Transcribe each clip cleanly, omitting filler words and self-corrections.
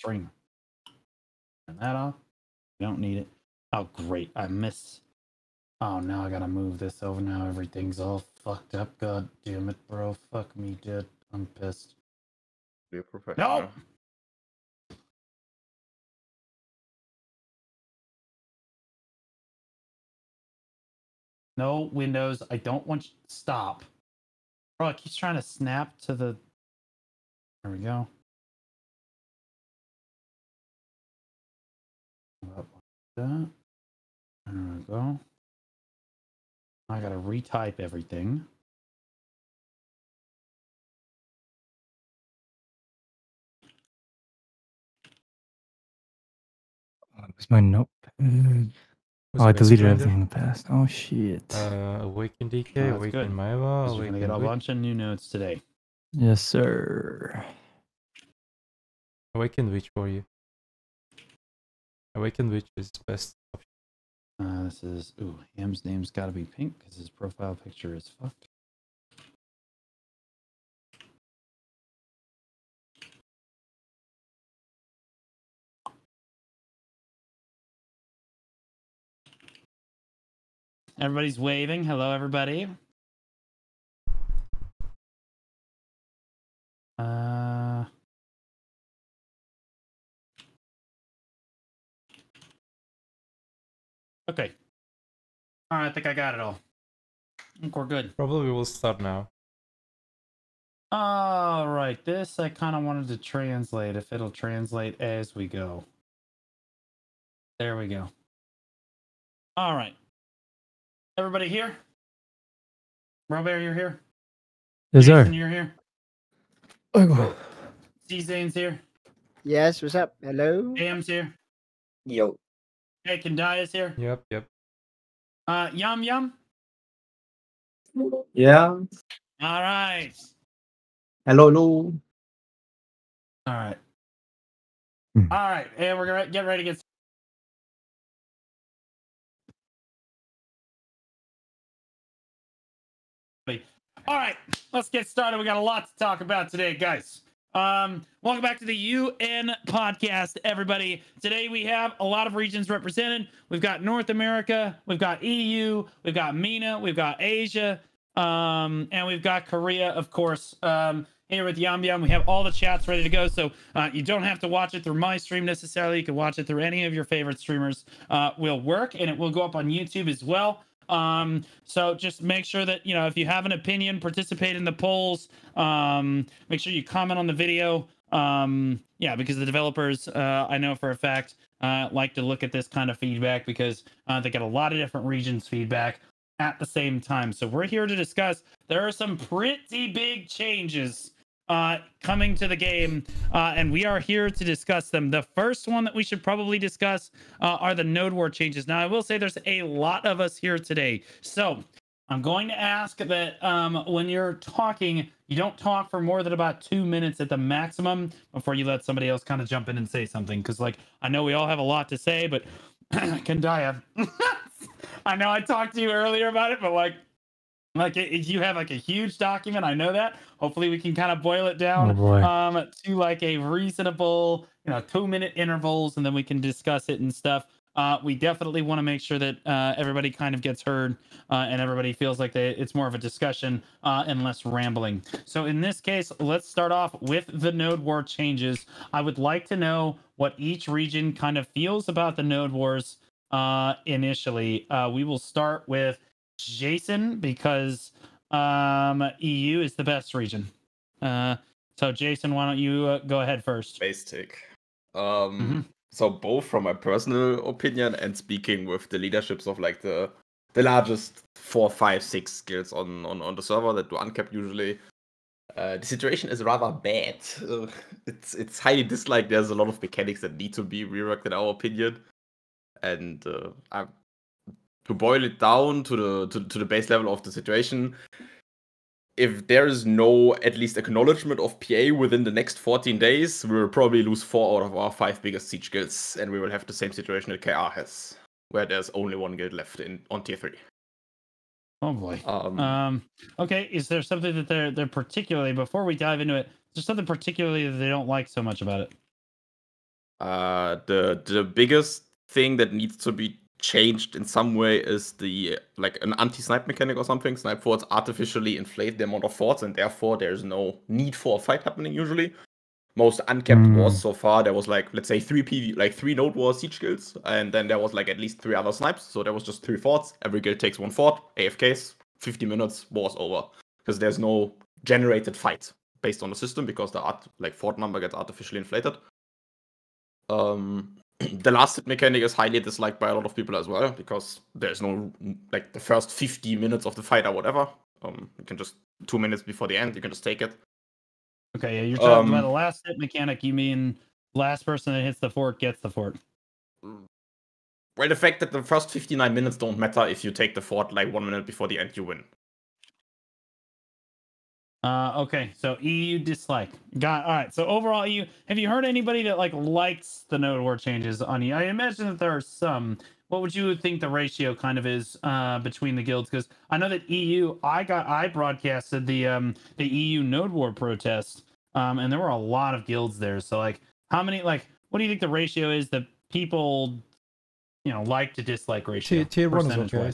stream. Turn that off. You don't need it. Oh, great. I miss. Oh, now I gotta move this over. Now everything's all fucked up. God damn it, bro. Fuck me, dude. I'm pissed. Be a professional. No! No, Windows. I don't want you to stop. Bro, it keeps trying to snap to the... There we go. Up like that. There we go. I gotta retype everything. Where's my notepad? Oh, I deleted everything in the past. Oh shit. Awaken DK, Oh, that's Awaken good. Maiva, We're gonna get a bunch of new notes today. Yes, sir. Awaken Witch for you. Awaken Witch is best option. This is... Ooh, Ham's name's gotta be pink because his profile picture is fucked. Everybody's waving. Hello, everybody. Okay. All right, I think I got it all. I think we're good. Probably we'll start now. All right, this I kind of wanted to translate, if it'll translate as we go. There we go. All right. Everybody here? Robert, you're here? Yes, Jason, sir. you're here? Z-Zane's here? Yes, what's up? Hello? Am's here? Yo. Hey, Kandaya's here? Yep. Yum Yum? Yeah. All right. Hello. All right. Hmm. All right, and we're gonna get ready to get... All right, let's get started. We got a lot to talk about today, guys. Welcome back to the UN podcast, everybody. Today we have a lot of regions represented. We've got North America, we've got EU, we've got MENA, we've got Asia, and we've got Korea, of course. Here with Yum Yum, we have all the chats ready to go, so you don't have to watch it through my stream necessarily. You can watch it through any of your favorite streamers. Will work, and it will go up on YouTube as well. So just make sure that, if you have an opinion, participate in the polls. Make sure you comment on the video. Yeah, because the developers, I know for a fact, like to look at this kind of feedback because they get a lot of different regions feedback at the same time. So we're here to discuss. There are some pretty big changes coming to the game, and we are here to discuss them. The first one that we should probably discuss are the node war changes. Now, I will say there's a lot of us here today, so I'm going to ask that when you're talking, you don't talk for more than about 2 minutes at the maximum before you let somebody else kind of jump in and say something, because I know we all have a lot to say, but Kandaya, I know I talked to you earlier about it, but you have a huge document. I know that. Hopefully we can kind of boil it down to a reasonable, 2-minute intervals, and then we can discuss it and stuff. We definitely want to make sure that everybody kind of gets heard and everybody feels like it's more of a discussion and less rambling. So in this case, let's start off with the node war changes. I would like to know what each region kind of feels about the node wars initially. We will start with Jason, because EU is the best region. So Jason, why don't you go ahead first? Basic. So both from my personal opinion and speaking with the leaderships of the largest 4, 5, 6 skills on the server that do uncapped usually, the situation is rather bad. It's highly disliked. There's a lot of mechanics that need to be reworked in our opinion, and to boil it down to the base level of the situation, if there is no at least acknowledgement of PA within the next 14 days, we will probably lose 4 out of our 5 biggest siege guilds, and we will have the same situation that KR has, where there's only 1 guild left on tier 3. Oh boy. Okay, is there something that they're particularly, before we dive into it, is there something particularly that they don't like so much about it? The biggest thing that needs to be changed in some way is the like an anti-snipe mechanic or something. Snipe forts artificially inflate the amount of forts, and therefore there's no need for a fight happening usually. Most uncapped wars so far, there was like, let's say, 3 node war siege guilds, and then there was like at least 3 other snipes, so there was just 3 forts. Every guild takes 1 fort, AFKs, 50 minutes, war's over. Because there's no generated fight based on the system, because the fort number gets artificially inflated. The last hit mechanic is highly disliked by a lot of people as well, because there's no, like, the first 50 minutes of the fight or whatever. You can just, 2 minutes before the end, you can just take it. Okay, yeah, you're talking about the last hit mechanic. You mean last person that hits the fort gets the fort? Well, the fact that the first 59 minutes don't matter if you take the fort like 1 minute before the end, you win. Okay, so EU dislike. All right. So overall, EU. Have you heard anybody that likes the node war changes on EU? I imagine that there are some. What would you think the ratio kind of is between the guilds? Because I know that EU. I broadcasted the EU node war protest, and there were a lot of guilds there. So how many what do you think the ratio is that people like to dislike ratio? Tier 1 is okay.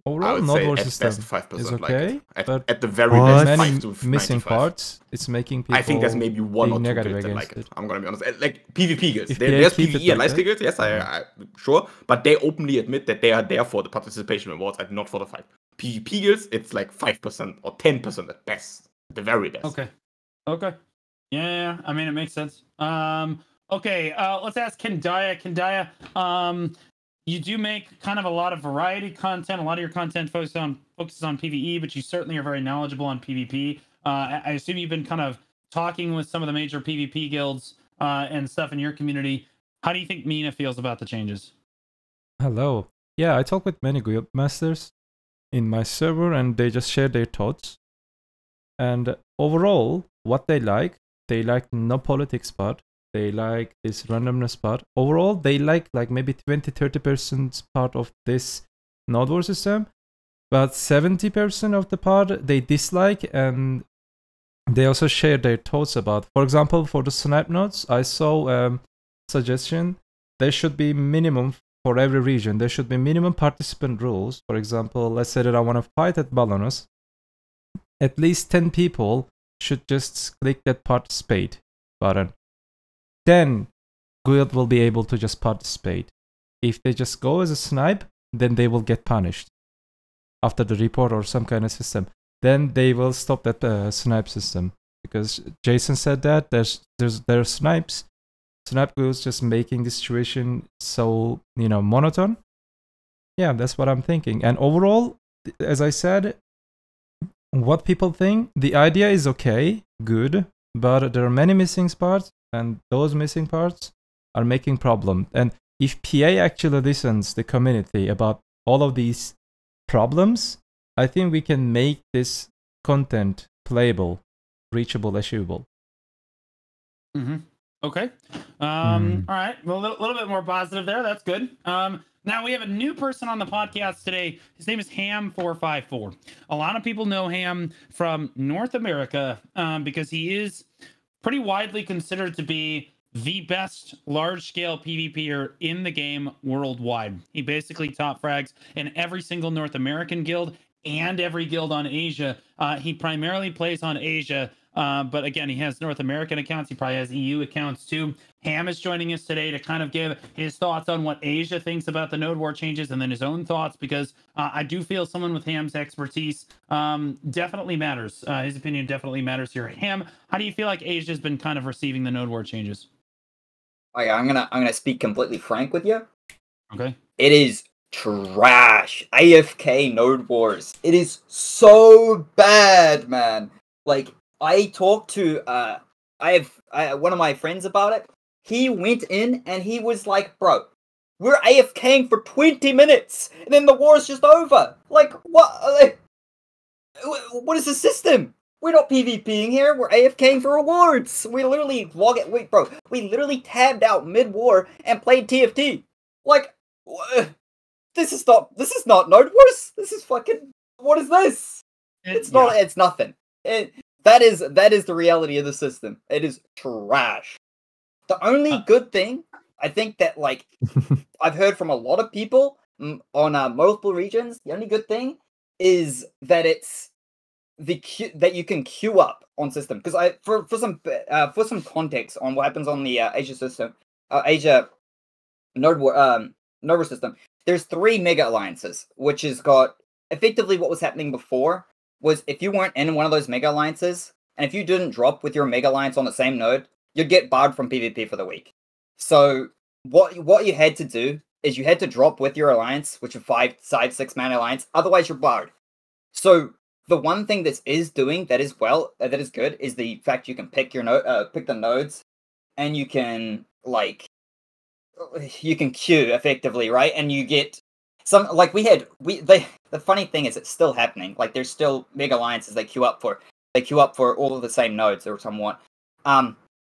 Overall, I would node say war at system best 5%. is okay, but at the very What? best, many 5 to missing 95. parts. It's making people. I think there's maybe 1 or 2 negative guilds that against like it. it. I'm gonna be honest. Like PvP guilds. If There's they keep PvE it and like life that. guilds, yes, I sure. But they openly admit that they are there for the participation rewards and not for the fight. PvP guilds, it's like 5% or 10% at best. The very best. Okay. Yeah, I mean, it makes sense. Okay, let's ask Kendaya. Kendaya, you do make kind of a lot of variety content. A lot of your content focuses on PvE, but you certainly are very knowledgeable on PvP. I assume you've been kind of talking with some of the major PvP guilds and stuff in your community. How do you think Mina feels about the changes? Hello. Yeah, I talk with many guild masters in my server, and they just share their thoughts. And overall, what they like no politics part. They like this randomness part. Overall, they like maybe 20-30% part of this node war system, but 70% of the part they dislike, and they also share their thoughts about. For example, for the snipe nodes, I saw a suggestion. There should be minimum for every region. There should be minimum participant rules. For example, let's say that I want to fight at Balanos. At least 10 people should just click that participate button. Then guild will be able to just participate. If they just go as a snipe, then they will get punished after the report or some kind of system. Then they will stop that snipe system, because Jason said that there are snipes. Snipe guilds just making the situation so monotone. Yeah, that's what I'm thinking. And overall, as I said, what people think, the idea is okay, good, but there are many missing parts. And those missing parts are making problem. And if PA actually listens the community about all of these problems, I think we can make this content playable, reachable, achievable. Okay. All right. Well, a little bit more positive there. That's good. Now we have a new person on the podcast today. His name is Ham454. A lot of people know Ham from North America because he is pretty widely considered to be the best large-scale PvPer in the game worldwide. He basically top frags in every single North American guild and every guild on Asia. He primarily plays on Asia, but again, he has North American accounts. He probably has EU accounts too. Ham is joining us today to kind of give his thoughts on what Asia thinks about the node war changes, and then his own thoughts, because I do feel someone with Ham's expertise definitely matters. His opinion definitely matters here. Ham, how do you feel like Asia's been kind of receiving the node war changes? Oh yeah, I'm gonna speak completely frank with you. Okay. It is trash. AFK node wars. It is so bad, man. Like, I talked to I have one of my friends about it. He went in and he was like, bro, we're AFKing for 20 minutes and then the war's just over. Like, what? What is the system? We're not PvPing here. We're AFKing for rewards. We literally we literally tabbed out mid-war and played TFT. Like, this is not node wars. This is fucking, what is this? It's nothing. That is the reality of the system. It is trash. The only good thing I think that like I've heard from a lot of people on multiple regions, the only good thing is that it's that you can queue up on system. Because for some context on what happens on the Asia system, Asia Node system, there's 3 mega alliances, which has got effectively what was happening before was if you weren't in one of those mega alliances, and if you didn't drop with your mega alliance on the same node, you'd get barred from PvP for the week. So what you had to do is you had to drop with your alliance, which is 5-6 man alliance. Otherwise, you're barred. So the one thing that is doing that is good is the fact you can pick pick the nodes, and you can queue effectively, right? And you get some like the funny thing is it's still happening. Like there's still mega alliances they queue up for all of the same nodes or somewhat.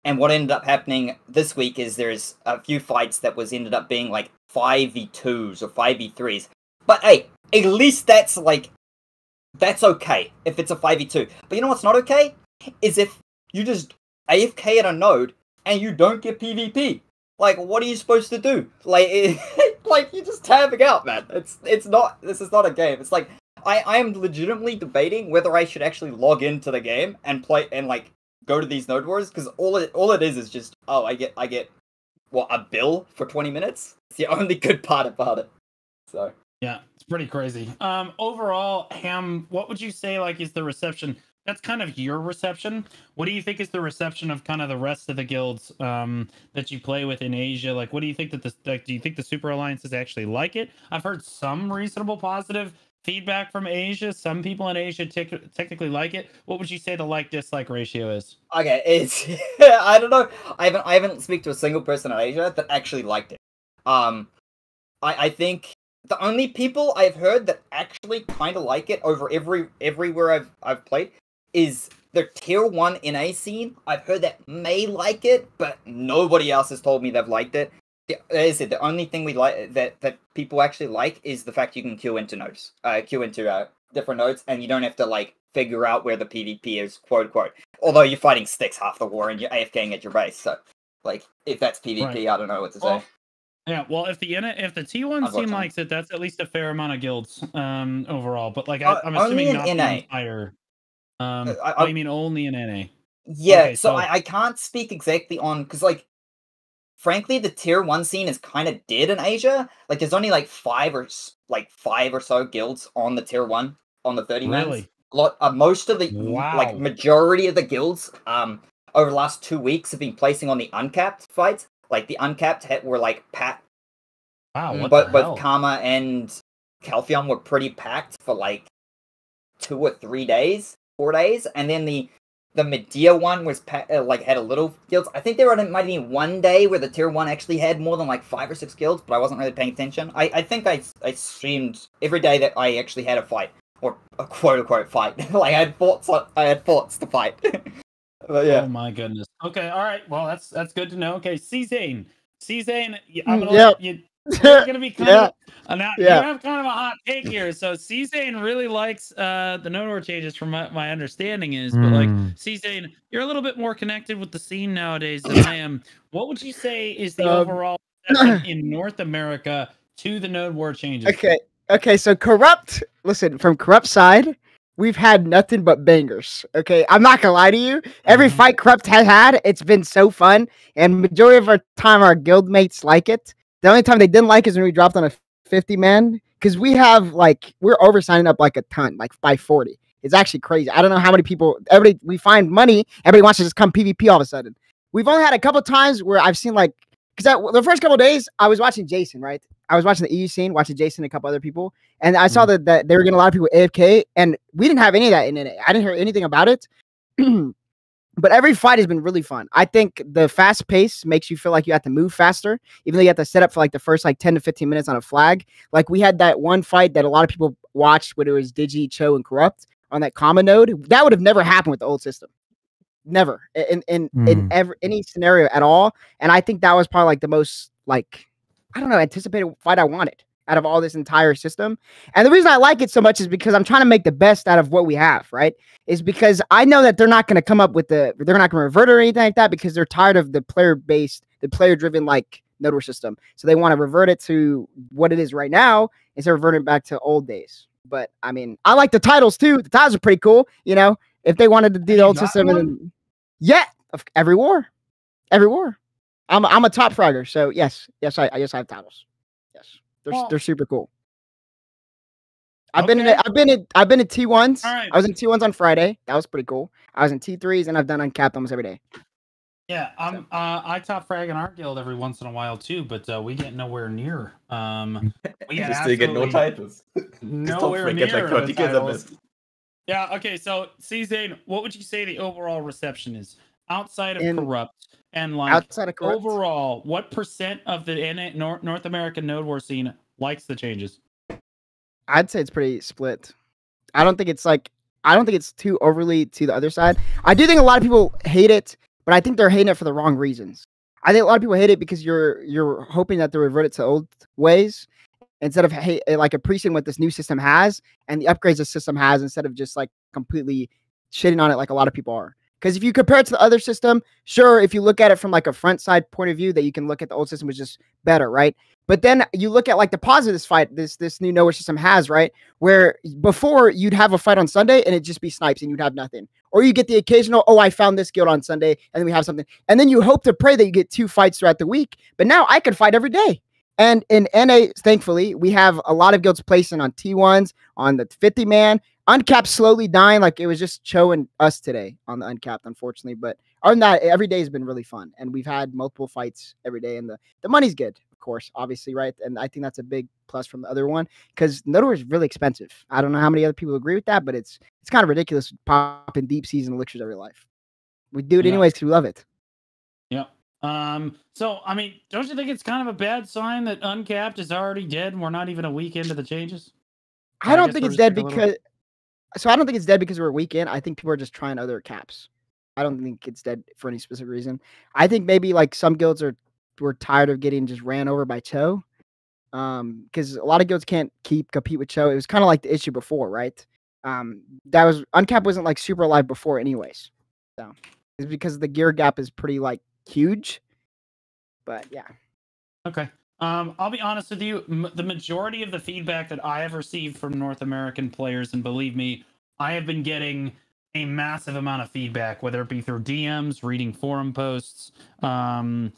And what ended up happening this week is there's a few fights that ended up being like 5v2s or 5v3s. But hey, at least that's okay if it's a 5v2. But you know what's not okay? Is if you just AFK at a node and you don't get PvP. Like, what are you supposed to do? Like, you're just tabbing out, man. This is not a game. It's like, I am legitimately debating whether I should actually log into the game and play and go to these node wars, because all it is just, oh, I get what, a bill for 20 minutes? It's the only good part about it. So yeah, it's pretty crazy. Overall, Ham, what would you say is the reception? That's kind of your reception. What do you think is the reception of kind of the rest of the guilds that you play with in Asia? What do you think that do you think the Super Alliances actually like it? I've heard some reasonable positive feedback from Asia. Some people in Asia technically like it. What would you say the like-dislike ratio is? Okay, it's I don't know. I haven't speak to a single person in Asia that actually liked it. I think the only people I've heard that actually kind of like it over everywhere I've played is the tier 1 NA scene. I've heard that may like it, but nobody else has told me they've liked it. As I said, the only thing we like that people actually like is the fact you can queue into nodes, different nodes, and you don't have to figure out where the PvP is, quote unquote. Although you're fighting sticks half the war and you're AFKing at your base, so if that's PvP, right. I don't know what to say. Yeah, well, if the T1 scene likes it, that's at least a fair amount of guilds overall. But I'm assuming not the entire. I mean only in NA. Yeah, okay, so I can't speak exactly on because frankly, the tier 1 scene is kind of dead in Asia. There's only 5 or so guilds on the tier 1 on the 30 man. Really? Most of the majority of the guilds over the last 2 weeks have been placing on the uncapped fights. The uncapped were packed. Wow, what but the hell? Both Karma and Calpheon were pretty packed for 2 or 3 days, 4 days, and then the Medea one was had a little guilds. I think there might be one day where the tier 1 actually had more than 5 or 6 guilds, but I wasn't really paying attention. I think I streamed every day that I actually had a fight, or a quote unquote fight. I had forts to fight. But yeah. Oh my goodness. Okay, all right. Well, that's good to know. Okay, C-Zane, I'm gonna let you. You're gonna be kind of you have kind of a hot take here. So C-Zane really likes the node war changes, from my understanding is, but C-Zane, you're a little bit more connected with the scene nowadays than I am. What would you say is the overall reception in North America to the node war changes? Okay. So Corrupt. Listen, from Corrupt side, we've had nothing but bangers. Okay, I'm not gonna lie to you. Every fight Corrupt has had, it's been so fun, and majority of our time, our guild mates like it. The only time they didn't like is when we dropped on a 50 man, because we have we're over signing up a ton, by 40. It's actually crazy. I don't know how many people. We find money. Everybody wants to just come PvP all of a sudden. We've only had a couple times where I've seen because the first couple of days I was watching Jason, right? I was watching the EU scene, watching Jason and a couple other people, and I saw that they were getting a lot of people AFK, and we didn't have any of that in NA. I didn't hear anything about it. But every fight has been really fun. I think the fast pace makes you feel like you have to move faster, even though you have to set up for the first 10 to 15 minutes on a flag. We had that one fight that a lot of people watched when it was Digi, Cho, and Corrupt on that common node. That would have never happened with the old system. Never in any scenario at all. And I think that was probably the most I don't know, anticipated fight I wanted. out of all this entire system. And the reason I like it so much is because I'm trying to make the best out of what we have, right? Is because I know that they're not going to come up with they're not going to revert or anything like that because they're tired of the player-based, the player-driven like node war system. So they want to revert it to what it is right now instead of reverting back to old days. But I mean, I like the titles too. The titles are pretty cool. You know, if they wanted to do the old system, and then, yeah, every war. I'm a top fragger, so yes, I have titles. Yes, they're super cool. I've been in T1s. All right. I was in T1s on Friday. That was pretty cool. I was in T3s and I've done uncapped almost every day. Yeah, I top frag in our guild every once in a while too, but we get nowhere near. We still get no titles. Nowhere near like 30 the titles. Yeah. Okay. So, Zane, what would you say the overall reception is outside of Corrupt and like outside of Corrupt? Overall? What % of the North American Node War scene likes the changes? I'd say it's pretty split. I don't think it's too overly to the other side. I do think a lot of people hate it, but I think they're hating it for the wrong reasons. I think a lot of people hate it because you're hoping that they revert it to old ways instead of like appreciating what this new system has and the upgrades the system has instead of just like completely shitting on it like a lot of people are. Because if you compare it to the other system, sure, if you look at it from like a front side point of view, that you can look at the old system was just better, right? But then you look at like the positives fight this new node system has, right? Where before you'd have a fight on Sunday and it'd just be snipes and you'd have nothing. Or you get the occasional, oh, I found this guild on Sunday and then we have something. And then you hope to pray that you get 2 fights throughout the week. But now I can fight every day. And in NA, thankfully, we have a lot of guilds placing on T1s, on the 50-man. Uncapped slowly dying, like it was just Cho and us today on the uncapped, unfortunately. But other than that, every day has been really fun. And we've had multiple fights every day. And the money's good, of course, obviously, right? And I think that's a big plus from the other one because Node War is really expensive. I don't know how many other people agree with that, but it's kind of ridiculous popping deep season elixirs every life. We do it anyways because we love it. Yeah. So, I mean, don't you think it's kind of a bad sign that Uncapped is already dead and we're not even a week into the changes? I don't think it's dead because... So I don't think it's dead because we're a weekend. I think people are just trying other caps. I don't think it's dead for any specific reason. I think maybe like some guilds were tired of getting just ran over by Cho. Because a lot of guilds can't compete with Cho. It was kind of like the issue before, right? That was Uncapped wasn't like super alive before anyways. So it's because the gear gap is pretty like huge. But yeah. Okay. I'll be honest with you. The majority of the feedback that I have received from North American players, and believe me, I have been getting a massive amount of feedback, whether it be through DMs, reading forum posts, and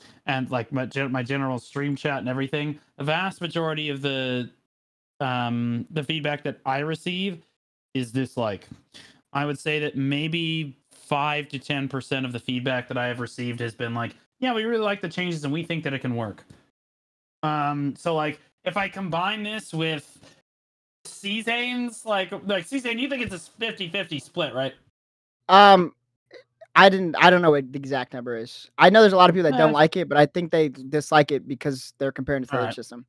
like my general stream chat and everything. The vast majority of the feedback that I receive is this, like, I would say that maybe 5 to 10% of the feedback that I have received has been like, yeah, we really like the changes and we think that it can work. So like if I combine this with Zane's, like Zane, you think it's a 50-50 split, right? I don't know what the exact number is. I know there's a lot of people that don't like it, but I think they dislike it because they're comparing it to the other system.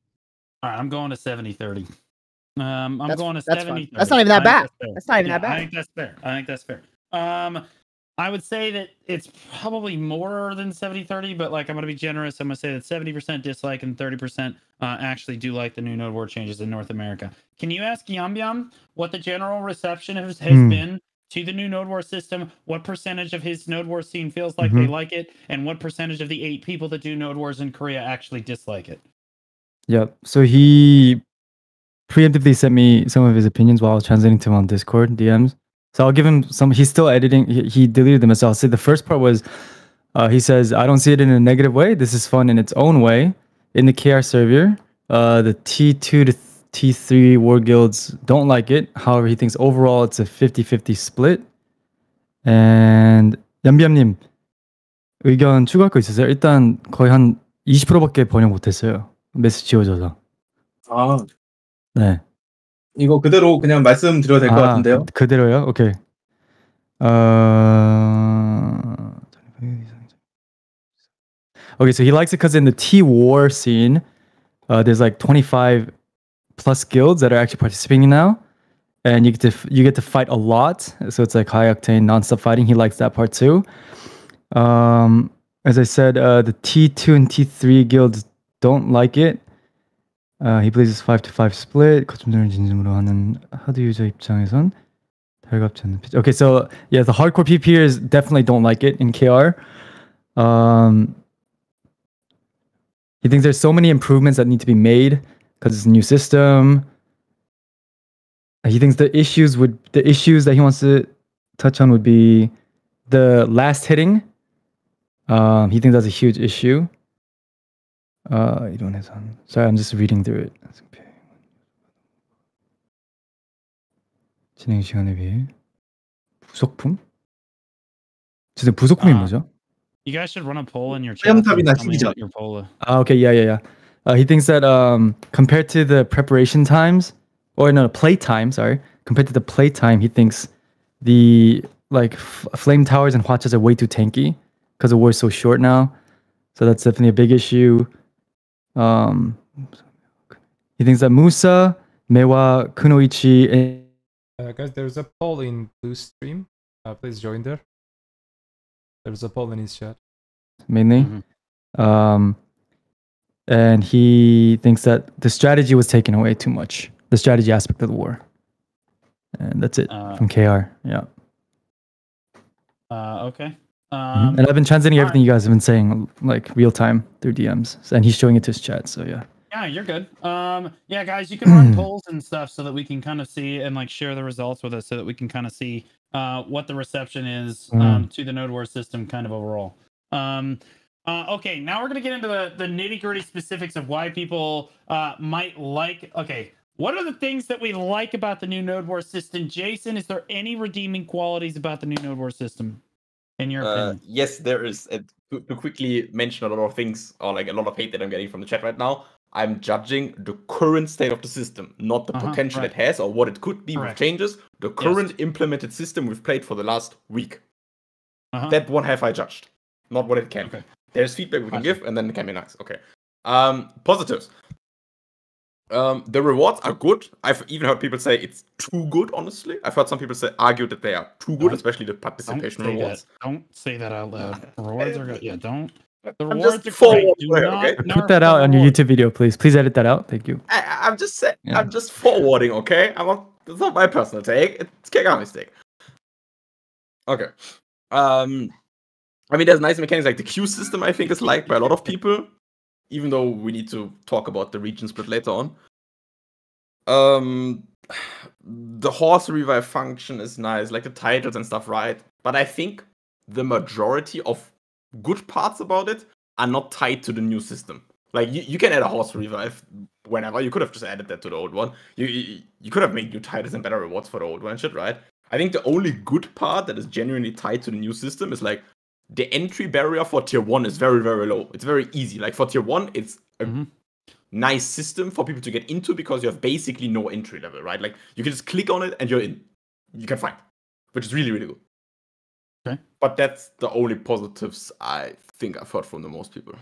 All right, I'm going to 70-30. I'm going to 70-30. That's not even that bad. That's not even that bad. I think that's fair. I would say that it's probably more than 70-30, but like I'm going to be generous. I'm going to say that 70% dislike and 30% actually do like the new Node War changes in North America. Can you ask Yum what the general reception has been to the new Node War system? What percentage of his Node War scene feels like they like it? And what percentage of the 8 people that do Node Wars in Korea actually dislike it? Yep. So he preemptively sent me some of his opinions while I was translating to him on Discord DMs. So I'll give him some. He's still editing. He deleted them. So I'll say the first part was, he says, I don't see it in a negative way. This is fun in its own way. In the KR server, the T2 to T3 war guilds don't like it. However, he thinks overall it's a 50-50 split. And 얌비암님 의견 추가할 거 있으세요? 일단 거의 한 20%밖에 번역 못했어요. 메시지 지워져서. 아, 네. 이거 그대로 그냥 말씀드려도 될 것 같은데요? 그대로요? 오케이. Okay, so he likes it because in the T-War scene, there's like 25 plus guilds that are actually participating now, and you get to fight a lot. So it's like high octane, non-stop fighting. He likes that part too. As I said, the T2 and T3 guilds don't like it. He believes it's 5-5 split. 거점들을 진심으로 하는 하드 유저 입장에선 달갑지 않는 pitch. Okay, so yeah, the hardcore PPers definitely don't like it in KR. He thinks there's so many improvements that need to be made because it's a new system. He thinks the issues that he wants to touch on would be the last hitting. He thinks that's a huge issue. Sorry, I'm just reading through it. 진행 시간에 비해 부속품? 진짜 부속품이 뭐죠? You guys should run a poll in your chat. 탑이나 Tell me 힐이죠. what your poll is. Okay, yeah. He thinks that compared to the preparation times, or no, play time, sorry, compared to the play time, he thinks the flame towers and hwachas are way too tanky because the war is so short now. So that's definitely a big issue. He thinks that Musa, Mewa, Kunoichi, Guys, there's a poll in Blue Stream. Please join there. There's a poll in his chat. mainly. And he thinks that the strategy was taken away too much. The strategy aspect of the war. And that's it from KR. Yeah. Okay. And I've been translating everything you guys have been saying like real time through DMs. And he's showing it to his chat. So yeah. Yeah, you're good. Yeah, guys, you can run polls and stuff so that we can kind of see and like share the results with us so that we can kind of see what the reception is to the Node Wars system kind of overall. Okay, now we're going to get into the nitty gritty specifics of why people might like. Okay, what are the things that we like about the new Node Wars system? Jason, is there any redeeming qualities about the new Node Wars system in your opinion? Yes, there is. To quickly mention a lot of things, or like a lot of hate that I'm getting from the chat right now, I'm judging the current state of the system, not the potential it has or what it could be with changes. The current implemented system we've played for the last week. That one have I judged, not what it can be. There's feedback we can give, and then it can be nice. Okay. Positives. The rewards are good. I've even heard people say it's too good, honestly. I've heard some people argue that they are too good, especially the participation rewards. Don't say that out loud. Rewards are good. Yeah, don't. The I'm rewards just are great. Do forwarding, not okay? Put that out on your YouTube video, please. Please edit that out. Thank you. I'm just saying. Yeah. I'm just forwarding, okay? It's not my personal take. It's Kagami's take. Okay. I mean, there's nice mechanics like the queue system. I think is liked by a lot of people, even though we need to talk about the region split later on. The horse revive function is nice, like the titles and stuff, right? But I think the majority of good parts about it are not tied to the new system. Like you can add a horse revive whenever. You could have just added that to the old one. You could have made new titles and better rewards for the old one and shit, right? I think the only good part that is genuinely tied to the new system is like the entry barrier for tier 1 is very, very low. It's very easy. Like for tier 1, it's a nice system for people to get into because you have basically no entry level, right? Like you can just click on it and you're in. You can fight, which is really, really good. Okay. But that's the only positives I think I've heard from the most people.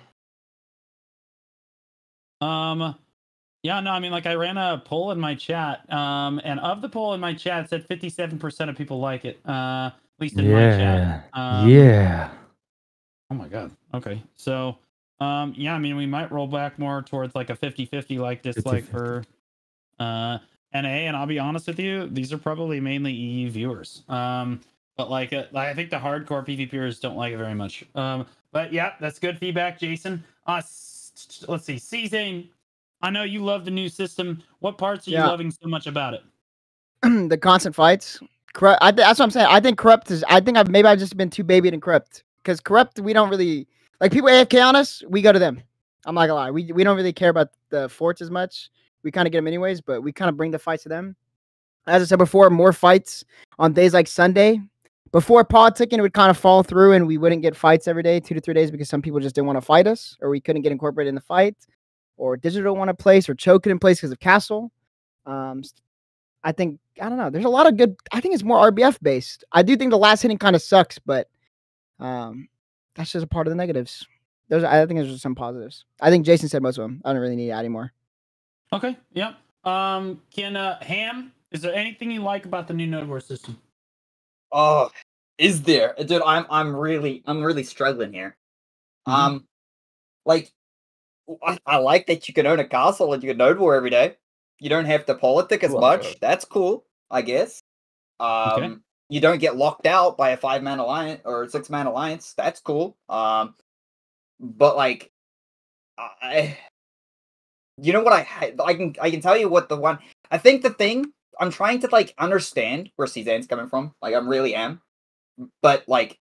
Yeah, no, I mean, like I ran a poll in my chat, and of the poll in my chat, it said 57% of people like it, at least in my chat. Yeah. Oh my god. Okay, so, yeah, I mean, we might roll back more towards like a 50-50 like dislike 50-50. for NA, and I'll be honest with you, these are probably mainly EU viewers. But like I think the hardcore PvPers don't like it very much. But yeah, that's good feedback, Jason. Let's see, Czane, I know you love the new system. What parts are you loving so much about it? The constant fights. Corrupt. That's what I'm saying. I think corrupt is. I think I've just been too babied in corrupt because corrupt we don't really like people AFK on us. We go to them. I'm not gonna lie. We don't really care about the forts as much. We kind of get them anyways, but we kind of bring the fights to them. As I said before, more fights on days like Sunday. Before politicking, it would kind of fall through and we wouldn't get fights every day, 2 to 3 days, because some people just didn't want to fight us or we couldn't get incorporated in the fight or digital want to place or choke it in place because of castle. I think, I don't know. There's a lot of good, I think it's more RBF based. I do think the last hitting kind of sucks, but that's just a part of the negatives. I think there's just some positives. I think Jason said most of them. I don't really need to add any more. Okay, yeah. Can Ham, is there anything you like about the new Node War system? Oh, is there? Dude, I'm really struggling here. Like I like that you can own a castle and you can node war every day. You don't have to politic as much. That's cool, I guess. Okay. You don't get locked out by a 5-man alliance or 6-man alliance. That's cool. But like, you know what I can tell you what the one I think the thing I'm trying to like understand where Cezanne's coming from. Like I really am. But like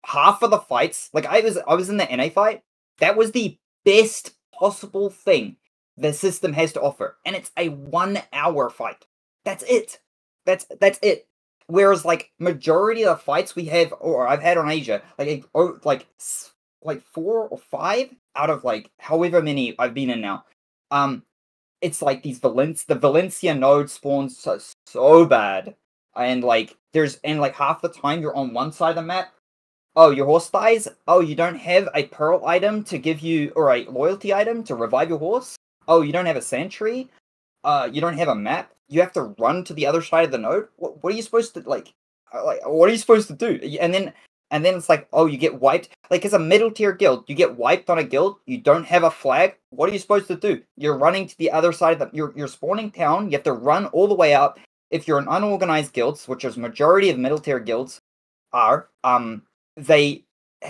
half of the fights, like I was in the NA fight. That was the best possible thing the system has to offer, and it's a 1-hour fight. That's it. That's it. Whereas like majority of the fights we have or I've had on Asia, like 4 or 5 out of like however many I've been in now. It's like the Valencia node spawns so bad, and like half the time you're on one side of the map. Oh, your horse dies? Oh, you don't have a pearl item to give you, or a loyalty item to revive your horse? Oh, you don't have a sentry? You don't have a map? You have to run to the other side of the node? What are you supposed to, what are you supposed to do? And then it's like, oh, you get wiped. Like, as a middle tier guild, you get wiped on a guild, you don't have a flag, what are you supposed to do? You're running to the other side of you're spawning town, you have to run all the way up. If you're an unorganized guilds, which is majority of middle tier guilds are, they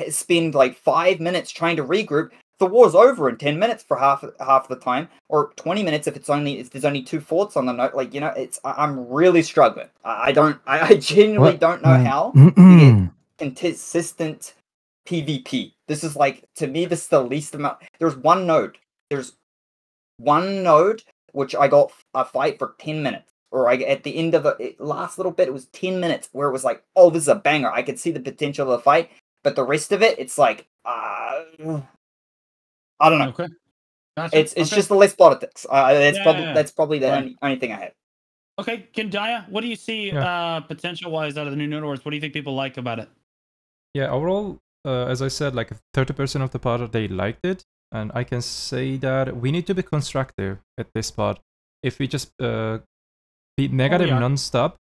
spend like 5 minutes trying to regroup. The war's over in 10 minutes for half the time, or 20 minutes if there's only 2 forts on the note. Like, you know, I'm really struggling. I genuinely don't know how to get consistent PvP. This is like, to me, this is the least amount. There's one node which I got a fight for 10 minutes. Or at the end of the last little bit, it was 10 minutes where it was like, oh, this is a banger. I could see the potential of the fight. But the rest of it, it's like, I don't know. Okay. Gotcha. It's just the less politics. That's probably the Right. only thing I have. Okay, Kendaya, what do you see potential-wise out of the new node wars? What do you think people like about it? Yeah, overall, as I said, like 30% of the part they liked it, and I can say that we need to be constructive at this part. If we just be negative non-stop,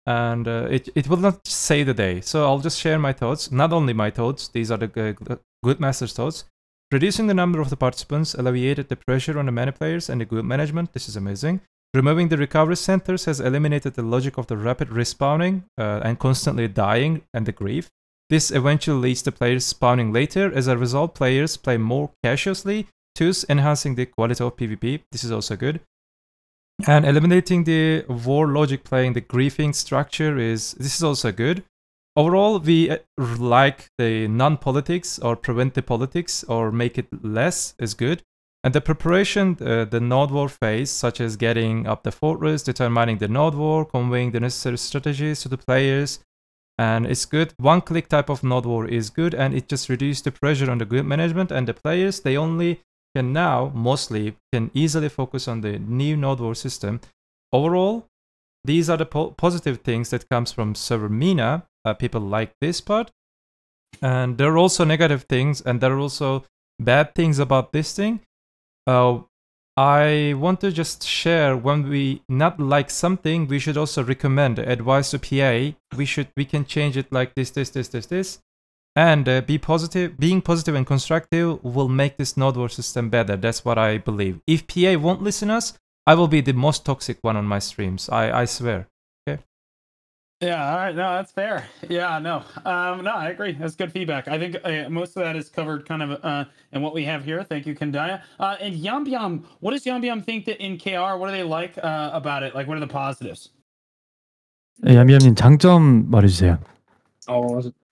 and it will not save the day. So I'll just share my thoughts. Not only my thoughts, these are the good master's thoughts. Reducing the number of the participants alleviated the pressure on the many players and the guild management. This is amazing. Removing the recovery centers has eliminated the logic of the rapid respawning and constantly dying and the grief. This eventually leads to players spawning later. As a result, players play more cautiously, thus enhancing the quality of PvP. This is also good. And eliminating the war logic playing the griefing structure this is also good. Overall, we like the non-politics or prevent the politics or make it less is good. And the preparation, the node war phase, such as getting up the fortress, determining the node war, conveying the necessary strategies to the players, and it's good. One-click type of node war is good, and it just reduces the pressure on the guild management and the players. They only can now mostly can easily focus on the new node war system. Overall, these are the positive things that comes from server MENA. People like this part, and there are also negative things, and there are also bad things about this thing. I want to just share, when we not like something, we should also recommend advice to PA. We can change it like this. And being positive and constructive will make this node war system better. That's what I believe. If PA won't listen us, I will be the most toxic one on my streams. I swear. Okay. Yeah. All right. No, that's fair. Yeah. No. No, I agree. That's good feedback. I think most of that is covered kind of in what we have here. Thank you, Kendaya. And Yam, what does Yam think that in KR? What do they like about it? Like, what are the positives? 야미야님 장점 말해주세요.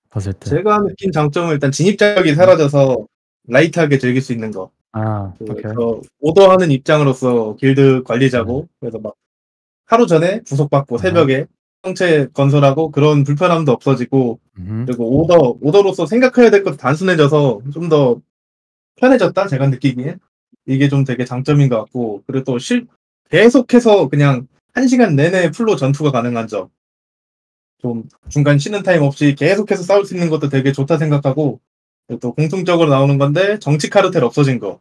봤을 때. 제가 느낀 장점은 일단 진입장벽이 사라져서 라이트하게 즐길 수 있는 거. 오케이. 그래서 오더하는 입장으로서 길드 관리자고, 그래서 막 하루 전에 부속받고 새벽에 성체 건설하고 그런 불편함도 없어지고, 그리고 오더로서 생각해야 될 것도 단순해져서 좀 더 편해졌다, 제가 느끼기엔. 이게 좀 되게 장점인 것 같고, 그리고 또 계속해서 그냥 1시간 내내 풀로 전투가 가능한 점. 좀 중간 쉬는 타임 없이 계속해서 싸울 수 있는 것도 되게 좋다 생각하고, 또 공통적으로 나오는 건데 정치 카르텔 없어진 거.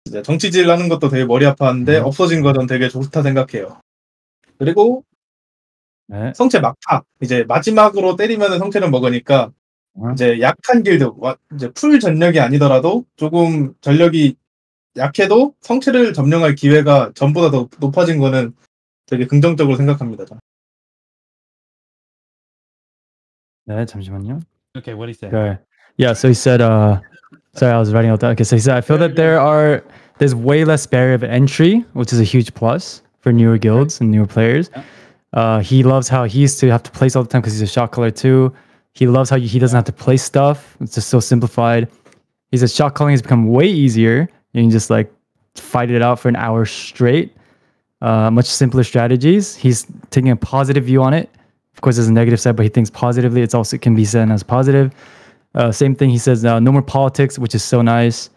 이제 정치질 하는 것도 되게 머리 아팠는데 없어진 거는 되게 좋다 생각해요. 그리고 성체 막타. 이제 마지막으로 때리면 성체를 먹으니까 이제 약한 길드, 이제 풀 전력이 아니더라도 조금 전력이 약해도 성체를 점령할 기회가 전보다 더 높아진 거는 되게 긍정적으로 생각합니다. 네, 잠시만요. Okay, what did he say? Okay. Yeah, so he said, sorry, I was writing out that. Okay, so he said, I feel that there's way less barrier of entry, which is a huge plus for newer guilds and newer players. He loves how he used to have to place all the time because he's a shot caller too. He loves how he doesn't have to place stuff. It's just so simplified. He says shot calling has become way easier. You can just like fight it out for an hour straight. Much simpler strategies. He's taking a positive view on it. Of course, there's a negative side, but he thinks positively. It's also can be seen as positive. Same thing. He says no more politics, which is so nice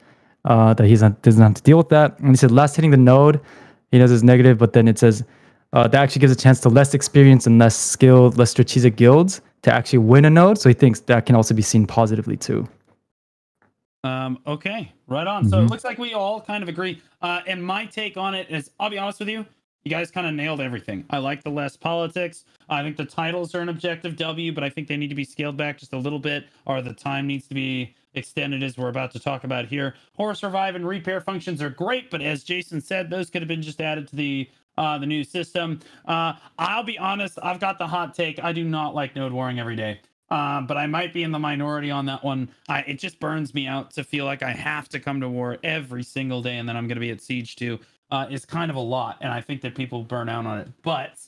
that doesn't have to deal with that. And he said last hitting the node, he knows is negative, but then it says that actually gives a chance to less experienced and less skilled, less strategic guilds to actually win a node. So he thinks that can also be seen positively too. Okay, right on. So it looks like we all kind of agree. And my take on it is, I'll be honest with you, you guys kind of nailed everything. I like the less politics. I think the titles are an objective W, but I think they need to be scaled back just a little bit, or the time needs to be extended, as we're about to talk about here. Horse revive and repair functions are great, but as Jason said, those could have been just added to the new system. I'll be honest, I've got the hot take. I do not like node warring every day. But I might be in the minority on that one. It just burns me out to feel like I have to come to war every single day and then I'm going to be at siege too. Is kind of a lot, and I think that people burn out on it. But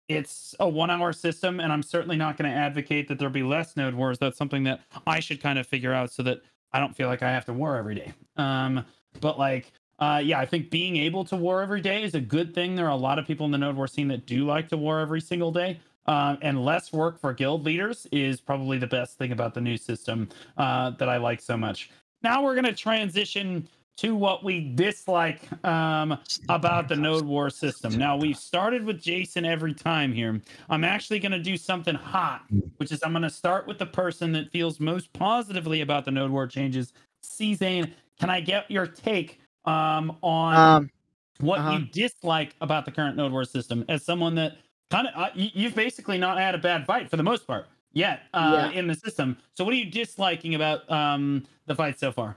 it's a 1 hour system, and I'm certainly not going to advocate that there be less node wars. That's something that I should kind of figure out so that I don't feel like I have to war every day. But like, yeah, I think being able to war every day is a good thing. There are a lot of people in the node war scene that do like to war every single day. And less work for guild leaders is probably the best thing about the new system that I like so much. Now we're going to transition to what we dislike about the node war system. Now, we've started with Jason every time here. I'm actually going to do something hot, which is I'm going to start with the person that feels most positively about the node war changes. C-Zane, can I get your take on what you dislike about the current node war system as someone that kind of you've basically not had a bad fight for the most part yet in the system. So what are you disliking about the fight so far?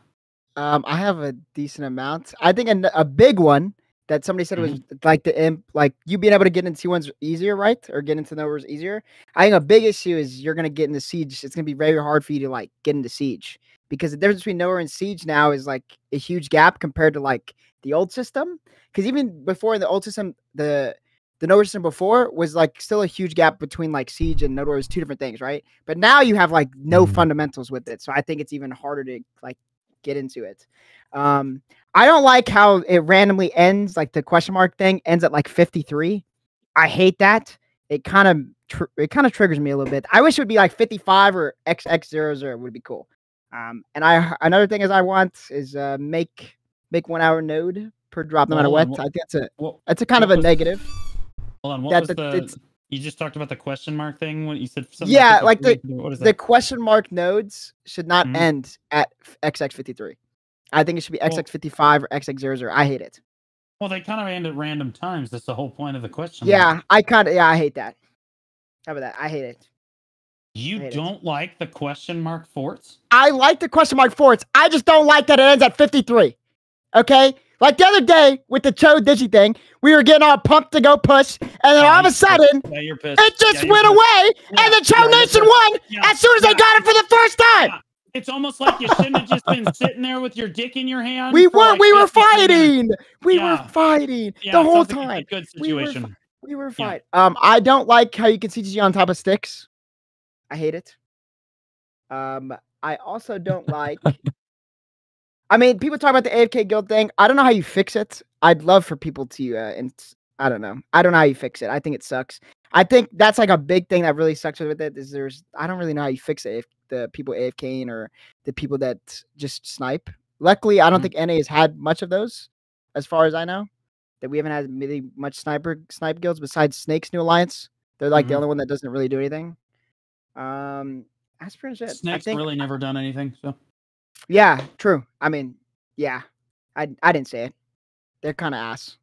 I have a decent amount. I think a big one that somebody said was like like you being able to get into T1s easier, right? Or get into numbers easier. I think a big issue is you're gonna get into siege. It's gonna be very hard for you to like get into siege because the difference between nowhere and siege now is like a huge gap compared to like the old system. Because even before in the old system, the nowhere system before was like still a huge gap between like siege and nowhere was two different things, right? But now you have like no fundamentals with it, so I think it's even harder to like get into it. I don't like how it randomly ends, like the question mark thing ends at like 53. I hate that. It kind of triggers me a little bit. I wish it would be like 55 or XX00 would be cool. And another thing is I want is make 1 hour node per drop no matter what. I think that's a kind of a negative. Hold on, what was you just talked about the question mark thing when you said something. Yeah, like the question mark nodes should not end at XX53. I think it should be XX55 or XX00. I hate it. Well, they kind of end at random times. That's the whole point of the question. Yeah, I hate that. How about that? I hate it. You don't like the question mark forts? I like the question mark forts. I just don't like that it ends at 53. Okay? Like the other day with the Cho Digi thing, we were getting all pumped to go push, and then all of a sudden, it just went away, and the Cho Nation won as soon as they got it for the first time. Yeah. It's almost like you shouldn't have just been sitting there with your dick in your hand. We were fighting. We were fighing the whole time. Like a good situation. We were fighting. I don't like how you can CGG on top of sticks. I hate it. I also don't like. I mean, people talk about the AFK guild thing. I don't know how you fix it. I'd love for people to, and I don't know. I don't know how you fix it. I think it sucks. I think that's like a big thing that really sucks with it. Is I don't really know how you fix it. If the people AFKing or the people that just snipe. Luckily, I don't think NA has had much of those, as far as I know. That we haven't had really much snipe guilds besides Snake's new alliance. They're like the only one that doesn't really do anything. That's pretty much it. Snake's really never done anything. So. Yeah, true. I mean, yeah, I didn't say it. They're kind of ass.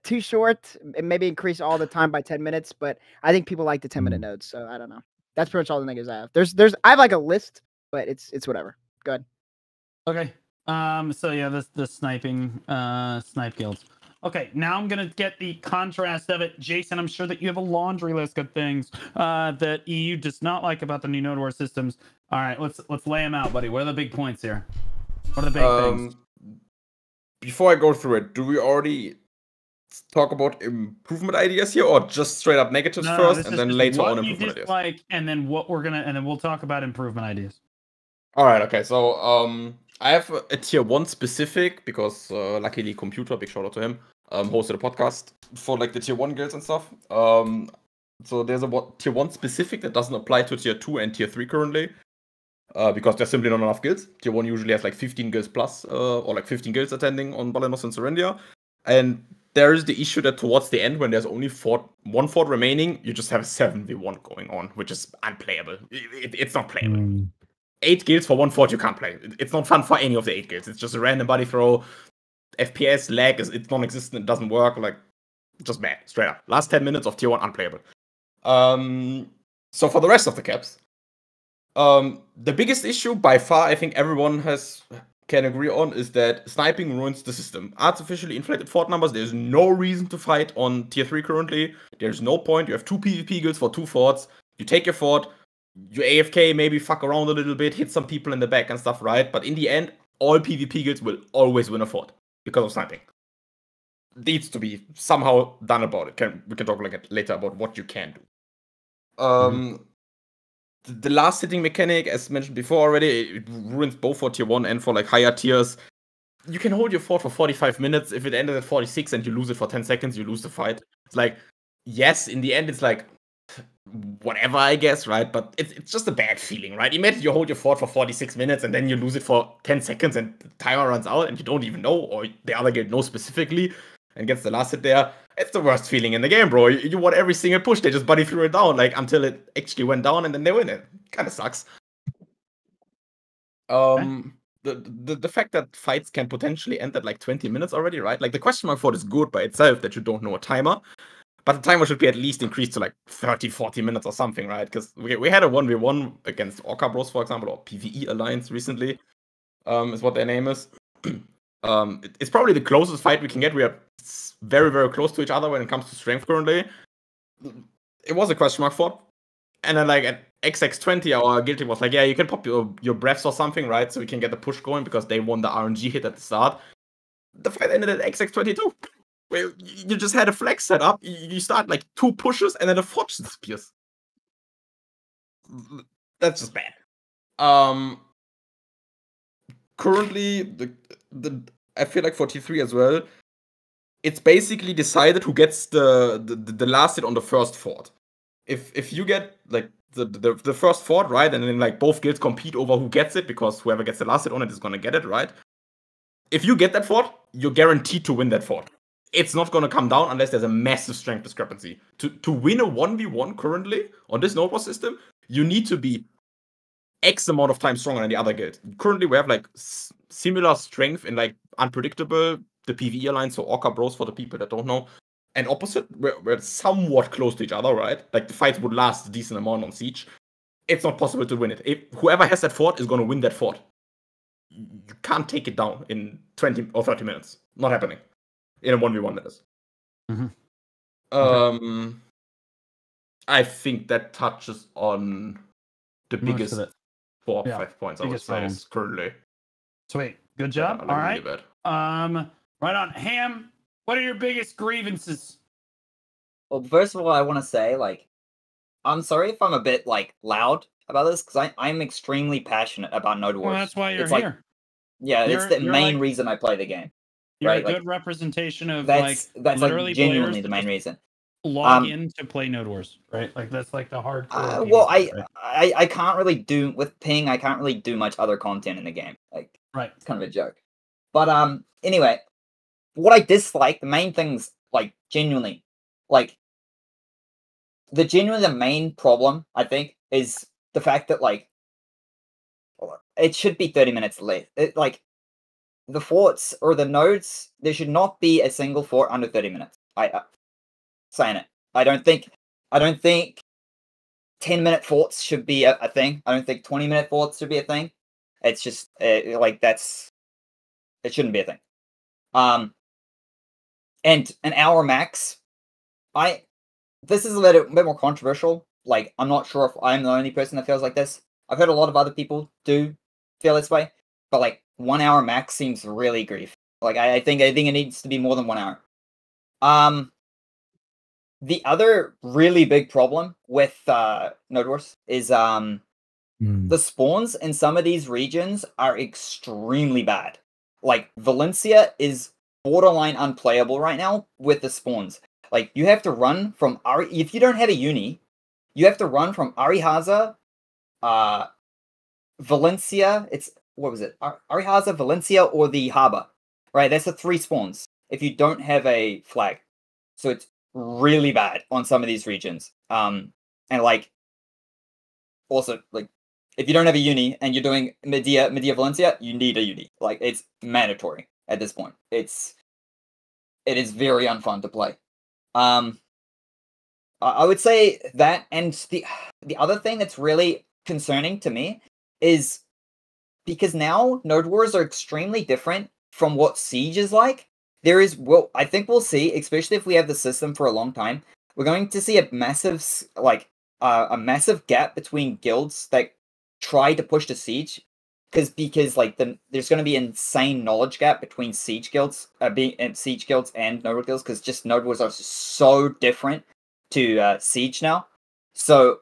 Too short. Maybe increase all the time by 10 minutes, but I think people like the 10-minute nodes, so I don't know. That's pretty much all the negatives I have. I have like a list, but it's whatever. Go ahead. Okay. So yeah, the sniping snipe guilds. Okay, now I'm gonna get the contrast of it. Jason, I'm sure that you have a laundry list of things that EU does not like about the new node war systems. All right, let's lay them out, buddy. What are the big points here? What are the big things? Before I go through it, do we already talk about improvement ideas here, or just straight up negatives first, and then later on improvement ideas? Like, and then and then we'll talk about improvement ideas. All right. Okay. So I have a tier 1 specific because luckily Computer, big shout out to him, hosted a podcast for like the tier 1 guilds and stuff. So there's a tier 1 specific that doesn't apply to tier 2 and tier 3 currently. Because there's simply not enough guilds. Tier 1 usually has like 15 guilds plus, or like 15 guilds attending on Balanos and Serendia. And there is the issue that towards the end, when there's only one fort remaining, you just have a 7v1 going on, which is unplayable. It's not playable. 8 guilds for 1 fort you can't play. It's not fun for any of the 8 guilds. It's just a random body throw. FPS, lag, it's non-existent, it doesn't work. Like, just bad, straight up. Last 10 minutes of tier 1, unplayable. So for the rest of the caps, the biggest issue by far, I think everyone can agree on, is that sniping ruins the system. Artificially inflated fort numbers, there's no reason to fight on tier 3 currently. There's no point. You have 2 PvP guilds for 2 forts. You take your fort, you AFK, maybe fuck around a little bit, hit some people in the back and stuff, right? But in the end, all PvP guilds will always win a fort because of sniping. Needs to be somehow done about it. We can talk later about what you can do. The last hitting mechanic, as mentioned before already, it ruins both for tier 1 and for like higher tiers. You can hold your fort for 45 minutes. If it ended at 46 and you lose it for 10 seconds, you lose the fight. It's like, yes, in the end, it's like, whatever, I guess, right? But it's just a bad feeling, right? Imagine you hold your fort for 46 minutes and then you lose it for 10 seconds and the timer runs out and you don't even know, or the other guild knows specifically and gets the last hit there. It's the worst feeling in the game, bro. You won every single push. They just buddy threw it down, like, until it actually went down and then they win it. Kind of sucks. The fact that fights can potentially end at like 20 minutes already, right? Like, the question mark fort is good by itself that you don't know a timer. But the timer should be at least increased to like 30, 40 minutes or something, right? Because we had a 1v1 against Orca Bros, for example, or PvE Alliance recently, is what their name is. It's probably the closest fight we can get. We are very, very close to each other when it comes to strength currently. It was a question mark fort. And then like at XX20, our guild team was like, yeah, you can pop your breaths or something, right? So we can get the push going because they won the RNG hit at the start. The fight ended at XX22. Where you just had a flag set up, you start like 2 pushes, and then a fort disappears. That's just bad. Currently, I feel like for T3 as well, it's basically decided who gets the last hit on the first fort. If you get like the first fort, right, and then like both guilds compete over who gets it, because whoever gets the last hit on it is gonna get it, right? If you get that fort, you're guaranteed to win that fort. It's not going to come down unless there's a massive strength discrepancy. To win a 1v1 currently on this node war system, you need to be X amount of times stronger than the other guild. Currently, we have like similar strength in like unpredictable, the PvE alliance, so Orca Bros for the people that don't know. And opposite, we're somewhat close to each other, right? Like the fights would last a decent amount on Siege. It's not possible to win it. Whoever has that fort is going to win that fort. You can't take it down in 20 or 30 minutes. Not happening. In a 1v1, that is. Okay. I think that touches on the biggest 4 or 5 points I would say currently. Sweet. Good job. All right. Really right on. Ham, what are your biggest grievances? Well, first of all, I want to say, like, I'm sorry if I'm a bit, like, loud about this, because I'm extremely passionate about Node Wars. Well, that's why you're here. Like, yeah, it's the main reason I play the game. You're right? a good representation of that's literally like genuinely the main reason. Log in to play Node Wars, right? Like that's like the hardcore. Well, I can't really do with ping. I can't really do much other content in the game. Like, right, it's kind of a joke. But anyway, what I dislike, the main things, like genuinely, like the main problem I think is the fact that like it should be 30 minutes late. Like. The forts or the nodes, there should not be a single fort under 30 minutes. Saying it. I don't think 10-minute forts should be a thing. I don't think 20-minute forts should be a thing. It's just like that's It shouldn't be a thing. And an hour max. This is a bit more controversial. Like, I'm not sure if I'm the only person that feels like this. I've heard a lot of other people do feel this way, but like 1 hour max seems really grief. Like, I think it needs to be more than 1 hour. The other really big problem with Node Wars is the spawns in some of these regions are extremely bad. Like, Valencia is borderline unplayable right now with the spawns. Like, you have to run from if you don't have a uni, you have to run from Arihaza, Valencia. What was it? Arihaza, Valencia, or the harbor. Right, that's the 3 spawns if you don't have a flag. So it's really bad on some of these regions. And like, also, like, if you don't have a uni and you're doing Medea Valencia, you need a uni. Like, it's mandatory at this point. It is very unfun to play. I would say that, and the other thing that's really concerning to me is because now Node Wars are extremely different from what Siege is like. I think we'll see, especially if we have the system for a long time, we're going to see a massive, a massive gap between guilds that try to push to Siege, because like there's going to be an insane knowledge gap between Siege guilds, Siege guilds and Node Wars guilds, because just Node Wars are so different to Siege now. So,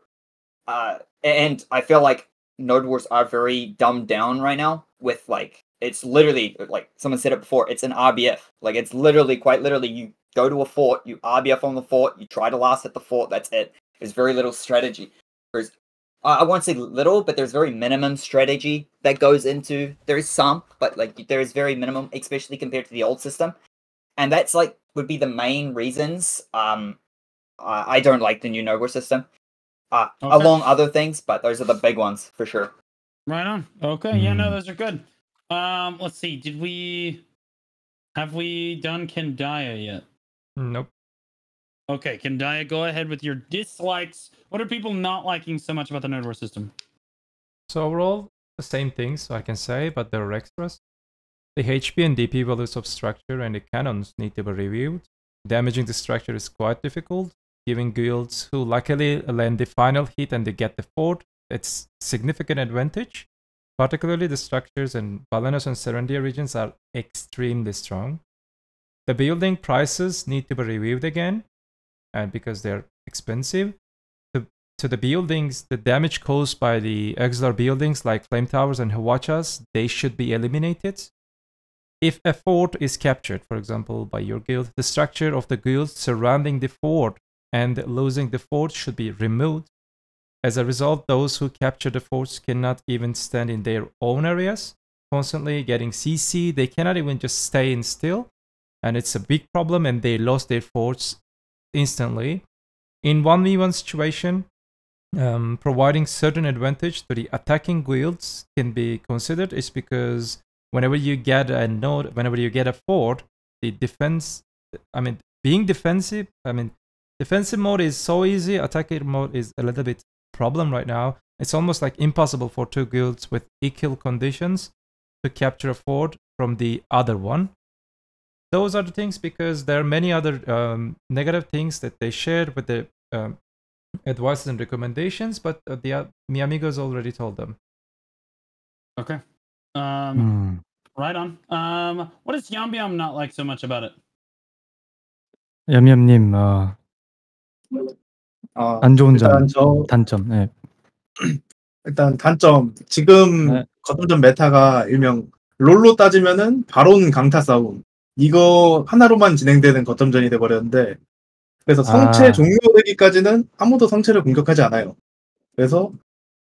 and I feel like Node Wars are very dumbed down right now with like. It's literally, like someone said it before, it's an RBF. Like, it's literally, quite literally, you go to a fort, you RBF on the fort, you try to last at the fort, that's it. There's very little strategy. I won't say little, but there's very minimum strategy that goes into, there is some, but like, there is very minimum, especially compared to the old system. And that's like, would be the main reasons I don't like the new Node Wars system. Along other things, but those are the big ones, for sure. Right on. Okay, yeah, no, those are good. Let's see. Have we done Kendaya yet? Nope. Okay, Kendaya, go ahead with your dislikes. What are people not liking so much about the Node Wars system? So overall, the same things I can say, but there are extras. The HP and DP values of structure and the cannons need to be reviewed. Damaging the structure is quite difficult. Giving guilds who luckily land the final hit and they get the fort, it's significant advantage. Particularly the structures in Balenos and Serendia regions are extremely strong. The building prices need to be reviewed again, and because they're expensive. To the buildings, the damage caused by the auxiliary buildings like flame towers and hawachas, they should be eliminated. If a fort is captured, for example, by your guild, the structure of the guild surrounding the fort and losing the fort should be removed. As a result, those who capture the forts cannot even stand in their own areas, constantly getting CC. They cannot even just stay in still, and it's a big problem, and they lost their forts instantly. In 1v1 situation, providing certain advantage to the attacking guilds can be considered, is because whenever you get a node, whenever you get a fort, the defense, being defensive, defensive mode is so easy, attacking mode is a little bit problem right now. It's almost like impossible for 2 guilds with equal conditions to capture a fort from the other one. Those are the things, because there are many other negative things that they shared with the advices and recommendations, but mi amigos already told them. Okay. Right on. What does Yambiam not like so much about it? 얌얌님, 안 좋은 점, 일단 단점. 네. 일단 단점, 지금 네. 거점전 메타가 일명 롤로 따지면은 바론 강타 싸움, 이거 하나로만 진행되는 거점전이 돼버렸는데, 그래서 성체 종료되기까지는 아무도 성체를 공격하지 않아요. 그래서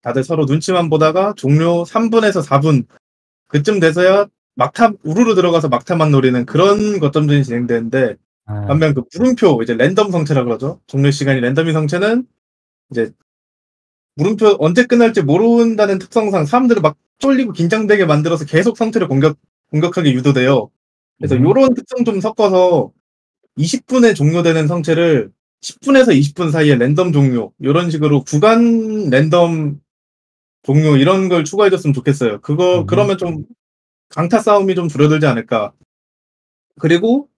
다들 서로 눈치만 보다가 종료 3분에서 4분 그쯤 돼서야 막타 우르르 들어가서 막타만 노리는 그런 거점전이 진행되는데, 반면 그 물음표, 이제 랜덤 성체라 그러죠. 종료 시간이 랜덤인 성체는 이제 물음표 언제 끝날지 모른다는 특성상 사람들을 막 쫄리고 긴장되게 만들어서 계속 성체를 공격하게 유도돼요. 그래서 요런 특성 좀 섞어서 20분에 종료되는 성체를 10분에서 20분 사이에 랜덤 종료, 요런 식으로 구간 랜덤 종료 이런 걸 추가해줬으면 좋겠어요. 그러면 좀 강타 싸움이 좀 줄어들지 않을까. 그리고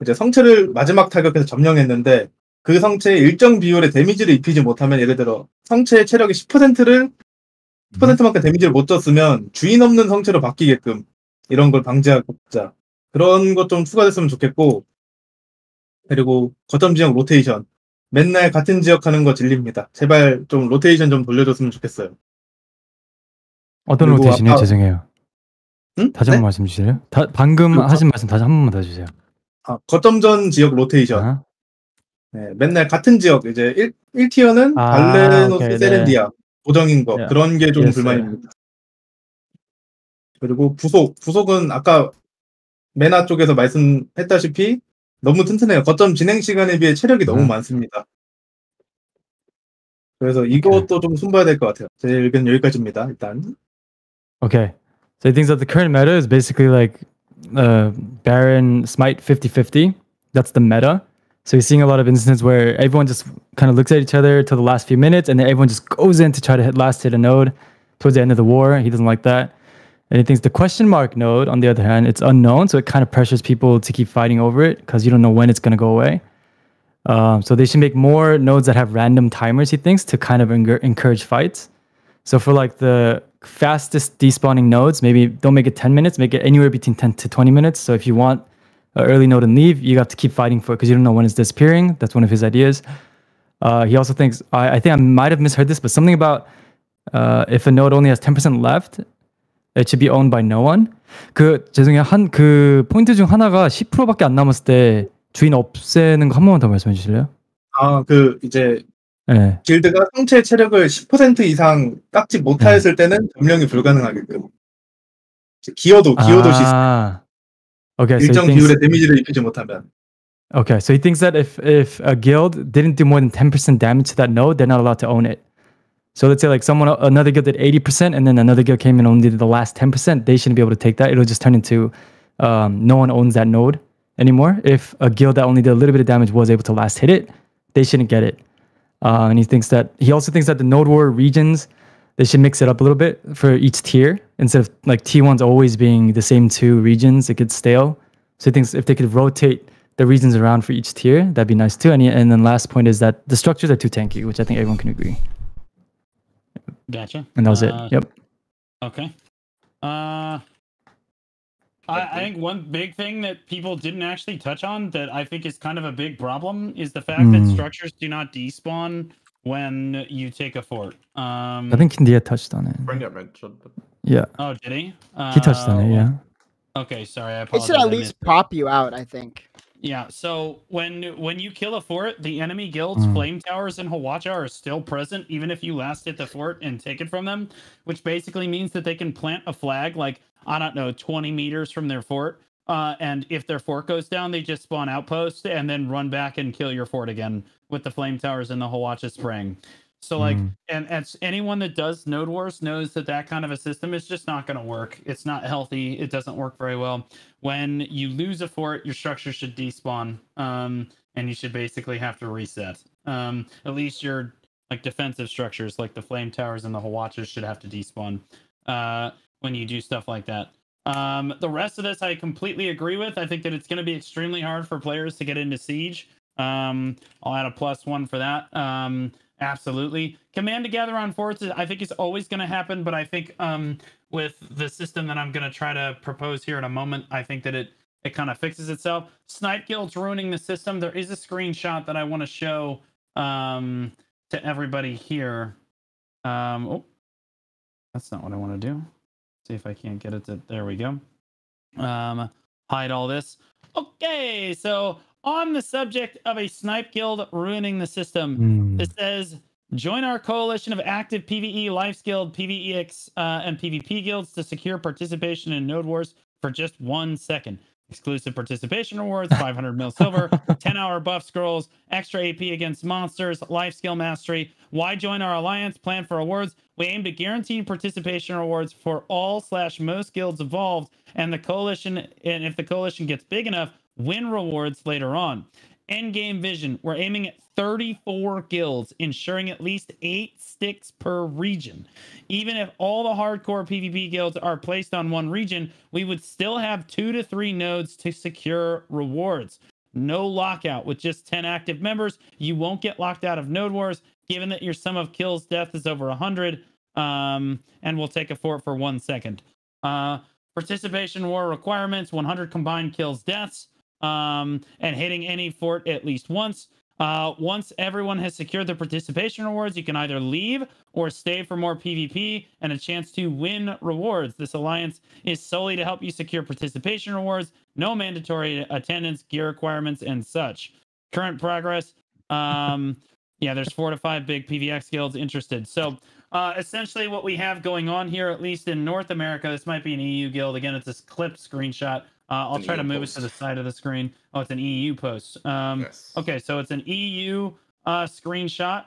이제 성체를 마지막 타격에서 점령했는데 그 성체에 일정 비율의 데미지를 입히지 못하면 예를 들어 성체의 체력이 10%를 10%만큼 데미지를 못 줬으면 주인 없는 성체로 바뀌게끔 이런 걸 방지하고자 그런 것 좀 추가됐으면 좋겠고 그리고 거점 지역 로테이션 맨날 같은 지역 하는 거 질립니다. 제발 좀 로테이션 좀 돌려줬으면 좋겠어요. 어떤 그리고 로테이션이요? 아까 죄송해요. 응? 다시 네? 한번 말씀 주실래요? 방금 그 하신 말씀 다시 한 번만 더 해주세요. 거점전 지역 로테이션 아하. 네, 맨날 같은 지역 이제 1티어는 아, 발레노스 오케이, 네. 세렌디아 고정인 거 Yeah. 그런 게 좀 Yes, sir. 불만입니다. 그리고 부속은 아까 메나 쪽에서 말씀했다시피 너무 튼튼해요. 거점 진행 시간에 비해 체력이 너무 많습니다. 그래서 이것도 좀 손봐야 될 것 같아요. 제 의견 여기까지입니다. 일단. Okay. So he thinks that the current meta is basically like Baron Smite 50-50. That's the meta. So he's seeing a lot of instances where everyone just kind of looks at each other till the last few minutes and then everyone just goes in to try to hit a node towards the end of the war. He doesn't like that. And he thinks the question mark node, on the other hand, it's unknown. So it kind of pressures people to keep fighting over it because you don't know when it's going to go away. So they should make more nodes that have random timers, he thinks, to kind of encourage fights. So for like the fastest despawning nodes, maybe don't make it 10 minutes, make it anywhere between 10 to 20 minutes. So if you want an early node and leave, you have to keep fighting for it because you don't know when it's disappearing. That's one of his ideas. He also thinks, I think I might have misheard this, but something about if a node only has 10% left, it should be owned by no one. 죄송해요. 그 포인트 중 하나가 10%밖에 안 남았을 때 주인 없애는 거 한 번만 더 말씀해 주실래요? 이제 네. 길드가 성체 체력을 10% 이상 깎지 못하였을 때는 점령이 불가능하게끔. 기여도 시스템. Okay, 일정 비율의 데미지를 입히지 못하면. Okay, so he thinks that if a guild didn't do more than 10% damage to that node, they're not allowed to own it. So let's say like another guild did 80% and then another guild came and only did the last 10%, they shouldn't be able to take that. It'll just turn into no one owns that node anymore. If a guild that only did a little bit of damage was able to last hit it, they shouldn't get it. And he also thinks that the node war regions, they should mix it up a little bit for each tier. Instead of like T1s always being the same two regions, it gets stale. So he thinks if they could rotate the regions around for each tier, that'd be nice too. And then last point is that the structures are too tanky, which I think everyone can agree. Gotcha. And that was it. Yep. Okay. I think one big thing that people didn't actually touch on that I think is kind of a big problem is the fact that structures do not despawn when you take a fort. I think India touched on it. Bring mentioned. Yeah. Oh, did he? He touched on it, yeah. Okay, sorry. I It apologize. should at least pop you out, I think. Yeah, so when you kill a fort, the enemy guild's flame towers in Hawacha are still present, even if you last hit the fort and take it from them, which basically means that they can plant a flag, like, I don't know, 20 meters from their fort, and if their fort goes down, they just spawn outposts and then run back and kill your fort again with the flame towers in the Hawacha spraying. So, like, and anyone that does Node Wars knows that that kind of a system is just not going to work. It's not healthy. It doesn't work very well. When you lose a fort, your structure should despawn, and you should basically have to reset. At least your like defensive structures, like the flame towers and the Hawatchers, should have to despawn when you do stuff like that. The rest of this, I completely agree with. I think that it's going to be extremely hard for players to get into Siege. I'll add a +1 for that. Absolutely. Command to gather on forts, I think, is always going to happen, but I think with the system that I'm going to try to propose here in a moment, I think that it kind of fixes itself. Snipe Guild's ruining the system. There is a screenshot that I want to show to everybody here. Oh, that's not what I want to do. See if I can't get it to... There we go. Hide all this. Okay, so... on the subject of a Snipe Guild ruining the system, it says, join our coalition of active PvE, Life Guild, PvEx, and PvP guilds to secure participation in Node Wars for just 1 second. Exclusive participation rewards, 500 mil silver, 10-hour buff scrolls, extra AP against monsters, life skill mastery. Why join our alliance? Plan for rewards. We aim to guarantee participation rewards for all/most guilds involved, and the coalition, and if the coalition gets big enough, win rewards later on. Endgame vision, we're aiming at 34 guilds, ensuring at least 8 sticks per region. Even if all the hardcore PvP guilds are placed on one region, we would still have 2 to 3 nodes to secure rewards. No lockout. With just 10 active members, you won't get locked out of Node Wars, given that your sum of kills death is over 100. And we'll take a fort for 1 second. Participation war requirements: 100 combined kills deaths, and hitting any fort at least once. Once everyone has secured their participation rewards, you can either leave or stay for more PvP and a chance to win rewards. This alliance is solely to help you secure participation rewards, no mandatory attendance, gear requirements, and such. Current progress. Yeah, there's 4 to 5 big PvX guilds interested. So essentially what we have going on here, at least in North America, this might be an EU guild. Again, it's this clipped screenshot. I'll try to move it to the side of the screen. Oh, it's an EU post. Yes. Okay, so it's an EU screenshot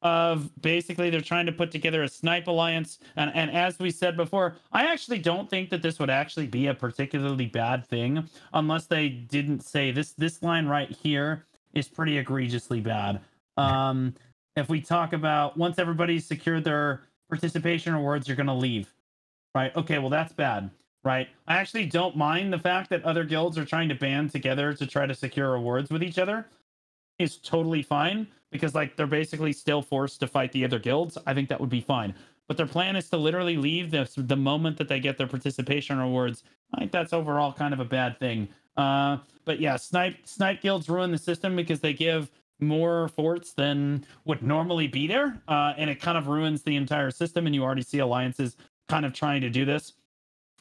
of basically they're trying to put together a snipe alliance. And as we said before, I actually don't think that this would actually be a particularly bad thing unless they didn't say this line right here is pretty egregiously bad. If we talk about once everybody's secured their participation rewards, you're going to leave. Right? Okay, well, that's bad. Right? I actually don't mind the fact that other guilds are trying to band together to try to secure rewards with each other. Is totally fine because like they're basically still forced to fight the other guilds. I think that would be fine. But their plan is to literally leave the moment that they get their participation rewards. I think that's overall kind of a bad thing. But yeah, snipe guilds ruin the system because they give more forts than would normally be there, and it kind of ruins the entire system. And you already see alliances kind of trying to do this.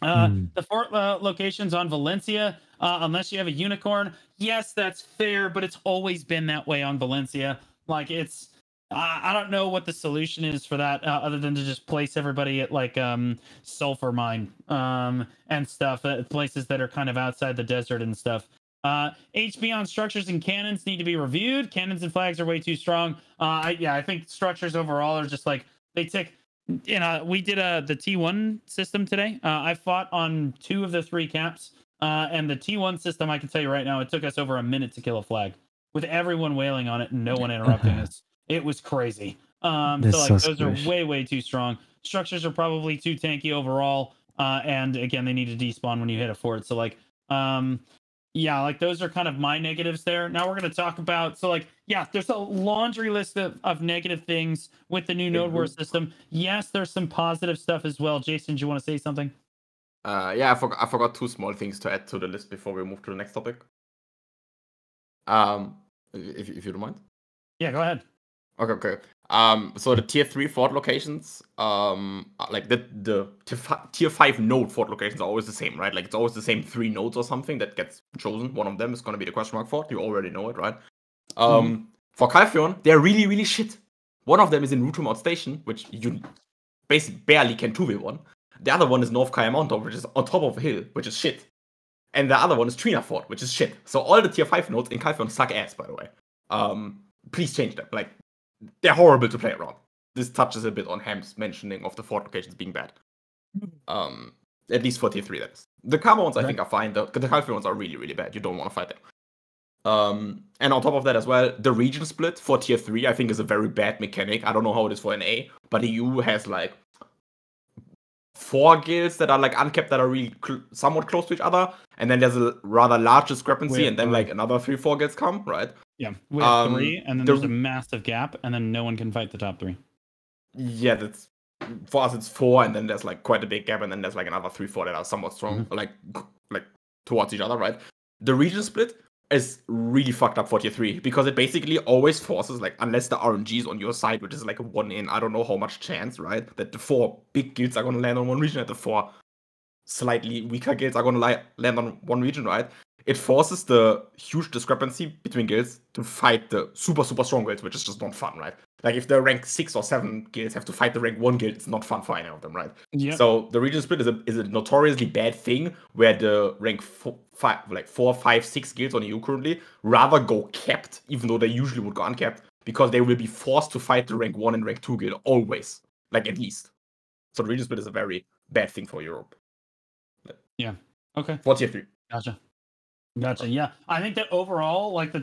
The fort locations on Valencia, unless you have a unicorn, yes, that's fair, but it's always been that way on Valencia. Like it's, I don't know what the solution is for that, other than to just place everybody at like sulfur mine and stuff, places that are kind of outside the desert and stuff. HP on structures and cannons need to be reviewed. Cannons and flags are way too strong. I think structures overall are just like they tick. You know, we did the T1 system today. I fought on 2 of the 3 caps, and the T1 system, I can tell you right now, it took us over a minute to kill a flag with everyone wailing on it and no one interrupting us. It was crazy. So like those are way too strong. Structures are probably too tanky overall, and again, they need to despawn when you hit a fort. So like, yeah, like those are kind of my negatives there. Now we're going to talk about, so like, yeah, there's a laundry list of negative things with the new Node War system. Yes, there's some positive stuff as well. Jason, do you want to say something? Yeah, I forgot 2 small things to add to the list before we move to the next topic. If you don't mind. Yeah, go ahead. Okay. So the tier 3 fort locations, like the tier 5 node fort locations are always the same, right? Like it's always the same 3 nodes or something that gets chosen. One of them is going to be the question mark fort. You already know it, right? For Calpheon, they're really shit. One of them is in Root Station, which you basically barely can 2v1. The other one is North Kaya Mountain, which is on top of a hill, which is shit. And the other one is Trina Fort, which is shit. So all the tier 5 nodes in Calpheon suck ass, by the way. Please change them. Like, they're horrible to play around. This touches a bit on Ham's mentioning of the fort locations being bad. At least for tier 3, that is. The Karma ones, I think, are fine. The Calpheon ones are really bad. You don't want to fight them. And on top of that as well, the region split for tier 3, I think, is a very bad mechanic. I don't know how it is for NA, but EU has, like, 4 guilds that are, like, uncapped that are really somewhat close to each other. And then there's a rather large discrepancy, and then, like, another 3-4 guilds come, right? Yeah, we have 3, and then there's a massive gap, and then no one can fight the top 3. Yeah, that's for us. It's 4, and then there's like quite a big gap, and then there's like another 3-4 that are somewhat strong, like towards each other, right? The region split is really fucked up for tier 3 because it basically always forces, like, unless the RNG is on your side, which is like a 1 in I don't know how much chance, right? That the 4 big guilds are gonna land on one region, and the 4 slightly weaker guilds are gonna land on one region, right? It forces the huge discrepancy between guilds to fight the super strong guilds, which is just not fun, right? Like if the rank 6 or 7 guilds have to fight the rank 1 guild, it's not fun for any of them, right? Yep. So the region split is a notoriously bad thing where the rank 4, 5, 6 guilds on EU currently rather go capped, even though they usually would go uncapped, because they will be forced to fight the rank 1 and rank 2 guild always, like at least. So the region split is a very bad thing for Europe. Yeah. Okay. For tier 3. Gotcha. Gotcha. Yeah, I think that overall, like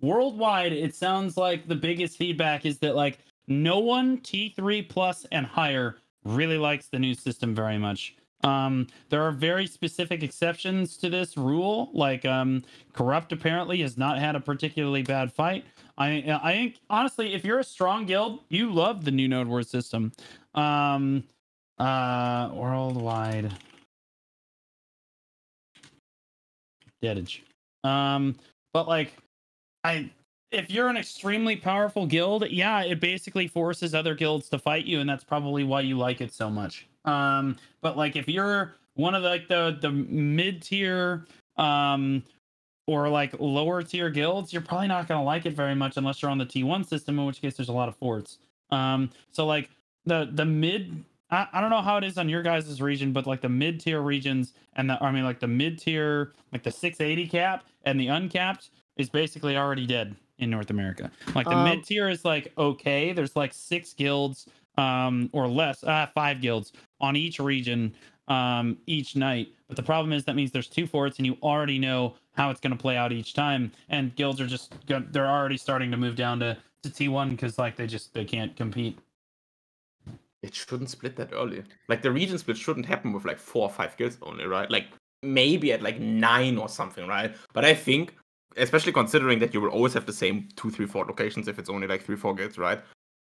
worldwide, it sounds like the biggest feedback is that like no one T3 plus and higher really likes the new system very much. There are very specific exceptions to this rule. Like Corrupt apparently has not had a particularly bad fight. I think honestly, if you're a strong guild, you love the new Node Wars system. Worldwide. Deadage. But like if you're an extremely powerful guild, yeah, it basically forces other guilds to fight you, and that's probably why you like it so much. But like if you're one of the mid-tier or like lower tier guilds, you're probably not gonna like it very much unless you're on the T1 system, in which case there's a lot of forts. So like the mid I don't know how it is on your guys' region, but like the mid-tier regions and like the mid-tier, like the 680 cap and the uncapped is basically already dead in North America. Like the mid-tier is like okay, there's like 6 guilds or less, 5 guilds on each region each night. But the problem is that means there's 2 forts and you already know how it's going to play out each time, and guilds are they're already starting to move down to T1 because like they can't compete. It shouldn't split that early. Like the region split shouldn't happen with like 4 or 5 guilds only, right? Like maybe at like 9 or something, right? But I think, especially considering that you will always have the same 2, 3, 4 locations if it's only like 3, 4 guilds, right?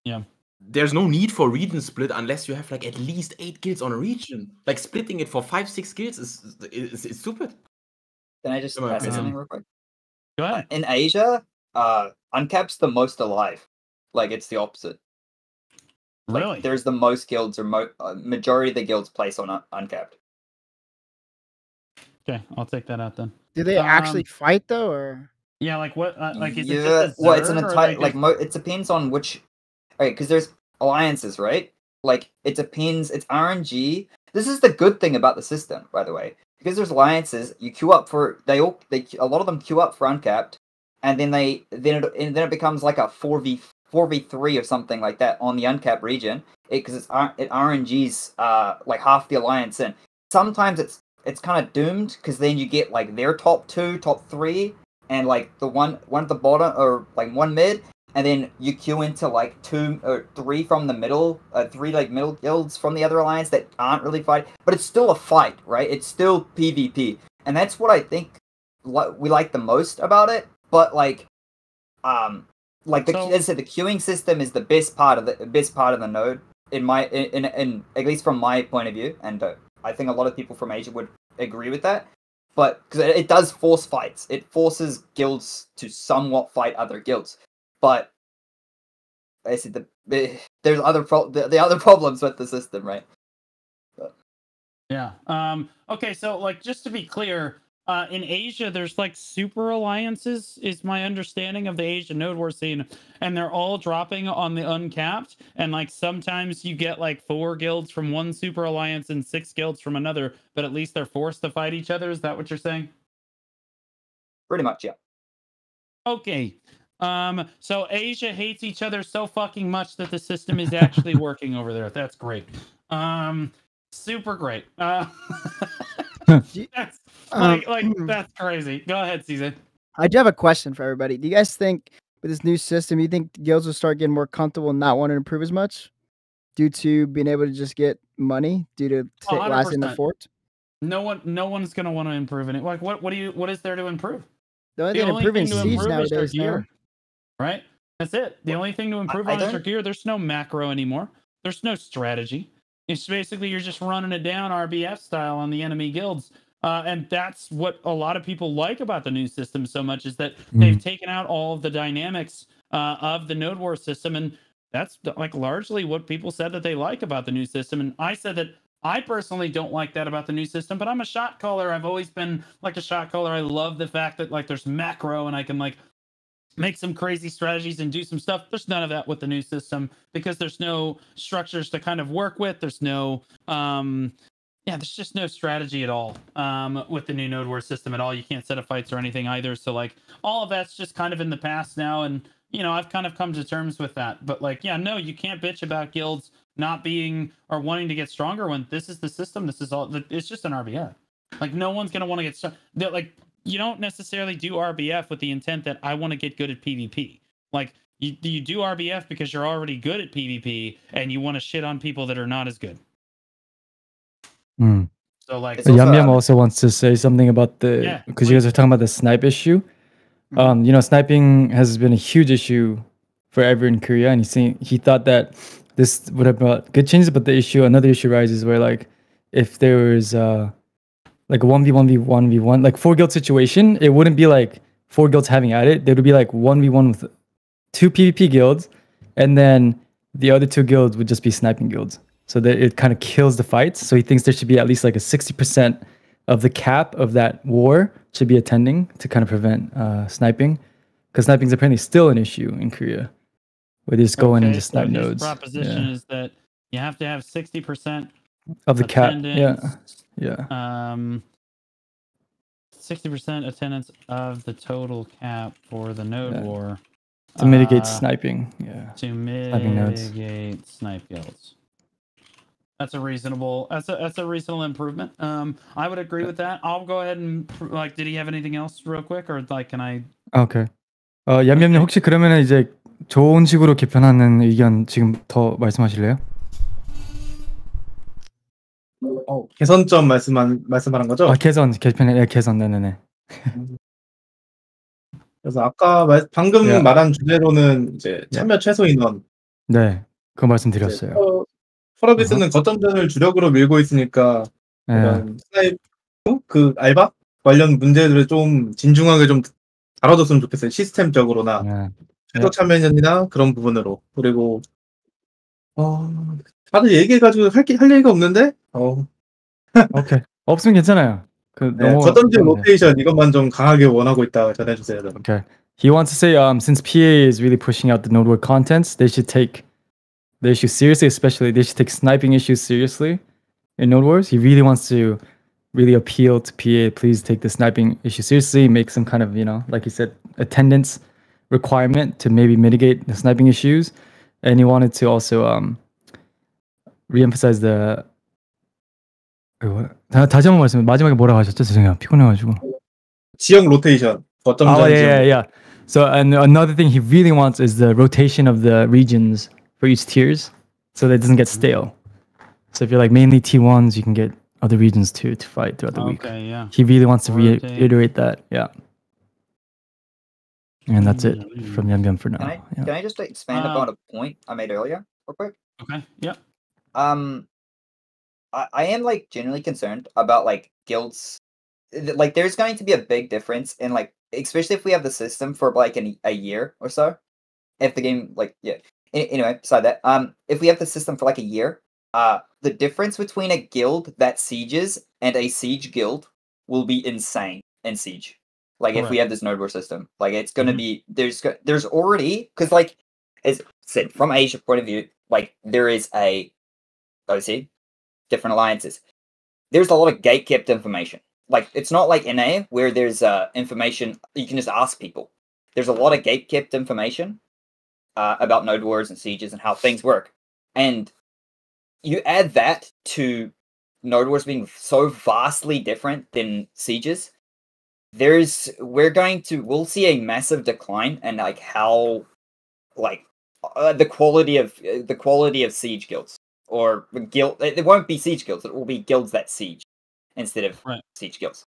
Yeah. There's no need for region split unless you have like at least 8 guilds on a region. Like splitting it for 5, 6 guilds is stupid. Can I just say something real quick? Go ahead. In Asia, Uncap's the most alive. Like it's the opposite. Like, really? There's the most guilds, or majority of the guilds place on Uncapped. Okay, I'll take that out then. Do they actually fight though, or? Yeah, like what? Like is it Yeah, just a well, it's an Zerg, or entire like it depends on which. Right, because there's alliances, right? Like it depends. It's RNG. This is the good thing about the system, by the way, because there's alliances. You queue up for a lot of them queue up for Uncapped, and then it becomes like a 4v3 or something like that on the Uncapped region. Because it RNGs like half the alliance in. Sometimes it's kind of doomed because then you get like their top 2, top 3, and like the one at the bottom, or like one mid, and then you queue into like 2 or 3 from the middle, 3 like middle guilds from the other alliance that aren't really fighting, but it's still a fight, right? It's still PvP, and that's what I think we like the most about it. But like, as I said, the queuing system is the best part of the node in at least from my point of view, and I think a lot of people from Asia would agree with that. But because it does force fights, it forces guilds to somewhat fight other guilds. But I said there's the other problems with the system, right? But. Yeah. Okay. So, like, just to be clear, in Asia, there's like super alliances, is my understanding of the Asian Node War scene, and they're all dropping on the uncapped. And like sometimes you get like 4 guilds from one super alliance and 6 guilds from another, but at least they're forced to fight each other. Is that what you're saying? Pretty much, yeah. Okay. So Asia hates each other so fucking much that the system is actually working over there. That's great. Super great. That's that's crazy. Go ahead, Caesar. I do have a question for everybody. Do you guys think with this new system, you think guilds will start getting more comfortable and not want to improve as much due to being able to just get money due to lasting the fort? No one's gonna want to improve in it. Like what is there to improve? The only thing improving Siege nowadays, gear, right? That's it. The only thing to improve on is your gear. There's no macro anymore. There's no strategy. It's basically you're just running it down RBF style on the enemy guilds. And that's what a lot of people like about the new system so much, is that they've taken out all of the dynamics of the Node War system. And that's like largely what people said that they like about the new system. And I said that I personally don't like that about the new system, but I'm a shot caller. I've always been like a shot caller. I love the fact that like there's macro and I can like make some crazy strategies and do some stuff. There's none of that with the new system because there's no structures to kind of work with. There's no there's just no strategy at all with the new Node War system at all. You can't set up fights or anything either. So like all of that's just kind of in the past now. And, you know, I've kind of come to terms with that. But like, yeah, no, you can't bitch about guilds not being or wanting to get stronger when this is the system. This is all, it's just an RBF. Like no one's going to want to get started. Like you don't necessarily do RBF with the intent that I want to get good at PvP. Like you do RBF because you're already good at PvP and you want to shit on people that are not as good. Mm. So like It's also, Yam also wants to say something about the, because you guys are talking about the snipe issue. You know, sniping has been a huge issue forever in Korea, and he thought that this would have brought good changes, but another issue rises where like if there was like a 1v1v1v1 like 4 guild situation, it wouldn't be like 4 guilds having at it. There would be like 1v1 with 2 PvP guilds, and then the other 2 guilds would just be sniping guilds. So that it kind of kills the fights. So he thinks there should be at least like a 60% of the cap of that war should be attending to kind of prevent sniping, because sniping is apparently still an issue in Korea, where they just go in and just snipe his nodes. proposition is that you have to have 60% of the cap. Yeah, 60% attendance of the total cap for the node war to mitigate sniping. Yeah, to sniping nodes. mitigate snipe guilds. That's a reasonable improvement. I would agree with that. I'll go ahead and like, did he have anything else real quick, or like, can I? Okay. 얌얌님 혹시 그러면은 이제 좋은 식으로 개편하는 의견 지금 더 말씀하실래요? 개선점 말씀하는 거죠? 개선 네네네. 그래서 아까 방금 말한 주제로는 이제 참여 최소 인원. 네, 그 말씀드렸어요. 펄어비스는 거점전을 주력으로 밀고 있으니까 이런 스나이프 그 알바 관련 문제들을 좀 진중하게 좀 다뤄줬으면 좋겠어요. 시스템적으로나 최소 참여 인원이나 그런 부분으로. 그리고 다들 얘기해가지고 할 얘기가 없는데. 오케이. 없으면 괜찮아요. 거점전 로테이션 이것만 좀 강하게 원하고 있다 전해주세요. Okay. He wants to say, since PA is really pushing out the node war contents, they should take the issue seriously. Especially, they should take sniping issues seriously in node wars. He really wants to really appeal to PA. Please take the sniping issue seriously. Make some kind of, like he said, attendance requirement to maybe mitigate the sniping issues. And he wanted to also re-emphasize the. 다시 한번 말씀. 마지막에 뭐라고 하셨죠? 죄송해요. 피곤해가지고. 지역 로테이션. 거점전 지역. Yeah. So and another thing he really wants is the rotation of the regions for each tiers, so that it doesn't get stale. So if you're like mainly T1s, you can get other regions too to fight throughout the week. Okay, yeah. He really wants to reiterate that. Yeah. And that's it from Yambyam for now. Can I just expand upon a point I made earlier, real quick? Okay. Yeah. I am like genuinely concerned about like guilds. Like, there's going to be a big difference in like, especially if we have the system for like a year or so. If the game anyway, beside that, if we have the system for like a year, the difference between a guild that sieges and a siege guild will be insane in siege. Like, if we have this node war system, like it's gonna be there's already, because like as said from Asia point of view, like there is a OC. Different alliances. There's a lot of gate-kept information. Like, it's not like NA where there's information you can just ask people. There's a lot of gate-kept information about node wars and sieges and how things work. And you add that to node wars being so vastly different than sieges, we'll see a massive decline in like how like the quality of siege guilds. Or guild, it won't be siege guilds. It will be guilds that siege instead of siege guilds.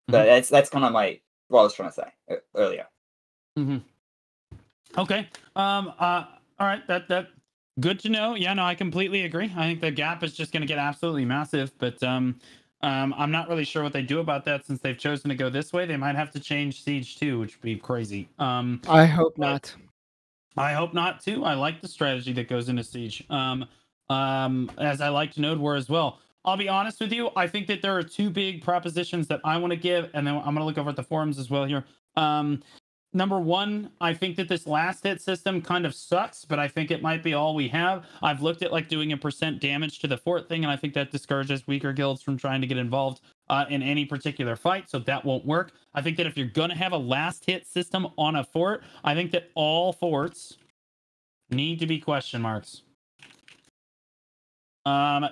But that's kind of what I was trying to say earlier. Okay. All right. That good to know. Yeah. No, I completely agree. I think the gap is just going to get absolutely massive. But I'm not really sure what they do about that since they've chosen to go this way. They might have to change siege too, which would be crazy. I hope not. I hope not too. I like the strategy that goes into siege. As I liked node war as well. I'll be honest with you. I think that there are 2 big propositions that I want to give, and then I'm going to look over at the forums as well here. Number 1, I think that this last hit system kind of sucks, but I think it might be all we have. I've looked at like doing a % damage to the fort thing, and I think that discourages weaker guilds from trying to get involved in any particular fight, so that won't work. I think that if you're going to have a last hit system on a fort, I think that all forts need to be question marks.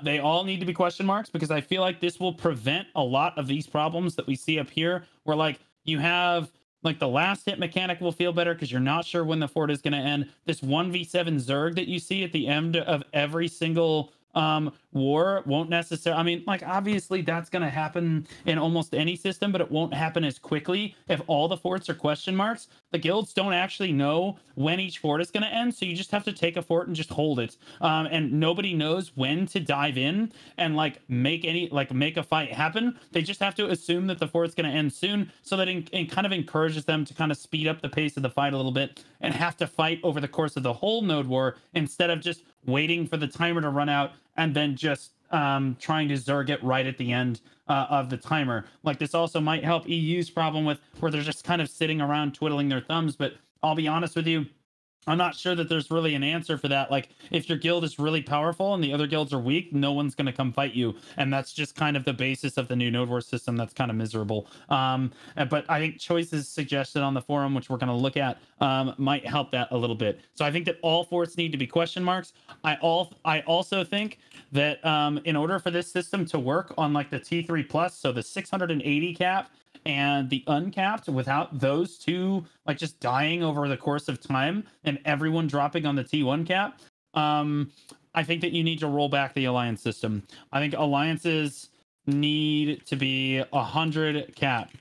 They all need to be question marks because I feel like this will prevent a lot of these problems that we see up here where like You have like the last hit mechanic will feel better because you're not sure when the fort is going to end. This 1v7 Zerg that you see at the end of every single war won't necessarily, I mean, like obviously that's going to happen in almost any system, but it won't happen as quickly if all the forts are question marks. The guilds don't actually know when each fort is going to end, so you just have to take a fort and just hold it, and nobody knows when to dive in and like make a fight happen. They just have to assume that the fort's going to end soon, so that it kind of encourages them to kind of speed up the pace of the fight a little bit and have to fight over the course of the whole node war instead of just waiting for the timer to run out and then just trying to Zerg it right at the end of the timer. Like this also might help EU's problem with where they're just kind of sitting around twiddling their thumbs. But I'll be honest with you, I'm not sure that there's really an answer for that. Like, if your guild is really powerful and the other guilds are weak, no one's going to come fight you. And that's just kind of the basis of the new Node War system that's kind of miserable. But I think choices suggested on the forum, which we're going to look at, might help that a little bit. So I think that all forts need to be question marks. I also think that in order for this system to work on like the T3 plus, so the 680 cap, and the uncapped, without those two like just dying over the course of time and everyone dropping on the T1 cap, I think that you need to roll back the alliance system. I think alliances need to be 100 cap.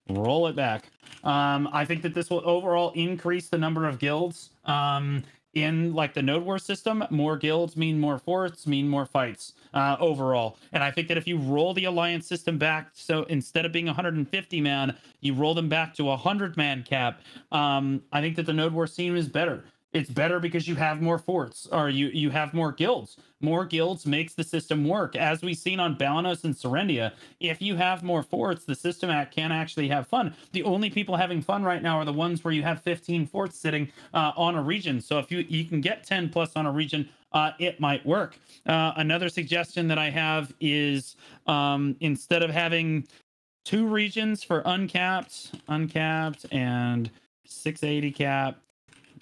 Roll it back. I think that this will overall increase the number of guilds in like the Node War system. More guilds mean more forts, mean more fights overall. And I think that if you roll the alliance system back, so instead of being 150 man, you roll them back to 100 man cap, I think that the Node War scene is better. It's better because you have more forts, or you have more guilds. More guilds makes the system work. As we've seen on Balanos and Serendia, if you have more forts, the system can actually have fun. The only people having fun right now are the ones where you have 15 forts sitting on a region. So if you can get 10 plus on a region, it might work. Another suggestion that I have is instead of having 2 regions for uncapped, and 680 cap,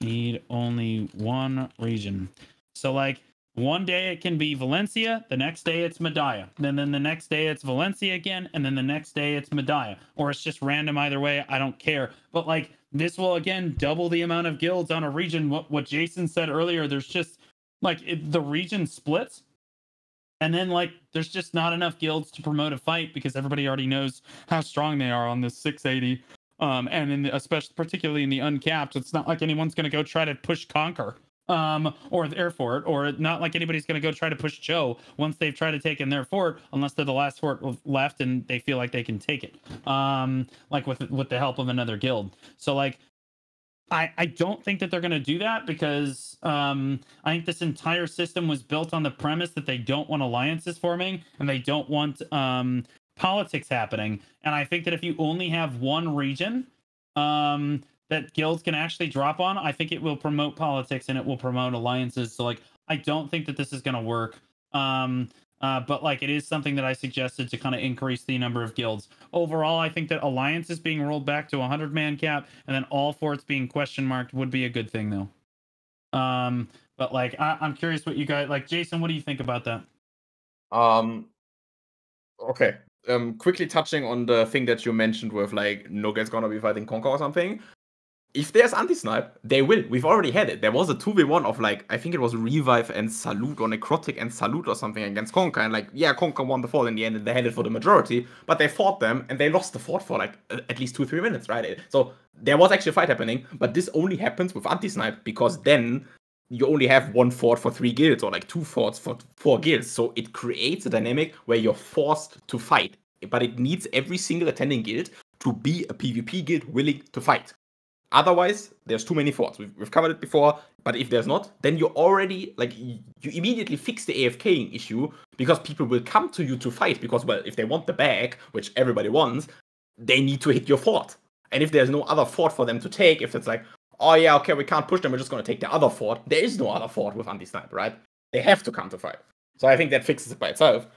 need only 1 region. So like one day it can be Valencia, the next day it's Medaya, then the next day it's Valencia again, and then the next day it's Medaya, or it's just random either way. I don't care. But like this will again double the amount of guilds on a region. What Jason said earlier, there's just like the region splits, and then like there's just not enough guilds to promote a fight because everybody already knows how strong they are on this 680. And in especially particularly in the uncapped, it's not like anyone's going to go try to push Conquer or their fort, or not like anybody's going to go try to push Joe once they've tried to take in their fort, unless they're the last fort left and they feel like they can take it, like with the help of another guild. So like I don't think that they're going to do that because I think this entire system was built on the premise that they don't want alliances forming and they don't want politics happening. And I think that if you only have 1 region that guilds can actually drop on, I think it will promote politics and it will promote alliances. So like I don't think that this is going to work, but like it is something that I suggested to kind of increase the number of guilds. Overall, I think that alliances being rolled back to 100 man cap and then all forts being question marked would be a good thing though. But like I'm curious what you guys like. Jason, what do you think about that? Okay. Quickly touching on the thing that you mentioned with like Nugget's gonna be fighting Conquer or something. If there's anti-snipe, they will. We've already had it. There was a 2v1 of like, I think it was Revive and Salute, or Necrotic and Salute or something against Conquer. And like, yeah, Conquer won the fort in the end and they had it for the majority, but they fought them and they lost the fort for like at least 2-3 minutes, right? So there was actually a fight happening, but this only happens with anti-snipe because then you only have 1 fort for 3 guilds, or like 2 forts for 4 guilds. So it creates a dynamic where you're forced to fight, but it needs every single attending guild to be a PvP guild willing to fight. Otherwise, there's too many forts. We've covered it before, but if there's not, then you already, like, you immediately fix the AFKing issue because people will come to you to fight because, well, if they want the bag, which everybody wants, they need to hit your fort. And if there's no other fort for them to take, if it's like, oh yeah, okay, we can't push them, we're just going to take the other fort, there is no other fort with anti-snipe, right? They have to come to fight. So I think that fixes it by itself.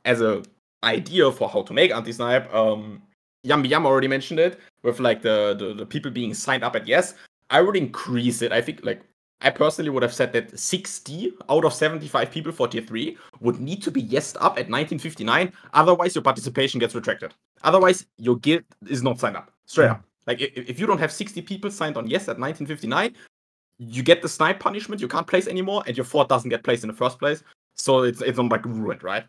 As a idea for how to make anti-snipe, Yambi Yam already mentioned it, with like the people being signed up at yes. I would increase it. I think like I personally would have said that 60 out of 75 people for tier 3 would need to be yesed up at 1959. Otherwise, your participation gets retracted. Otherwise, your guild is not signed up. Straight up. Like, if you don't have 60 people signed on yes at 1959, you get the snipe punishment, you can't place anymore, and your fort doesn't get placed in the first place. So it's on like ruined, right?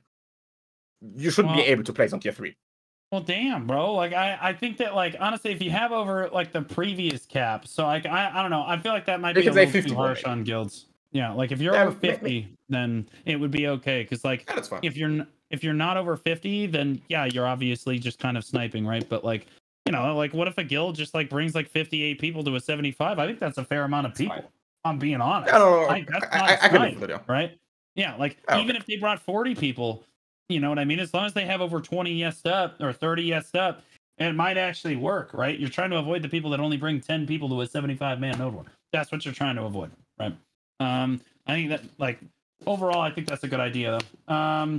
You shouldn't be able to place on tier 3. Well, damn, bro. Like, I think that, like, honestly, if you have over like the previous cap, so like, I don't know, I feel like that might be a little too harsh on guilds. Yeah, like if you're over 50, then it would be okay. Because like, if you're not over 50, then yeah, you're obviously just kind of sniping, right? But like, you know, like what if a guild just like brings like 58 people to a 75? I think that's a fair amount of people. I'm being honest. Yeah, no, that's not I can live with it, right? Yeah, like even if they brought 40 people, you know what I mean? As long as they have over 20 yes up or 30 yes up, it might actually work, right? You're trying to avoid the people that only bring 10 people to a 75-man node war. That's what you're trying to avoid, right? I think that, like, overall, I think that's a good idea, though.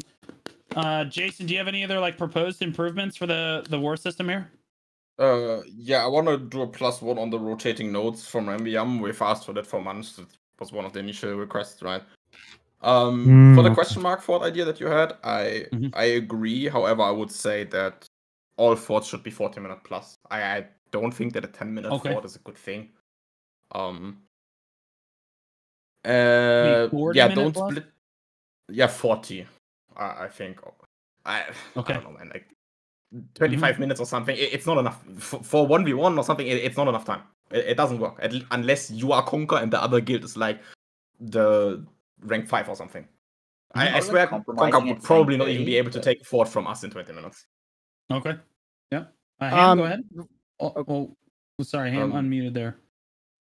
Jason, do you have any other like proposed improvements for the war system here? Yeah, I want to do a +1 on the rotating nodes from Rambiam. We've asked for that for months. It was one of the initial requests, right? For the question mark fort idea that you had, I agree. However, I would say that all forts should be 40-minute plus. I don't think that a 10-minute fort is a good thing. Yeah, don't plus? Split. Yeah, 40. I think. I don't know, man. Like 25 minutes or something. It's not enough for 1v1 or something. It's not enough time. It doesn't work unless you are Conquer and the other guild is like the rank 5 or something. I swear, Conquer would probably not even be able to take a fort from us in 20 minutes. Okay. Yeah. Ham, go ahead. Oh, sorry, Ham unmuted there.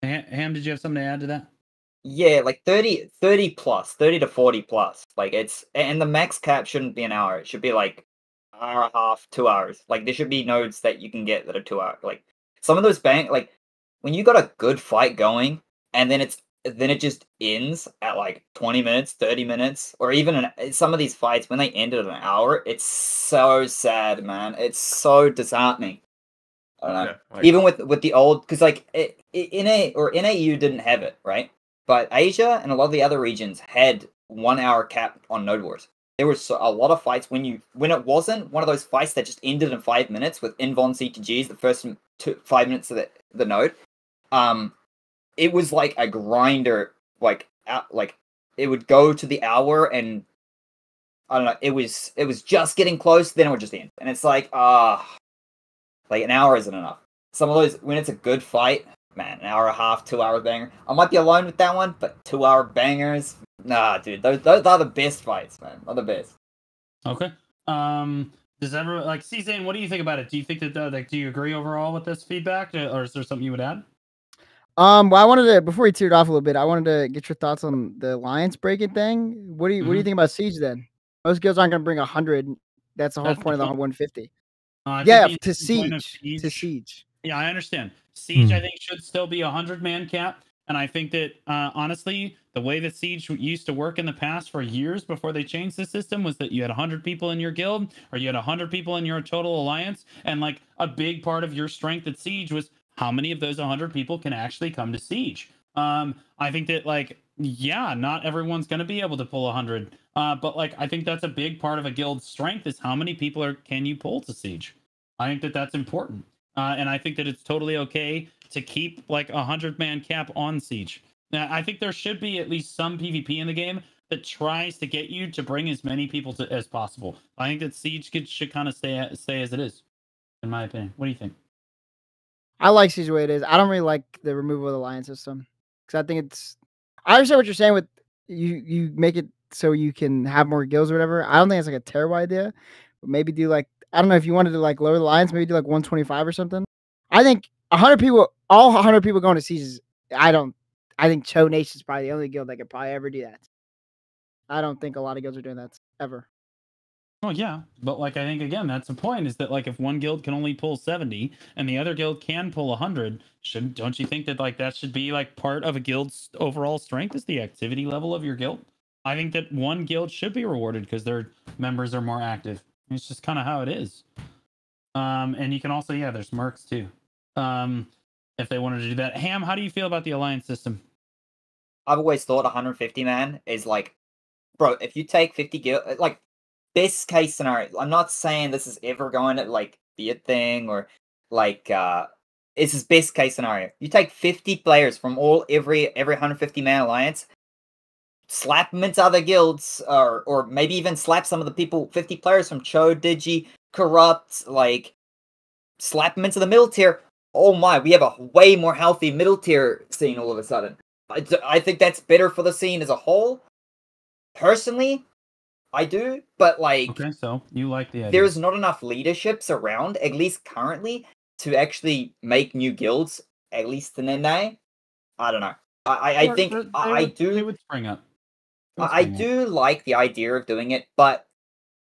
Ham, did you have something to add to that? Yeah, like 30 plus, 30 to 40 plus. Like and the max cap shouldn't be an hour. It should be like an hour and a half, 2 hours. Like there should be nodes that you can get that are 2 hours. Like some of those like when you got a good fight going and then it just ends at like 20 minutes, 30 minutes, or even some of these fights when they end at an hour, it's so sad, man. It's so disheartening. I don't know. Yeah, even with the old, because like NAU didn't have it, right? But Asia and a lot of the other regions had 1 hour cap on Node Wars. There was a lot of fights when it wasn't one of those fights that just ended in 5 minutes with invuln CTGs the first 5 minutes of the node. It was like a grinder, like it would go to the hour and I don't know. It was just getting close, then it would just end, and it's like like an hour isn't enough. Some of those when it's a good fight. Man, an hour and a half, 2 hour banger. I might be alone with that one, but 2 hour bangers, nah, dude. Those are the best fights, man. They're the best. Okay. Does everyone like Zane? What do you think about it? Do you think that like, do you agree overall with this feedback, or is there something you would add? Well, I wanted to before we teared off a little bit. I wanted to get your thoughts on the alliance breaking thing. What do you think about Siege then? Most guilds aren't going to bring 100. That's the whole point of the 150. Yeah, to Siege. Yeah, I understand. Siege, I think, should still be 100-man cap. And I think that, honestly, the way that Siege used to work in the past for years before they changed the system was that you had 100 people in your guild or you had 100 people in your total alliance. And, like, a big part of your strength at Siege was how many of those 100 people can actually come to Siege. I think that, like, yeah, not everyone's going to be able to pull 100. But, like, I think that's a big part of a guild's strength is how many people can you pull to Siege. I think that that's important. And I think that it's totally okay to keep like 100-man cap on Siege. Now, I think there should be at least some PvP in the game that tries to get you to bring as many people as possible. I think that Siege should kind of stay as it is, in my opinion. What do you think? I like Siege the way it is. I don't really like the removal of the alliance system because I think I understand what you're saying with you make it so you can have more guilds or whatever. I don't think it's like a terrible idea. But maybe do like I don't know if you wanted to like lower the lines, maybe do like 125 or something. I think 100 people, all 100 people going to Siege. I think Cho Nation's probably the only guild that could probably ever do that. I don't think a lot of guilds are doing that ever. Oh yeah, but like I think again that's the point is that like if one guild can only pull 70 and the other guild can pull 100, don't you think that like that should be like part of a guild's overall strength is the activity level of your guild? I think that one guild should be rewarded because their members are more active. It's just kind of how it is. And you can also, yeah, there's mercs too. If they wanted to do that. Ham, how do you feel about the alliance system? I've always thought 150 man is like, bro, if you take 50 guild, like best case scenario, I'm not saying this is ever going to like be a thing or like it's his best case scenario. You take 50 players from every 150 man alliance, slap them into other guilds, or maybe even slap some of the people, 50 players from Cho, Digi, Corrupt, like slap them into the middle tier. Oh my, we have a way more healthy middle tier scene all of a sudden. I think that's better for the scene as a whole. Personally, I do, but like, Okay, so you like the idea. there's not enough leaderships around, at least currently, to actually make new guilds, at least in NA. I don't know. I think I do. They would spring up. I do like the idea of doing it, but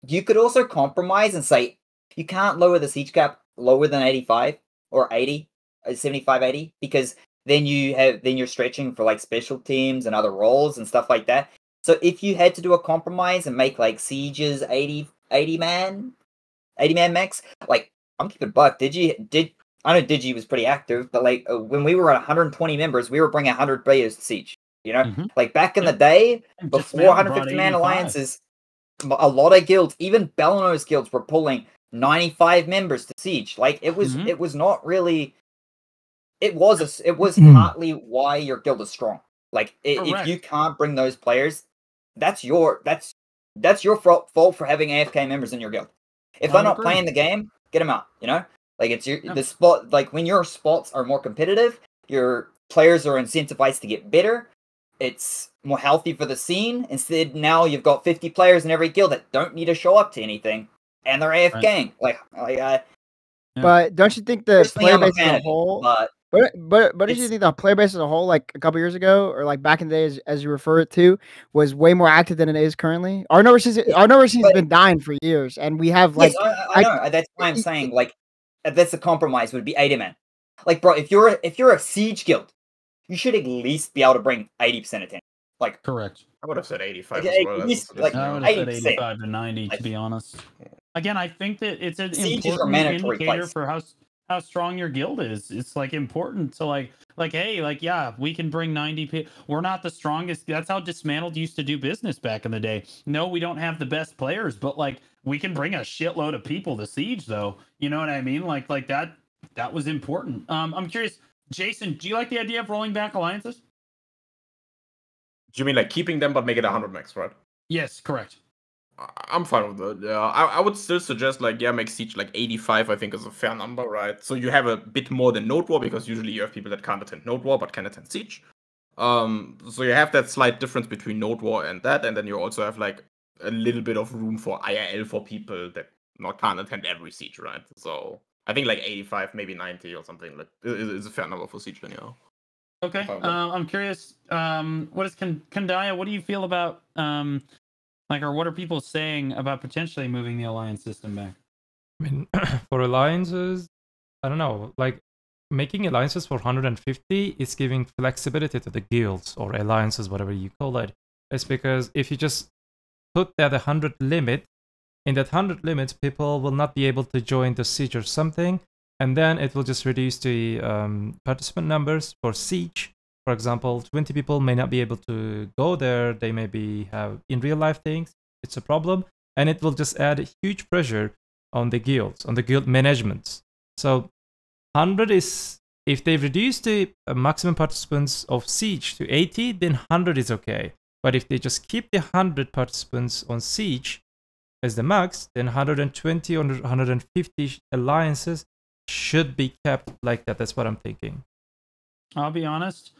you could also compromise and say you can't lower the siege cap lower than 85 or 80, 75, 80, because then you're stretching for like special teams and other roles and stuff like that. So if you had to do a compromise and make like sieges 80 man max, like I'm keeping buck. I know Digi was pretty active, but like when we were at 120 members, we were bringing 100 players to siege. You know, like back in the day, before 150 man alliances, a lot of guilds, even Belano's guilds, were pulling 95 members to siege. Like it was not really. It was partly why your guild is strong. Like if you can't bring those players, that's your fault for having AFK members in your guild. If they're not playing the game, get them out. You know, like it's the spot. Like when your spots are more competitive, your players are incentivized to get better. It's more healthy for the scene. Instead, now you've got 50 players in every guild that don't need to show up to anything, and they're AFKing. But don't you think the player base as a whole? But don't you think the player base as a whole, like a couple years ago, or like back in the day, as you refer it to, was way more active than it is currently? Our numbers has been dying for years, and we have like. Yes, I know. That's why I'm saying like that's a compromise. Would be 80 men. Like, bro, if you're a siege guild, you should at least be able to bring 80% attention. Like, correct. I would have said 85 like, as well. at least, I would have said 85 to 90, to be honest. Again, I think that it's an important indicator for how strong your guild is. It's like important to like hey, like yeah, we can bring 90 people. We're not the strongest. That's how Dismantled used to do business back in the day. No, we don't have the best players, but like we can bring a shitload of people to siege, though. You know what I mean? Like that was important. I'm curious, Jason, do you like the idea of rolling back alliances? Do you mean like keeping them but make it 100 max, right? Yes, correct. I'm fine with that. Yeah, I would still suggest like make siege like 85. I think is a fair number, right? So you have a bit more than Node War, because usually you have people that can't attend Node War but can attend siege. So you have that slight difference between Node War and that, and then you also have like a little bit of room for IRL for people that can't attend every siege, right? So I think like 85, maybe 90 or something like is a fair number for siege then, yeah. Okay. I'm curious. What is Kandaya? What do you feel about or what are people saying about potentially moving the alliance system back? I mean, for alliances, I don't know. Like making alliances for 150 is giving flexibility to the guilds or alliances, whatever you call it. It's because if you just put that 100 limit, in that 100 limit, people will not be able to join the siege or something. And then it will just reduce the participant numbers for siege. For example, 20 people may not be able to go there. They maybe have in real life things. It's a problem. And it will just add huge pressure on the guilds, on the guild management. So 100 is, if they reduce the maximum participants of siege to 80, then 100 is okay. But if they just keep the 100 participants on siege as the max, then 120 or 150 alliances should be kept like that. That's what I'm thinking. I'll be honest.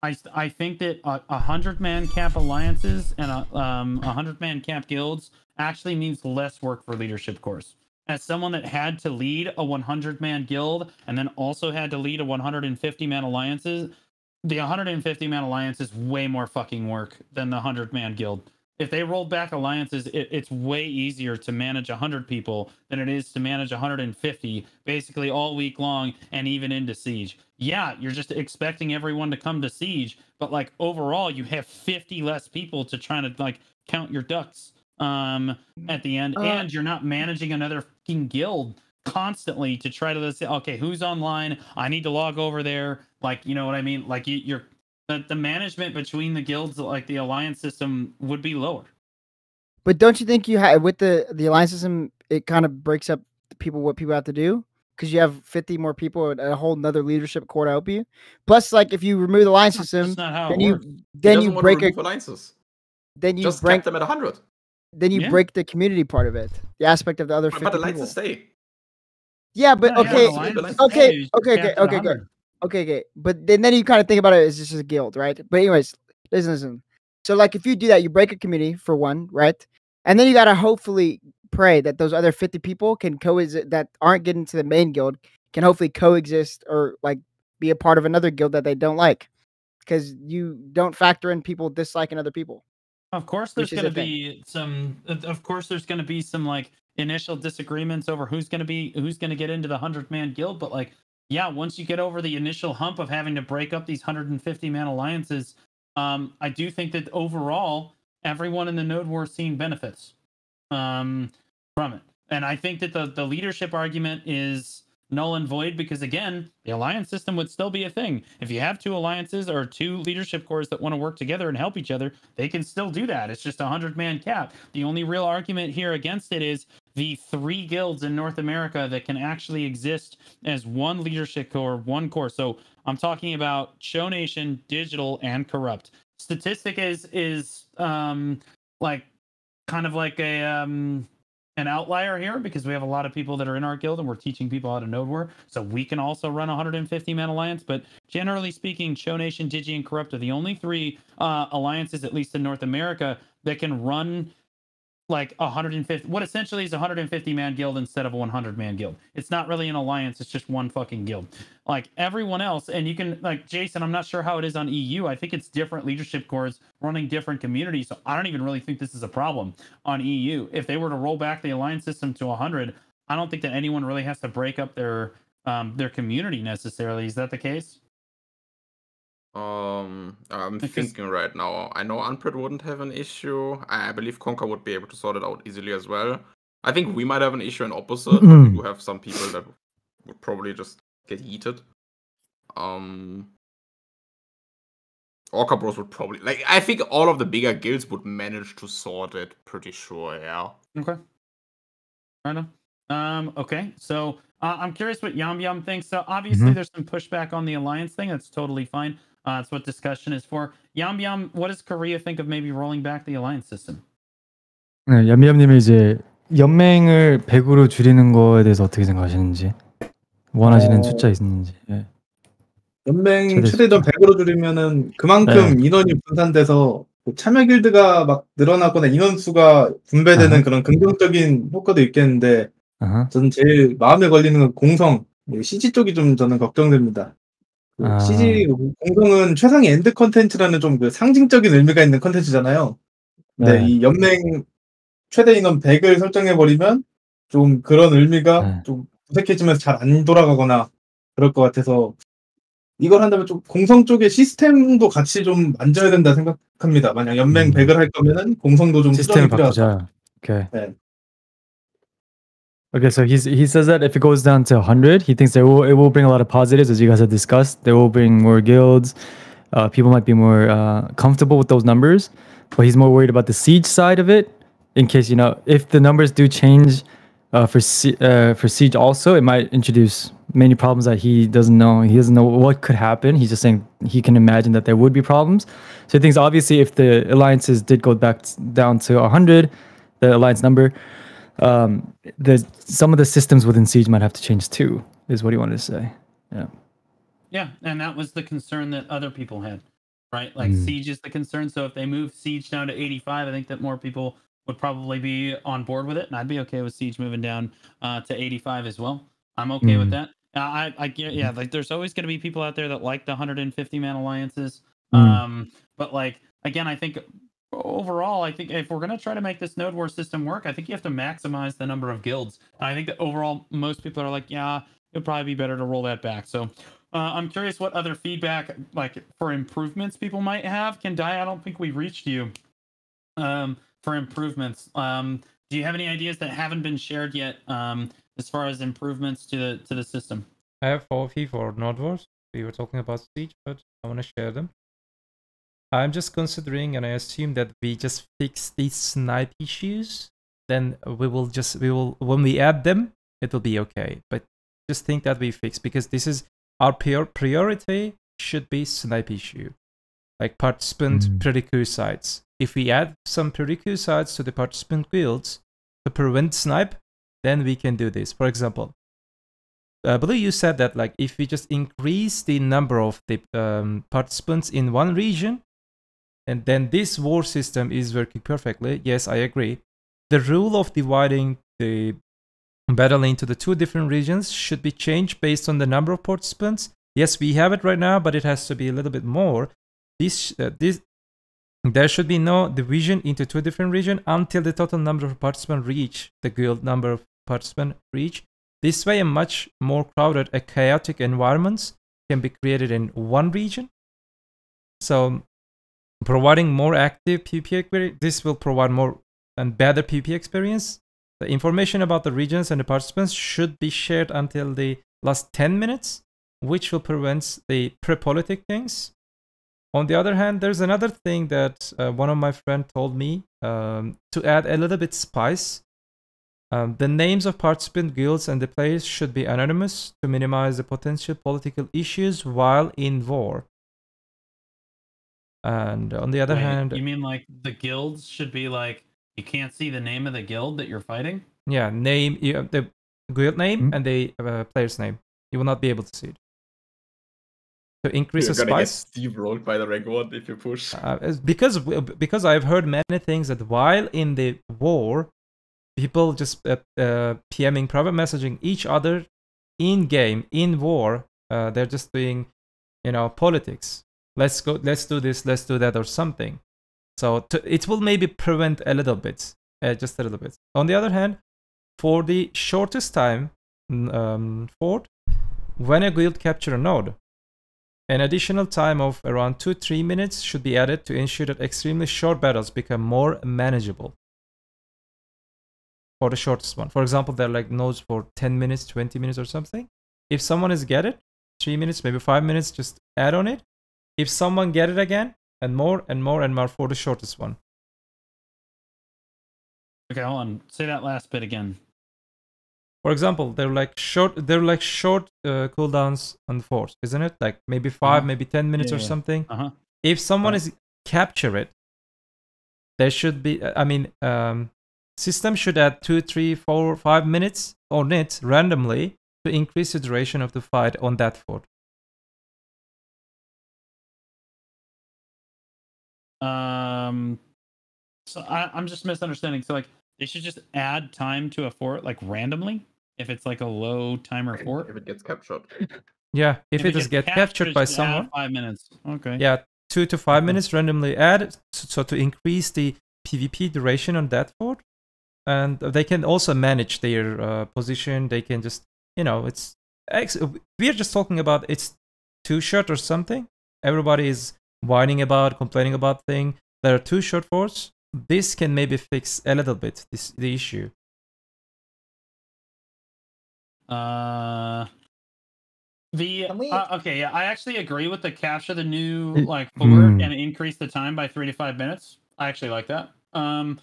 I think that 100-man cap alliances and 100-man cap guilds actually means less work for leadership course. As someone that had to lead a 100-man guild and then also had to lead a 150-man alliances, the 150-man alliance is way more fucking work than the 100-man guild. If they rolled back alliances, it's way easier to manage 100 people than it is to manage 150, basically all week long and even into siege. Yeah, you're just expecting everyone to come to siege, but like overall, you have 50 less people to try to like count your ducks at the end, and you're not managing another fucking guild constantly to try to say, okay, who's online? I need to log over there. Like, you know what I mean? Like you're. The management between the guilds, like the alliance system, would be lower. But don't you think you have with the alliance system, it kind of breaks up what people have to do? because you have 50 more people and a whole nother leadership core to help you. Plus, like if you remove the alliance system, That's not how then it you works. then doesn't you want break to a remove alliances. then you Just break kept them at 100. then you Yeah. break the community part of it, the aspect of the other 50 But people. alliances stay. Yeah, but No, yeah, okay, alliances okay, stay, you just okay, capped okay, at okay, okay, 100. okay. But then you kind of think about it as just a guild, right? But anyways, listen. So like if you do that, you break a community for one, right? And then you gotta hopefully pray that those other 50 people can coexist that aren't getting to the main guild can hopefully coexist or like be a part of another guild that they don't like, because you don't factor in people disliking other people. Of course, there's Which is going to a thing. be some. Of course, there's going to be some like initial disagreements over who's going to get into the 100-man guild. But like, yeah, once you get over the initial hump of having to break up these 150-man alliances, I do think that overall everyone in the Node War scene benefits from it. And I think that the leadership argument is null and void because again, the alliance system would still be a thing. If you have two alliances or two leadership cores that want to work together and help each other, they can still do that. It's just a 100-man cap. The only real argument here against it is the 3 guilds in North America that can actually exist as one leadership core, one core. So I'm talking about Show Nation, Digital, and Corrupt. Statistic is like kind of like a an outlier here because we have a lot of people that are in our guild and we're teaching people how to node war. So we can also run a 150-man alliance. But generally speaking, Show Nation, Digi, and Corrupt are the only 3 alliances, at least in North America, that can run like 150, what essentially is a 150-man guild instead of a 100-man guild. It's not really an alliance, it's just one fucking guild. Like everyone else, and you can, like Jason, I'm not sure how it is on EU. I think it's different leadership cores running different communities, so I don't even really think this is a problem on EU. If they were to roll back the alliance system to 100, I don't think that anyone really has to break up their community necessarily. Is that the case? I'm thinking right now. I know Unpred wouldn't have an issue. I believe Conquer would be able to sort it out easily as well. I think we might have an issue in opposite, but we do have some people that would probably just get heated. Orca Bros would probably I think all of the bigger guilds would manage to sort it, pretty sure, yeah. Okay. Right on. Okay, so I'm curious what Yum Yum thinks. So obviously there's some pushback on the alliance thing. That's totally fine. That's what discussion is for. Yum Yum, what does Korea think of maybe rolling back the alliance system? 네, 얌얌님은 이제 연맹을 100으로 줄이는 거에 대해서 어떻게 생각하시는지, 원하시는 숫자 있는지. 예. 연맹 최대 최대전 숫자. 100으로 줄이면은 그만큼 네. 인원이 분산돼서 뭐 참여 길드가 막 늘어나거나 인원수가 분배되는 아하. 그런 긍정적인 효과도 있겠는데 아하. 저는 제일 마음에 걸리는 건 공성, CG 쪽이 좀 저는 걱정됩니다. 아. CG 공성은 최상의 엔드 컨텐츠라는 좀 그 상징적인 의미가 있는 컨텐츠잖아요. 근데 네. 이 연맹 최대 인원 100을 설정해 버리면 좀 그런 의미가 네. 좀 무색해지면서 잘 안 돌아가거나 그럴 것 같아서 이걸 한다면 좀 공성 쪽의 시스템도 같이 좀 만져야 된다 생각합니다. 만약 연맹 100을 할 거면은 공성도 좀 수정이 시스템을 필요하다. 바꾸자. Okay. 네. Okay, so he says that if it goes down to 100, he thinks it will bring a lot of positives, as you guys have discussed. They will bring more guilds. People might be more comfortable with those numbers, but he's more worried about the siege side of it. In case, you know, if the numbers do change for siege also, it might introduce many problems that he doesn't know. He doesn't know what could happen. He's just saying he can imagine that there would be problems. So he thinks obviously if the alliances did go back down to 100, the alliance number, some of the systems within siege might have to change too, is what he wanted to say. Yeah, and that was the concern that other people had, right? Like siege is the concern. So if they move siege down to 85, I think that more people would probably be on board with it, and I'd be okay with siege moving down to 85 as well. I'm okay with that. I get, yeah, like there's always going to be people out there that like the 150-man alliances. But like again, I think overall, I think if we're going to try to make this node war system work, I think you have to maximize the number of guilds. And I think that overall, most people are like, yeah, it'd probably be better to roll that back. So I'm curious what other feedback, like for improvements, people might have. Can Die, I don't think we reached you for improvements. Do you have any ideas that haven't been shared yet as far as improvements to the system? I have 4 for Node Wars. We were talking about Siege, but I want to share them. I'm just considering, and I assume that we just fix these snipe issues, then we will when we add them, it will be okay. But just think that we fix, because this is our priority should be snipe issue, like participant prerequisites. If we add some prerequisites to the participant guilds to prevent snipe, then we can do this. For example, I believe you said that like if we just increase the number of the participants in one region, and then this war system is working perfectly. Yes, I agree. The rule of dividing the battle into the 2 different regions should be changed based on the number of participants. Yes, we have it right now, but it has to be a little bit more. There should be no division into 2 different regions until the total number of participants reach the guild number of participants reach. This way, a much more crowded, chaotic environments can be created in one region. So, providing more active PvP experience, this will provide more and better PvP experience. The information about the regions and the participants should be shared until the last 10 minutes, which will prevent the pre-politic things. On the other hand, there's another thing that one of my friends told me to add a little bit spice. The names of participant guilds and the players should be anonymous to minimize the potential political issues while in war. And on the other hand... You mean like the guilds should be like, you can't see the name of the guild that you're fighting? Yeah, the guild name and the player's name. You will not be able to see it. To increase the spice. You're gonna get steamrolled by the rank 1 if you push. Because I've heard many things that while in the war, people just PMing, private messaging each other in game, in war. They're just doing, politics. Let's do this, let's do that, or something. So it will maybe prevent a little bit, just a little bit. On the other hand, for the shortest time, when a guild capture a node, an additional time of around 2-3 minutes should be added to ensure that extremely short battles become more manageable. For the shortest one. For example, there are like nodes for 10 minutes, 20 minutes or something. If someone is get it, 3 minutes, maybe 5 minutes, just add on it. If someone get it again, and more and more and more for the shortest one. Okay, hold on. Say that last bit again. For example, they're like short cooldowns on the force, isn't it? Like maybe 5, maybe 10 minutes or something. If someone is capture it, there should be, system should add 2, 3, 4, 5 minutes on it randomly to increase the duration of the fight on that fort. So I'm just misunderstanding. So like they should just add time to a fort like randomly if it's like a low timer fort. If it gets captured. Yeah, if it gets captured by someone. 5 minutes. Okay. Yeah, 2 to 5 minutes randomly add, so to increase the PvP duration on that fort. And they can also manage their position. They can just, we're just talking about it's too short or something. Everybody is whining about, complaining about thing. There are 2 short forts. This can maybe fix a little bit the issue. Okay, yeah, I actually agree with the capture the new fort and increase the time by 3 to 5 minutes. I actually like that. I'm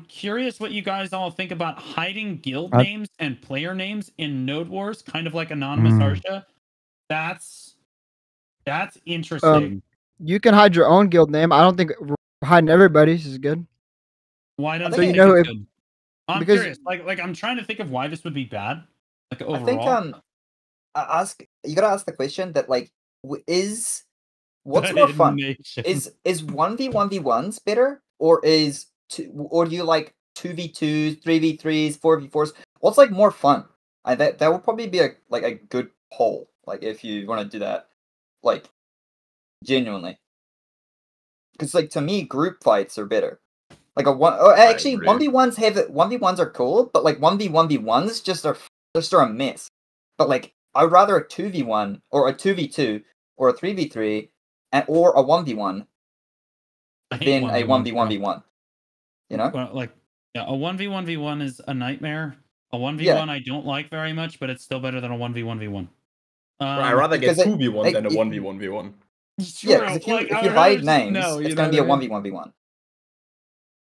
curious what you guys all think about hiding guild names and player names in Node Wars, kind of like Anonymous Harsha. That's interesting. You can hide your own guild name. I don't think hiding everybody's is good. Why don't so you know it's good? I'm curious. Like I'm trying to think of why this would be bad. Like overall. I think you gotta ask the question that like what's more fun? Is 1v1v1s better, or do you like 2v2s, 3v3s, 4v4s? What's like more fun? That would probably be a good poll. Like if you want to do that, like genuinely, because like to me, group fights are better. Like actually 1v1s are cool, but like 1v1v1s just are a mess. But like I'd rather a 2v1 or a 2v2 or a 3v3 or a 1v1 than a 1v1v1. You know? Well, like a 1v1v1 is a nightmare. A 1v1 I don't like very much, but it's still better than a 1v1v1. I'd rather get 2v1 than a 1v1v1. Yeah, because if you hide names, it's going to be a 1v1v1.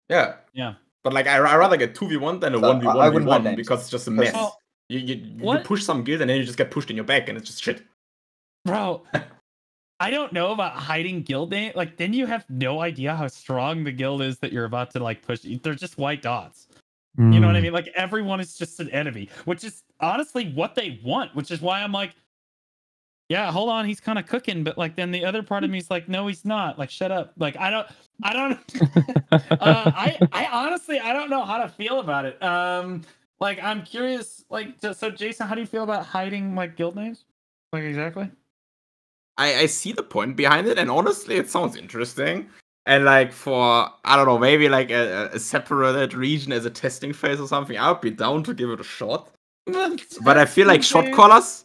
Yeah. Yeah. But like, I'd rather get 2v1 than a 1v1v1 because it's just a mess. You push some guild and then you just get pushed in your back and it's just shit. Bro, I don't know about hiding guild name. Like, then you have no idea how strong the guild is that you're about to like push. They're just white dots. You know what I mean? Like, everyone is just an enemy, which is honestly what they want, which is why I'm like, yeah, hold on, he's kind of cooking, but like then the other part of me is like, no, he's not. Like, shut up. Like, I don't I honestly I don't know how to feel about it. Like, I'm curious, like, so Jason, how do you feel about hiding like guild names? Like, exactly? I see the point behind it, and honestly, it sounds interesting. And like for, I don't know, maybe like a separated region as a testing phase or something, I would be down to give it a shot. But I feel like shot callers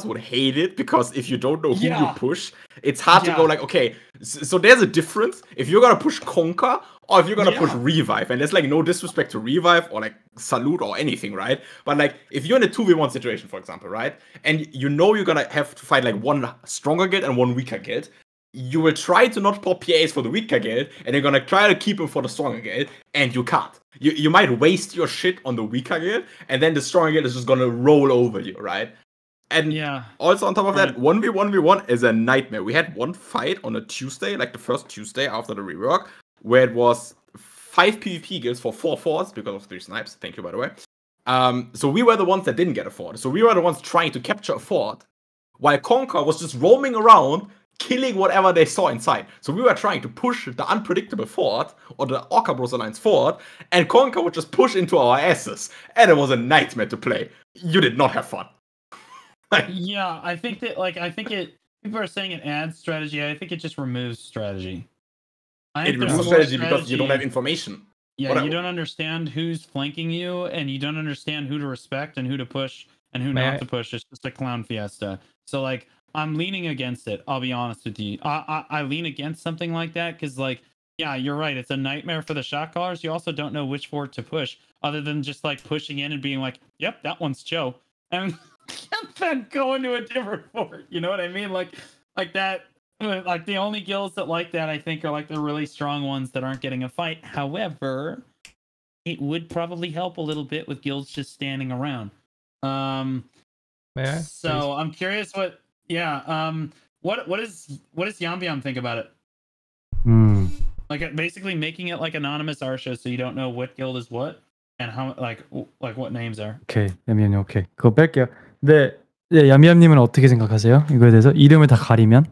would hate it, because if you don't know who you push, it's hard to go like, okay, so there's a difference if you're gonna push Conquer or if you're gonna push Revive. And there's like no disrespect to Revive or like Salute or anything, right? But like if you're in a 2v1 situation, for example, right? And you know you're gonna have to fight like one stronger guild and one weaker guild, you will try to not pop PAs for the weaker guild, and you're gonna try to keep them for the stronger guild, and you can't. You might waste your shit on the weaker guild, and then the stronger guild is just gonna roll over you, right? And also on top of that, 1v1v1 is a nightmare. We had one fight on a Tuesday, like the first Tuesday after the rework, where it was 5 PvP guilds for 4 forts because of 3 snipes. Thank you, by the way. So we were the ones that didn't get a fort. So we were the ones trying to capture a fort, while Conquer was just roaming around, killing whatever they saw inside. So we were trying to push the unpredictable fort, or the Orca Bros Alliance fort, and Conquer would just push into our asses. And it was a nightmare to play. You did not have fun. Yeah, I think that, like, people are saying it adds strategy. I think it just removes strategy. It removes strategy because you don't have information. Yeah, you don't understand who's flanking you, and you don't understand who to respect and who to push and who not to push. It's just a clown fiesta. So, like, I'm leaning against it. I'll be honest with you. I lean against something like that because, like, yeah, you're right. It's a nightmare for the shot callers. You also don't know which fort to push, other than just like pushing in and being like, "Yep, that one's Joe," and then going to a different fort. You know what I mean? Like that. Like, the only guilds that like that, I think, are like the really strong ones that aren't getting a fight. However, it would probably help a little bit with guilds just standing around. May I? So please? I'm curious what. Yeah. What does Yambiam think about it? Like, basically making it like anonymous Arsha, so you don't know what guild is what and how, like what names are. 오케이, 얌얌님 오케이. 그거 뺄게요. 네, 얌얌님은 어떻게 생각하세요? 이거에 대해서 이름을 다 가리면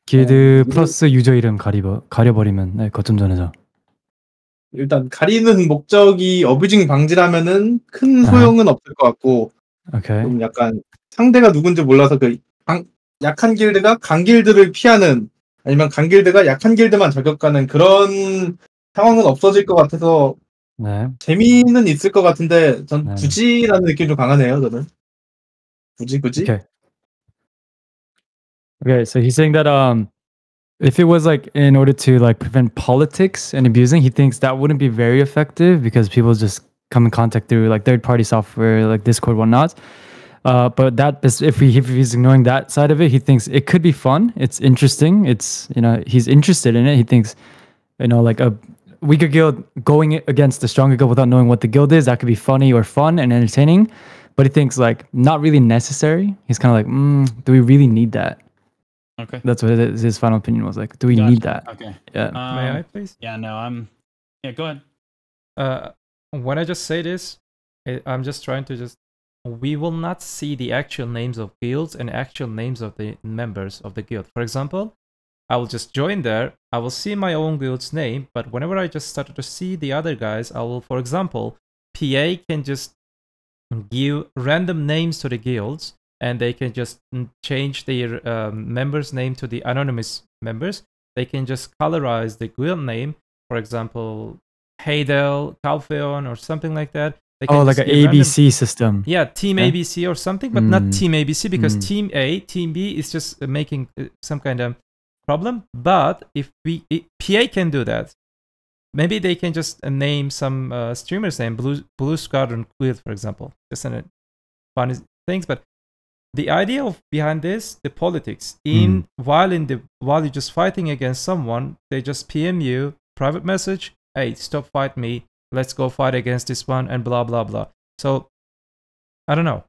길드 플러스 유저 이름 가려버리면, 네, 거점 전에서. 일단 가리는 목적이 어뷰징 방지라면은 큰 소용은 없을 것 같고, 좀 약간 상대가 누군지 몰라서 그 약한 길드가 강길드를 피하는, 아니면 강길드가 약한 길드만 저격하는 그런 상황은 없어질 것 같아서 재미는 있을 것 같은데 전 굳이라는 느낌이 좀 강하네요. 저는 굳이. Okay, so he's saying that if it was like in order to like prevent politics and abusing, he thinks that wouldn't be very effective because people just come in contact through like third-party software like Discord, whatnot. But that if he's ignoring that side of it, he thinks it could be fun. It's interesting. It's, he's interested in it. He thinks, like a weaker guild going against the stronger guild without knowing what the guild is, that could be funny or fun and entertaining. But he thinks like not really necessary. He's kind of like, do we really need that? Okay. That's what his final opinion was like. Do we need that? Okay. Yeah. May I please? Yeah, no, yeah, go ahead. When I just say this, I'm just trying to we will not see the actual names of guilds and actual names of the members of the guild. For example, I will just join there. I will see my own guild's name, but whenever I just started to see the other guys, I will, for example, PA can just give random names to the guilds, and they can just change their members' name to the anonymous members. They can just colorize the guild name, for example, Haydel, Calpheon, or something like that. Like an ABC system. Yeah, Team ABC or something, but not Team ABC, because Team A, Team B is just making some kind of problem. But if PA can do that, maybe they can just name some streamer's name, Blue Squadron Guild, for example. Just funny things, but the idea behind this, the politics, while you're just fighting against someone, they just PM you, private message, hey, stop fight me, let's go fight against this one, and blah blah blah. So I don't know.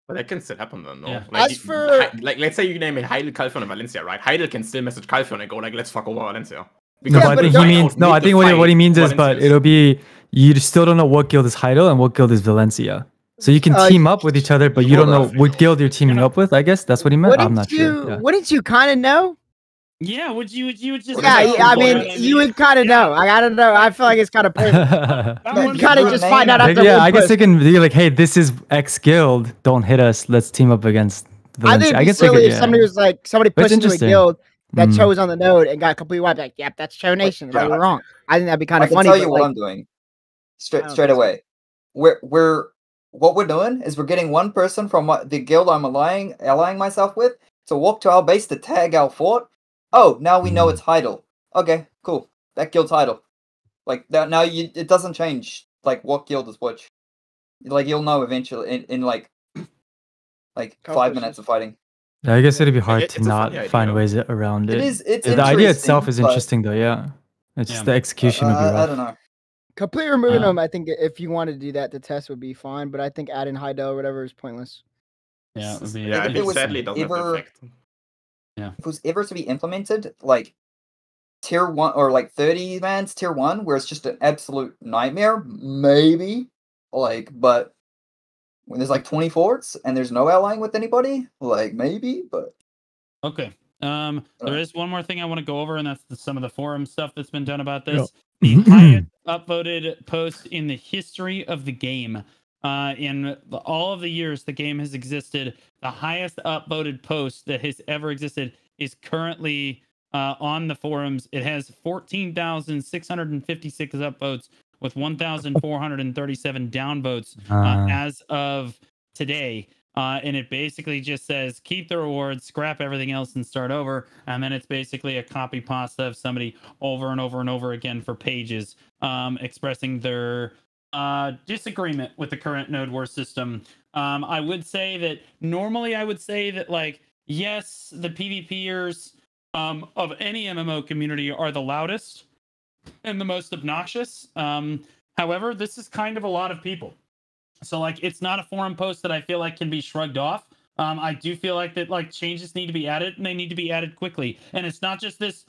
But that can still happen then, no? Yeah. Like, As for- like, let's say you name it Heidel, Calphion, and Valencia, right? Heidel can still message Calphion and go like, let's fuck over Valencia. No, Yeah, but I but think it he don't- means no. I think what he means is, but it'll be you still don't know what guild is Heidel and what guild is Valencia. So you can team up with each other, but you don't know what guild you're teaming up with. I guess that's what he meant. I'm not sure. Yeah. Wouldn't you kind of know? Yeah, would you just Yeah, know, I you mean, know what you would kind of know. I gotta know. I feel like it's kind of perfect. That You one's kind of good. just find out Like, after yeah, one I guess push. they can be like, hey, this is X guild. Don't hit us. Let's team up against I Valencia. think it'd be guess they silly could, if yeah. somebody was like, somebody But it's pushed into a interesting. guild that Mm. chose on the node and got completely wiped. Like, yep, that's Cho Nation. Like, yeah. we're wrong. I think that'd be kind I of can funny. tell but, you what like, I'm doing. I don't Straight think so. away. What we're doing is we're getting one person from the guild I'm allying myself with to walk to our base to tag our fort. Oh, now we know it's Heidel. Okay, cool. That guild's Heidel. Like that now it doesn't change like what guild is which. Like you'll know eventually in like Couple 5 pushes. minutes of fighting. Yeah, I guess it'd be hard It's to a not funny find idea. ways around it. It's the idea itself interesting, is but, interesting, though. Yeah, it's just Yeah. the execution would be rough. I don't know. Completely removing Uh, them, I think if you wanted to do that, the test would be fine. But I think adding Heidel or whatever is pointless. Yeah, it would be. Yeah, I If it think was sadly it doesn't have the ever- effect. If it was ever to be implemented, like tier 1 or like 30 man's tier 1, where it's just an absolute nightmare, maybe. But when there's like 20 forts and there's no allying with anybody, like maybe, but Okay. There is one more thing I want to go over, and that's some of the forum stuff that's been done about this. Yeah. The highest upvoted post in the history of the game. In all of the years the game has existed, the highest upvoted post that has ever existed is currently on the forums. It has 14,656 upvotes with 1,437 downvotes as of today. And it basically just says keep the rewards, scrap everything else, and start over. And then it's basically a copy pasta of somebody over and over and over again for pages, expressing their disagreement with the current node war system. I would say that normally I would say that, like, yes, the PvPers of any MMO community are the loudest and the most obnoxious. However, this is kind of a lot of people. So, like, it's not a forum post that I feel like can be shrugged off. I do feel like that, like, changes need to be added, and they need to be added quickly. And it's not just this.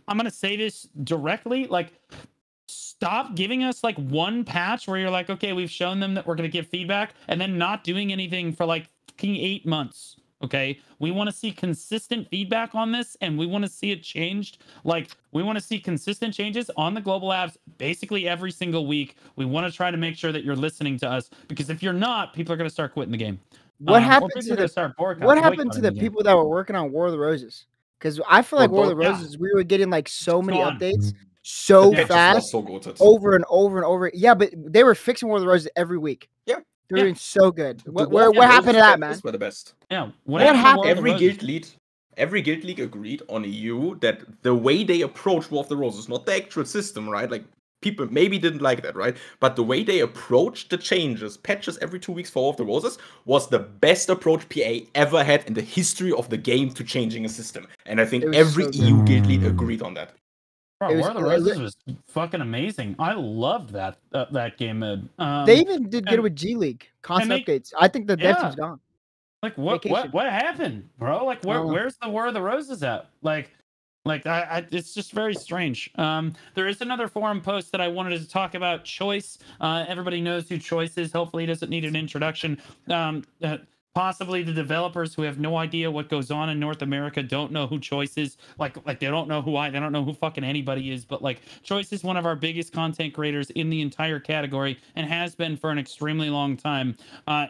I'm gonna say this directly, like, stop giving us like one patch where you're like, okay, we've shown them that we're gonna give feedback, and then not doing anything for like fucking 8 months. Okay, we want to see consistent feedback on this, and we want to see it changed. Like, we want to see consistent changes on the global apps basically every single week. We want to try to make sure that you're listening to us, because if you're not, people are going to start quitting the game. What Or happened people to are gonna the start What happened to boycotting the game. people that were working on War of the Roses? Because I feel like War of the yeah. Roses, we were getting like so many Gone. updates so The patches was fast, so good. over and over and over. Yeah, but they were fixing War of the Roses every week. Yeah. They're Yeah. doing so good. The What War of the happened to Roses that, man? patches were the best. Yeah, What happened to happened? War of the Every Roses? guild league agreed on EU that the way they approached War of the Roses, not the actual system, right? Like, people maybe didn't like that, right? But the way they approached the changes, patches every 2 weeks for War of the Roses, was the best approach PA ever had in the history of the game to changing a system. And I think It was every so good. EU guild lead agreed on that. Bro, It was- War of the Roses was fucking amazing. I loved that game mode. They even did good and- with G League constant they- updates. I think the dev Yeah. team's gone. like what vacation. what happened, bro? Like, I don't know. where's the War of the Roses at? Like I it's just very strange. There is another forum post that I wanted to talk about. Choice. Everybody knows who Choice is. Hopefully, he doesn't need an introduction. Possibly the developers who have no idea what goes on in North America don't know who Choice is. Like they don't know who they don't know who fucking anybody is. But like, Choice is one of our biggest content creators in the entire category and has been for an extremely long time.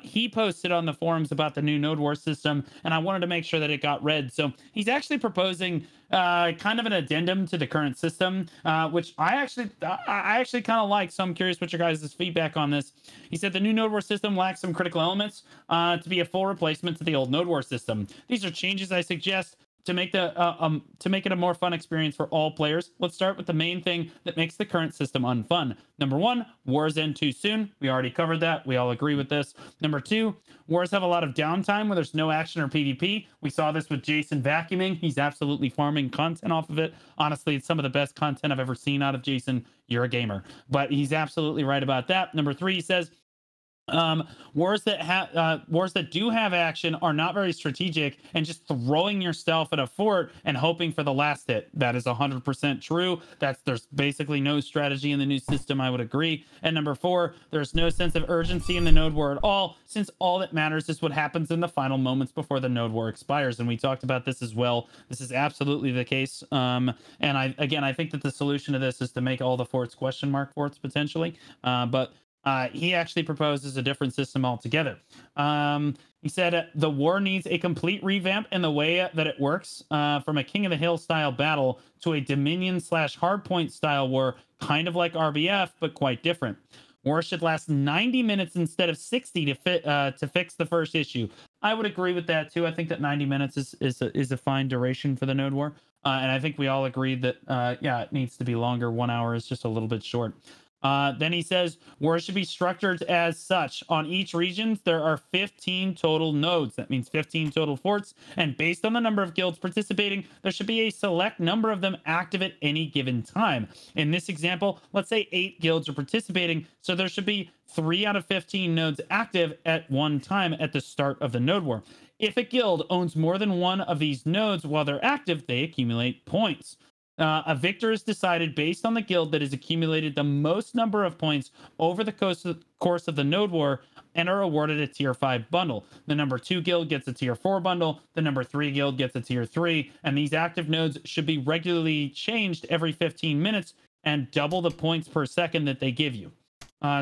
He posted on the forums about the new Node War system, and I wanted to make sure that it got read. So he's actually proposing kind of an addendum to the current system, which I actually kind of like. So I'm curious what your guys' feedback on this. He said the new Node War system lacks some critical elements to be a full replacement to the old Node War system. These are changes I suggest to make it a more fun experience for all players. Let's start with the main thing that makes the current system unfun. Number one, wars end too soon. We already covered that. We all agree with this. Number two, wars have a lot of downtime where there's no action or PvP. We saw this with Jason vacuuming. He's absolutely farming content off of it. Honestly, it's some of the best content I've ever seen out of Jason. You're a gamer. But he's absolutely right about that. Number three, he says, Wars that do have action are not very strategic and just throwing yourself at a fort and hoping for the last hit. That is 100% true. There's basically no strategy in the new system. I would agree. And number 4, there's no sense of urgency in the node war at all, since all that matters is what happens in the final moments before the node war expires. And we talked about this as well. This is absolutely the case. And I think that the solution to this is to make all the forts question mark forts potentially. But he actually proposes a different system altogether. He said the war needs a complete revamp in the way that it works, from a King of the Hill style battle to a Dominion / Hardpoint style war, kind of like RBF, but quite different. War should last 90 minutes instead of 60 to fix the first issue. I would agree with that too. I think that 90 minutes is a fine duration for the node war, and I think we all agreed that it needs to be longer. 1 hour is just a little bit short. Then he says war should be structured as such. On each region, there are 15 total nodes. That means 15 total forts. And based on the number of guilds participating, there should be a select number of them active at any given time. In this example, let's say 8 guilds are participating. So there should be 3 out of 15 nodes active at one time at the start of the node war. If a guild owns more than one of these nodes while they're active, they accumulate points. A victor is decided based on the guild that has accumulated the most number of points over the course of the node war and are awarded a tier 5 bundle. The number 2 guild gets a tier 4 bundle, the number 3 guild gets a tier 3, and these active nodes should be regularly changed every 15 minutes and double the points per second that they give you.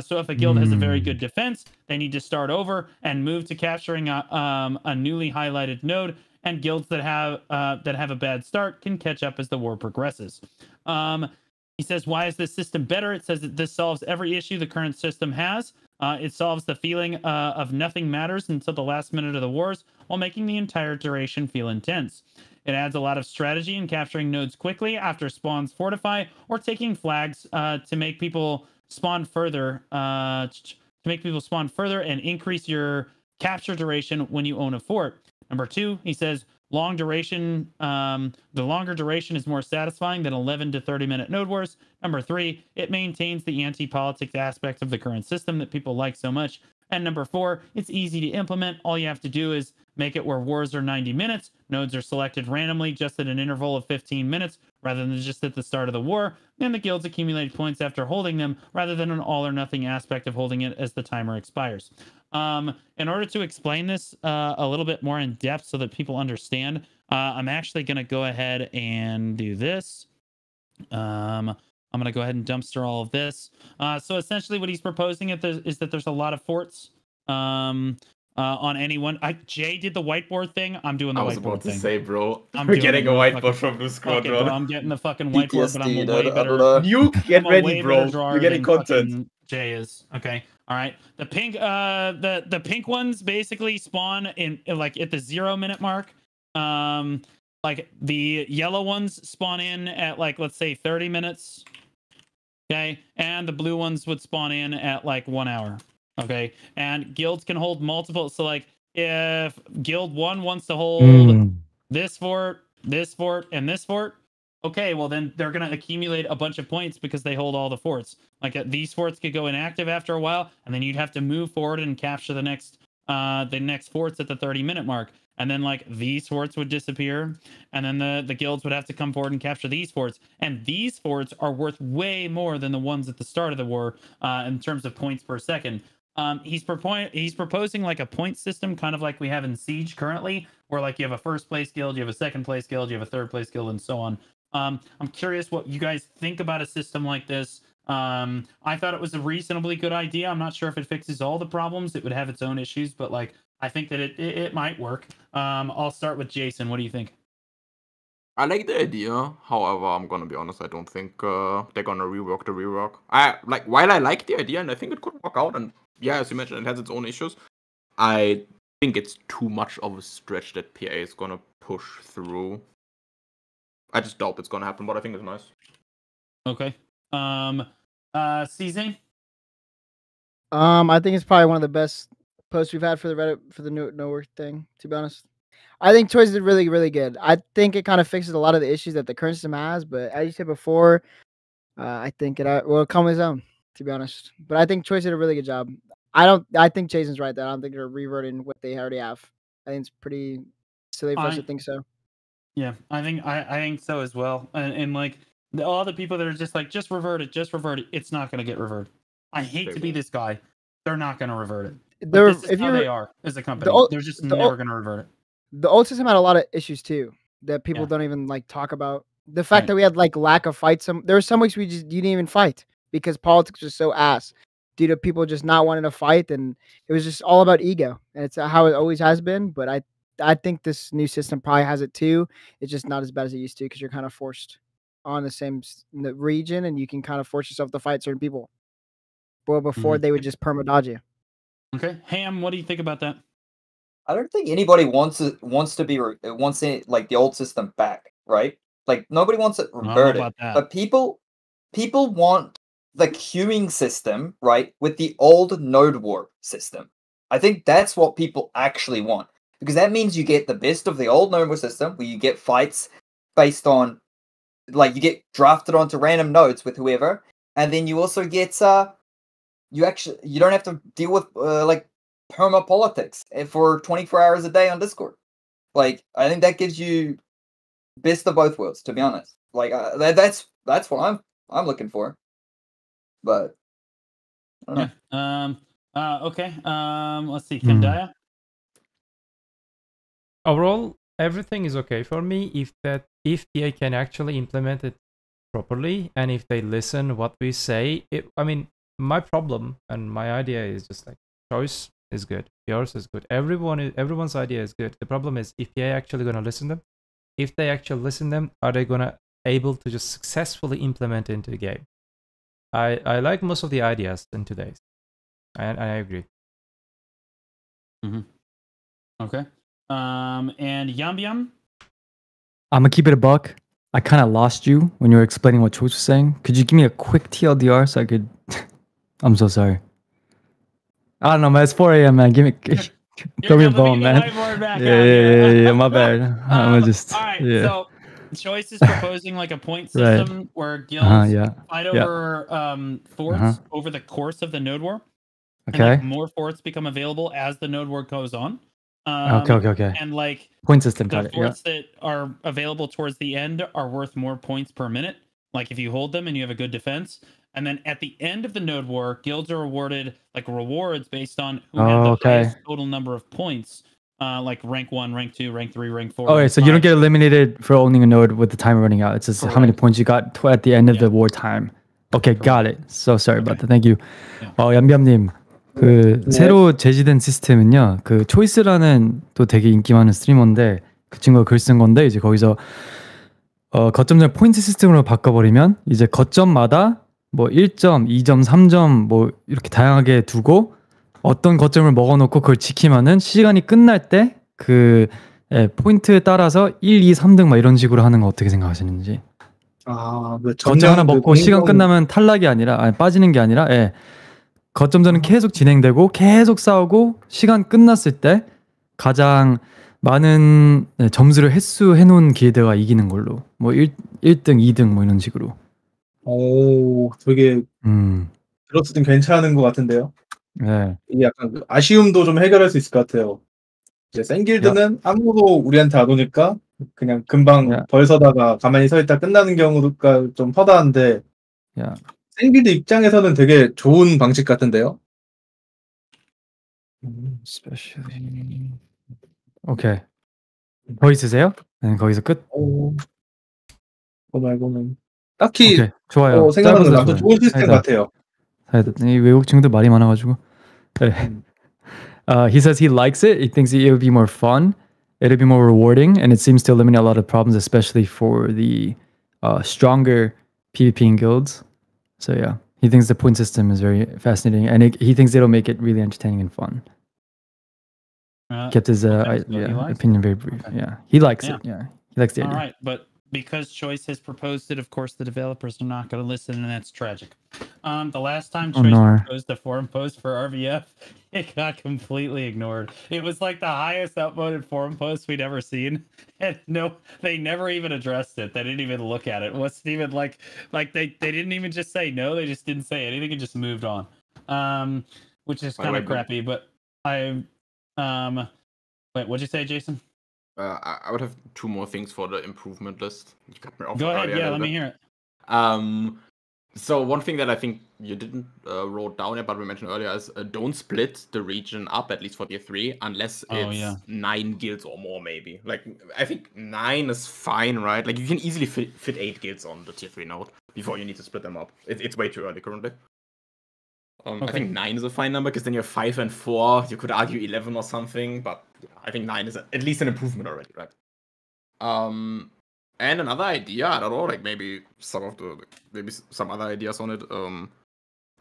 So if a guild has a very good defense, they need to start over and move to capturing a newly highlighted node, and guilds that have a bad start can catch up as the war progresses. He says, why is this system better? It says that this solves every issue the current system has. It solves the feeling of nothing matters until the last minute of the wars, while making the entire duration feel intense. It adds a lot of strategy in capturing nodes quickly after spawns fortify, or taking flags to make people spawn further, and increase your capture duration when you own a fort. Number 2, he says, long duration. The longer duration is more satisfying than 11 to 30-minute node wars. Number 3, it maintains the anti-politics aspect of the current system that people like so much. And number 4, it's easy to implement. All you have to do is make it where wars are 90 minutes. Nodes are selected randomly just at an interval of 15 minutes rather than just at the start of the war. And the guilds accumulate points after holding them rather than an all or nothing aspect of holding it as the timer expires. In order to explain this a little bit more in depth so that people understand, I'm actually going to go ahead and do this. I'm going to go ahead and dumpster all of this. So essentially what he's proposing is that there's a lot of forts on anyone. Jay did the whiteboard thing. I'm doing the whiteboard thing. I was about to say, bro. I'm We're getting a whiteboard fucking, from Blue Squad, okay, bro. I'm getting the fucking whiteboard, but I'm PTSD, way I better. don't know. Nuke, get ready, bro. We're getting content. Jay is. Okay. All right. The pink the pink ones basically spawn in like at the 0-minute mark. Like the yellow ones spawn in at like, let's say 30 minutes. Okay. And the blue ones would spawn in at like 1 hour. Okay. And guilds can hold multiple. So like if guild 1 wants to hold this fort, and this fort, okay, well then they're going to accumulate a bunch of points because they hold all the forts. Like these forts could go inactive after a while, and then you'd have to move forward and capture the next forts at the 30-minute mark. And then like these forts would disappear, and then the guilds would have to come forward and capture these forts. And these forts are worth way more than the ones at the start of the war in terms of points per second. He's proposing like a point system, kind of like we have in Siege currently, where like you have a first place guild, you have a second place guild, you have a third place guild, and so on. I'm curious what you guys think about a system like this. I thought it was a reasonably good idea. I'm not sure if it fixes all the problems. It would have its own issues, but like I think that it might work. I'll start with Jason. What do you think? I like the idea. However, I'm gonna be honest. I don't think they're gonna rework the rework. While I like the idea and I think it could work out, and yeah, as you mentioned, it has its own issues. I think it's too much of a stretch that PA is gonna push through. I just doubt it's gonna happen, but I think it's nice. Okay. CZ? I think it's probably one of the best posts we've had for the Reddit for the no work thing, to be honest. I think Toys did really, really good. I think it kind of fixes a lot of the issues that the current system has, but as you said before, I think it will come with its own, to be honest. But I think Toys did a really good job. I think Jason's right. That I don't think they're reverting what they already have. I think it's pretty silly for us to think so. Yeah, I think so as well. And like all the people that are just like just revert it, it's not going to get reverted. I hate to be this guy. They're not going to revert it. But this is how they are as a company. They're just never going to revert it. The old system had a lot of issues too that people don't even like talk about. The fact that we had like lack of fights. There were some weeks you didn't even fight because politics was so ass due to people just not wanting to fight, and it was just all about ego. And it's how it always has been. But I think this new system probably has it too. It's just not as bad as it used to because you're kind of forced on the region, and you can kind of force yourself to fight certain people. Well, before they would just perma dodge you. Okay, Ham, what do you think about that? I don't think anybody wants it like the old system back, right? Like nobody wants it reverted. But people want the queuing system, right, with the old node war system. I think that's what people actually want. Because that means you get the best of the old node war system where you get fights based on like you get drafted onto random nodes with whoever, and then you also get you don't have to deal with like perma politics for 24 hours a day on Discord. Like I think that gives you best of both worlds, to be honest. Like that's what I'm looking for. But I don't know. Okay. Let's see, Kendaya. Overall, everything is okay for me if they can actually implement it properly, and if they listen what we say. I mean, my problem and my idea is just like choice is good, yours is good, everyone's idea is good. The problem is if they actually gonna listen them. If they actually listen them, are they gonna able to just successfully implement into the game? I like most of the ideas in today's. I agree. Okay. And Yum Yum? I'm gonna keep it a buck. I kind of lost you when you were explaining what Choice was saying. Could you give me a quick TLDR so I could? I'm so sorry. I don't know, man. It's 4 a.m., man. Give me. Throw me a bone, man. Yeah. My bad. I'm gonna just. All right. Yeah. So, Choice is proposing like a point system where guilds fight over forts over the course of the node war. Okay. And, like, more forts become available as the node war goes on. Okay. And like point system, the forts that are available towards the end are worth more points per minute. Like if you hold them and you have a good defense. And then at the end of the node war, guilds are awarded like rewards based on who had the highest total number of points, like rank 1, rank 2, rank 3, rank 4. Okay, so you don't get eliminated for owning a node with the timer running out. It's just how many points you got at the end of the war time. Okay, got it. So sorry about that. Thank you. 얌얌님, 그 새로 제시된 시스템은요, 그 초이스라는 또 되게 인기 많은 스트리머인데 그 친구가 글 쓴 건데 이제 거기서 거점을 포인트 시스템으로 바꿔버리면 이제 거점마다 뭐 1점, 2점, 3점 뭐 이렇게 다양하게 두고 어떤 거점을 먹어놓고 그걸 지키면은 시간이 끝날 때 그 포인트에 따라서 1, 2, 3등 막 이런 식으로 하는 거 어떻게 생각하시는지? 거점 하나 먹고 시간 끝나면 탈락이 아니라 빠지는 게 아니라 거점전은 계속 진행되고 계속 싸우고 시간 끝났을 때 가장 많은 점수를 횟수해놓은 길드가 이기는 걸로 뭐 1등, 2등 뭐 이런 식으로. 오, 되게 들었을 땐 괜찮은 것 같은데요. 네. 이게 약간 아쉬움도 좀 해결할 수 있을 것 같아요. 이제 센 길드는 아무도 우리한테 안 오니까 그냥 금방 벌 서다가 가만히 서 있다 끝나는 경우가 좀 허다한데 센 길드 입장에서는 되게 좋은 방식 같은데요. Especially. 오케이. 더 있으세요? 네, 거기서 끝. 그거 말고는 딱히 좋아요. 생각하는 나도 좋은 시스템 같아요. 이 외국 친구들 말이 많아가지고. He says he likes it. He thinks it would be more fun. It'll be more rewarding, and it seems to eliminate a lot of problems, especially for the stronger PvP guilds. So yeah, he thinks the point system is very fascinating, and he thinks it'll make it really entertaining and fun. Kept his opinion very brief. Okay. Yeah, he likes it. Yeah, he likes the idea. All right, but because Choice has proposed it, of course, the developers are not going to listen, and that's tragic. The last time Choice proposed a forum post for RVF, it got completely ignored. It was like the highest upvoted forum post we'd ever seen, and they never even addressed it. They didn't even look at it. It wasn't even like they didn't even just say no. They just didn't say anything and just moved on. which is By the kind way, of crappy. But I, wait, what'd you say, Jason? I would have two more things for the improvement list. You cut me off Go ahead. earlier a Yeah, little let me bit. hear it. So one thing that I think you didn't wrote down yet, but we mentioned earlier, is don't split the region up, at least for tier 3, unless it's 9 guilds or more, maybe. Like, I think 9 is fine, right? Like, you can easily fit 8 guilds on the tier 3 node before you need to split them up. It's way too early currently. I think 9 is a fine number, because then you have 5 and 4. You could argue 11 or something, but I think 9 is at least an improvement already, right? And another idea, I don't know, like maybe some other ideas on it.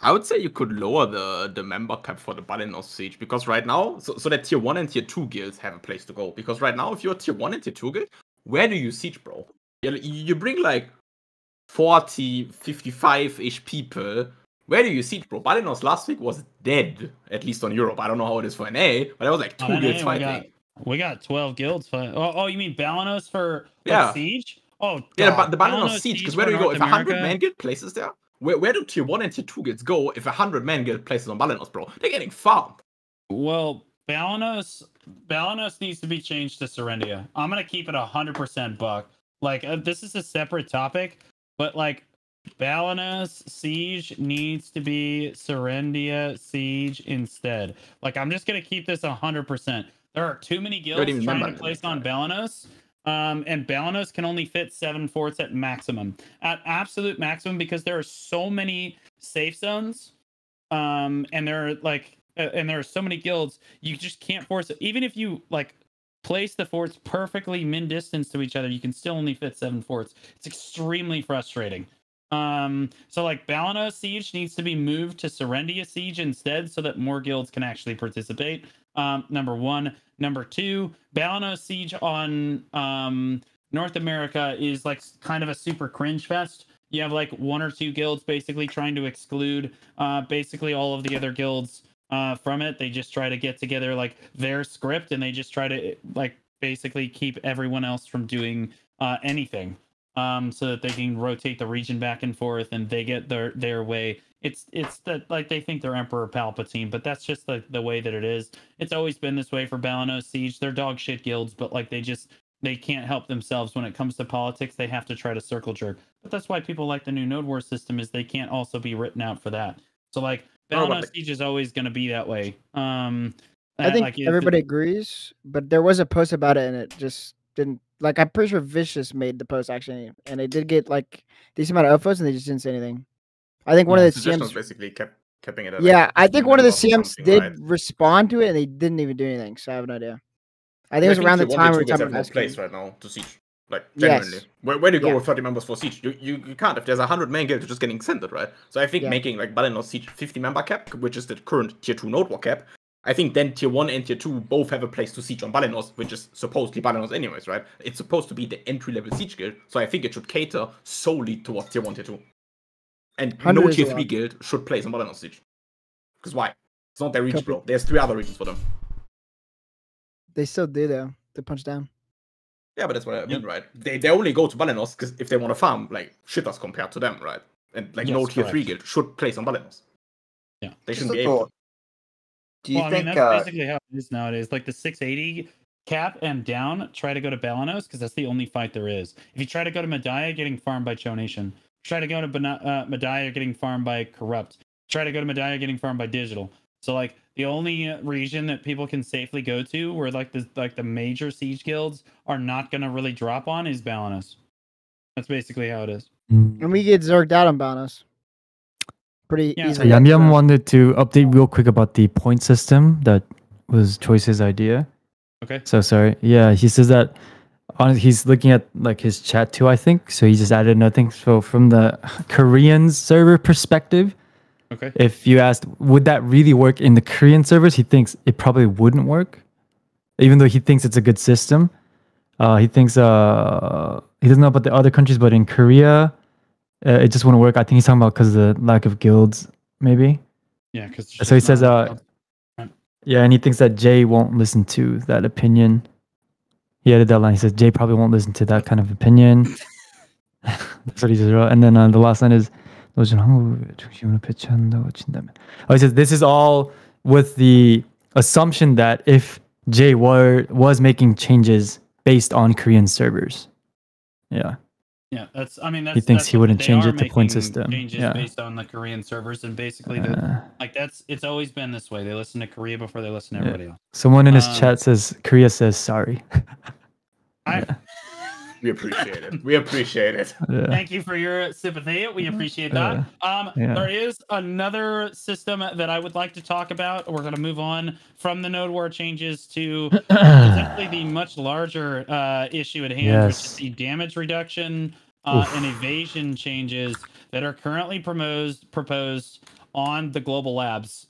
I would say you could lower the member cap for the Balenos Siege, because right now, so that tier 1 and tier 2 guilds have a place to go. Because right now, if you're tier 1 and tier 2 guild, where do you siege, bro? You bring like 40, 55-ish people. Where do you siege, bro? Balenos last week was dead, at least on Europe. I don't know how it is for NA, but it was like 2 guilds fighting. We got 12 guilds fighting. Oh, you mean Balanos for Siege? Oh, yeah, but the Balenos Siege, because where do you go? If 100-man guild places there, where do tier 1 and tier 2 guilds go if 100-man guild places on Balenos, bro? They're getting farmed. Well, Balanos needs to be changed to Serendia. I'm going to keep it 100% buck. Like, this is a separate topic, but like, Balanos Siege needs to be Serendia Siege instead. Like, I'm just going to keep this 100%. There are too many guilds trying to place on Balanos. And Balanos can only fit 7 forts at maximum, at absolute maximum, because there are so many safe zones, and there are so many guilds, you just can't force it. Even if you like place the forts perfectly min distance to each other, you can still only fit 7 forts. It's extremely frustrating. So like Balanos Siege needs to be moved to Serendia Siege instead, so that more guilds can actually participate. Number 1. Number 2, Balanos Siege on North America is like kind of a super cringe fest. You have like 1 or 2 guilds basically trying to exclude basically all of the other guilds from it. They just try to get together like their script, and they just try to like basically keep everyone else from doing anything, so that they can rotate the region back and forth and they get their way. It's that like they think they're Emperor Palpatine, but that's just the way that it is. It's always been this way for Balanos Siege. They're dog shit guilds, but like they can't help themselves when it comes to politics. They have to try to circle jerk. But that's why people like the new Node War system, is they can't also be written out for that. So like Balanos Siege is always going to be that way. I think like, everybody agrees, but there was a post about it and it just didn't. Like, I'm pretty sure Vicious made the post actually, and it did get like decent amount of upvotes, and they just didn't say anything. I think one of the CMs basically keeping it at I think one of the CMs did respond to it, and they didn't even do anything. So I have no idea. I think it was around the time we were talking about place right now to siege. Like, genuinely. Yes. Where do you go with 30 members for siege? You can't. If there's 100-man guild, you're just getting extended, right? So I think making like Balenos Siege 50-member cap, which is the current tier 2 Node War cap, I think then tier 1 and tier 2 both have a place to siege on Balenos, which is supposedly Balenos anyways, right? It's supposed to be the entry-level siege guild, so I think it should cater solely towards tier 1, tier 2. And no tier 3 guild should place on Balenos Siege. Because why? It's not their region, bro. There's 3 other regions for them. They still do, though. They punch down. Yeah, but that's what I mean, right? They only go to Balenos because if they want to farm, like, shitters compared to them, right? And, like, no tier 3 guild should place on Balenos. Yeah. They shouldn't be able to. Do you think... that's basically how it is nowadays. Like, the 680 cap and down, try to go to Balenos, because that's the only fight there is. If you try to go to Medaya, getting farmed by Cho Nation. Try to go to Medaya, getting farmed by Corrupt. Try to go to Medaya, getting farmed by Digital. So like the only region that people can safely go to where like the major siege guilds are not going to really drop on is Balanos. That's basically how it is. And we get zerged out on Balanos. Pretty easily. So Yam wanted to update real quick about the point system that was Choice's idea. Okay. So sorry. Yeah, he says that he's looking at like his chat too, I think. So he just added nothing. So from the Korean server perspective, okay, if you asked would that really work in the Korean servers, he thinks it probably wouldn't work, even though he thinks it's a good system. He thinks he doesn't know about the other countries, but in Korea, it just wouldn't work. I think he's talking about because of the lack of guilds, maybe. Yeah, because so he says, yeah, and he thinks that Jay won't listen to that opinion. He added that line. He says Jay probably won't listen to that kind of opinion. That's what he just wrote. And then the last line is, oh, he says this is all with the assumption that if Jay was making changes based on Korean servers. Yeah. Yeah, that's. I mean, that's. He thinks that's he what wouldn't they change are it to point making system. Changes Yeah. based on the Korean servers, and basically, like that's. It's always been this way. They listen to Korea before they listen to everybody else. Someone in his chat says Korea says sorry. We appreciate it. We appreciate it. Thank you for your sympathy. We appreciate that. There is another system that I would like to talk about. We're going to move on from the node war changes to potentially the much larger issue at hand, which is the damage reduction and evasion changes that are currently proposed on the global labs.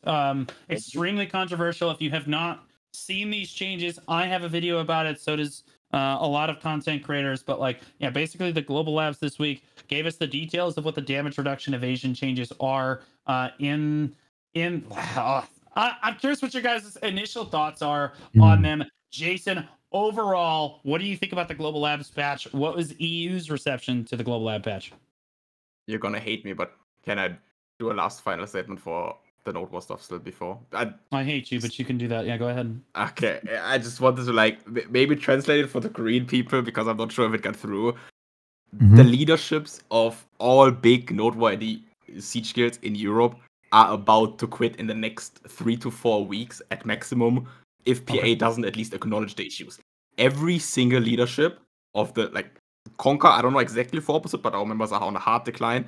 Extremely controversial. If you have not seen these changes, I have a video about it. So does a lot of content creators, but like, yeah, basically the global labs this week gave us the details of what the damage reduction evasion changes are I'm curious what your guys' initial thoughts are on them. Jason, overall, what do you think about the global labs patch? What was EU's reception to the global lab patch? You're gonna hate me, but can I do a last final statement for the node war stuff still before? I hate you, but you can do that. Yeah, go ahead. Okay, I just wanted to like maybe translate it for the Korean people because I'm not sure if it got through. The leaderships of all big node war siege guilds in Europe are about to quit in the next 3 to 4 weeks at maximum if PA doesn't at least acknowledge the issues. Every single leadership of the like Conquer, I don't know exactly for opposite, but our members are on a hard decline.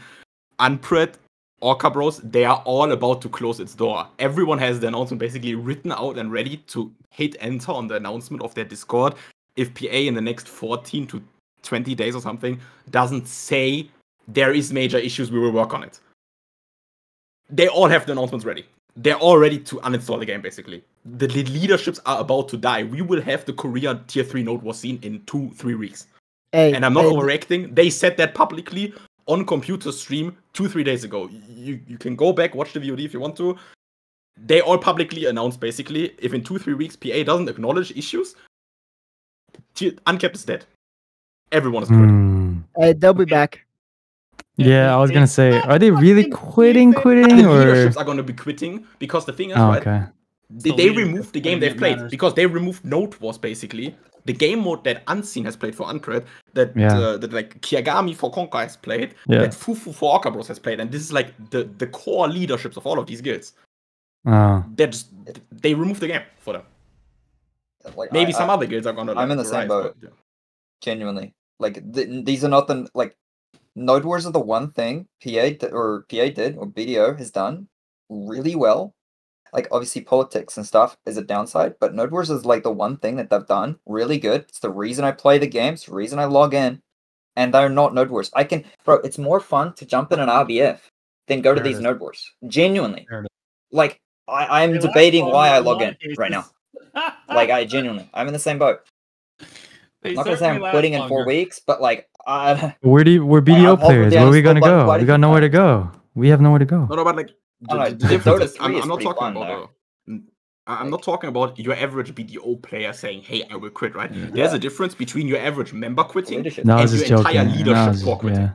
Unpred, Orca Bros, they are all about to close its door. Everyone has the announcement basically written out and ready to hit enter on the announcement of their Discord. If PA in the next 14 to 20 days or something doesn't say there is major issues, we will work on it. They all have the announcements ready. They're all ready to uninstall the game, basically. The leaderships are about to die. We will have the Korea tier 3 node war scene in 2-3 weeks. And I'm not overreacting. They said that publicly on computer stream 2-3 days ago. You can go back, watch the VOD if you want to. They all publicly announced, basically, if in 2-3 weeks PA doesn't acknowledge issues, Uncapped is dead. Everyone is quitting. They'll be back. Yeah, I was gonna say, are they really quitting? The Or leaderships are gonna be quitting because the thing is, right? okay. They removed the game they've played because they removed Node Wars basically. The game mode that Unseen has played for Uncred, that like Kiagami for Conquer has played, that Fufu for Orca Bros has played, and this is like the core leaderships of all of these guilds. They removed the game for them. Like, Maybe some other guilds are gonna. I'm in the same boat. Genuinely, like these are not the like Node Wars are the one thing PA did, or BDO has done really well. Like obviously politics and stuff is a downside, but Node Wars is like the one thing that they've done really good. It's the reason I play the games, the reason I log in, and they're not Node Wars. It's more fun to jump in an RBF than go to these Node Wars. Genuinely, like I'm debating why I log in right now. Like I'm in the same boat. I'm not gonna say I'm quitting in 4 weeks, but like we're BDO players. Where are we gonna go? We got nowhere to go. We have nowhere to go. No, but like the difference is, I'm not talking about I'm not talking about your average BDO player saying, "Hey, I will quit." Right? There's a difference between your average member quitting and your entire leadership for quitting.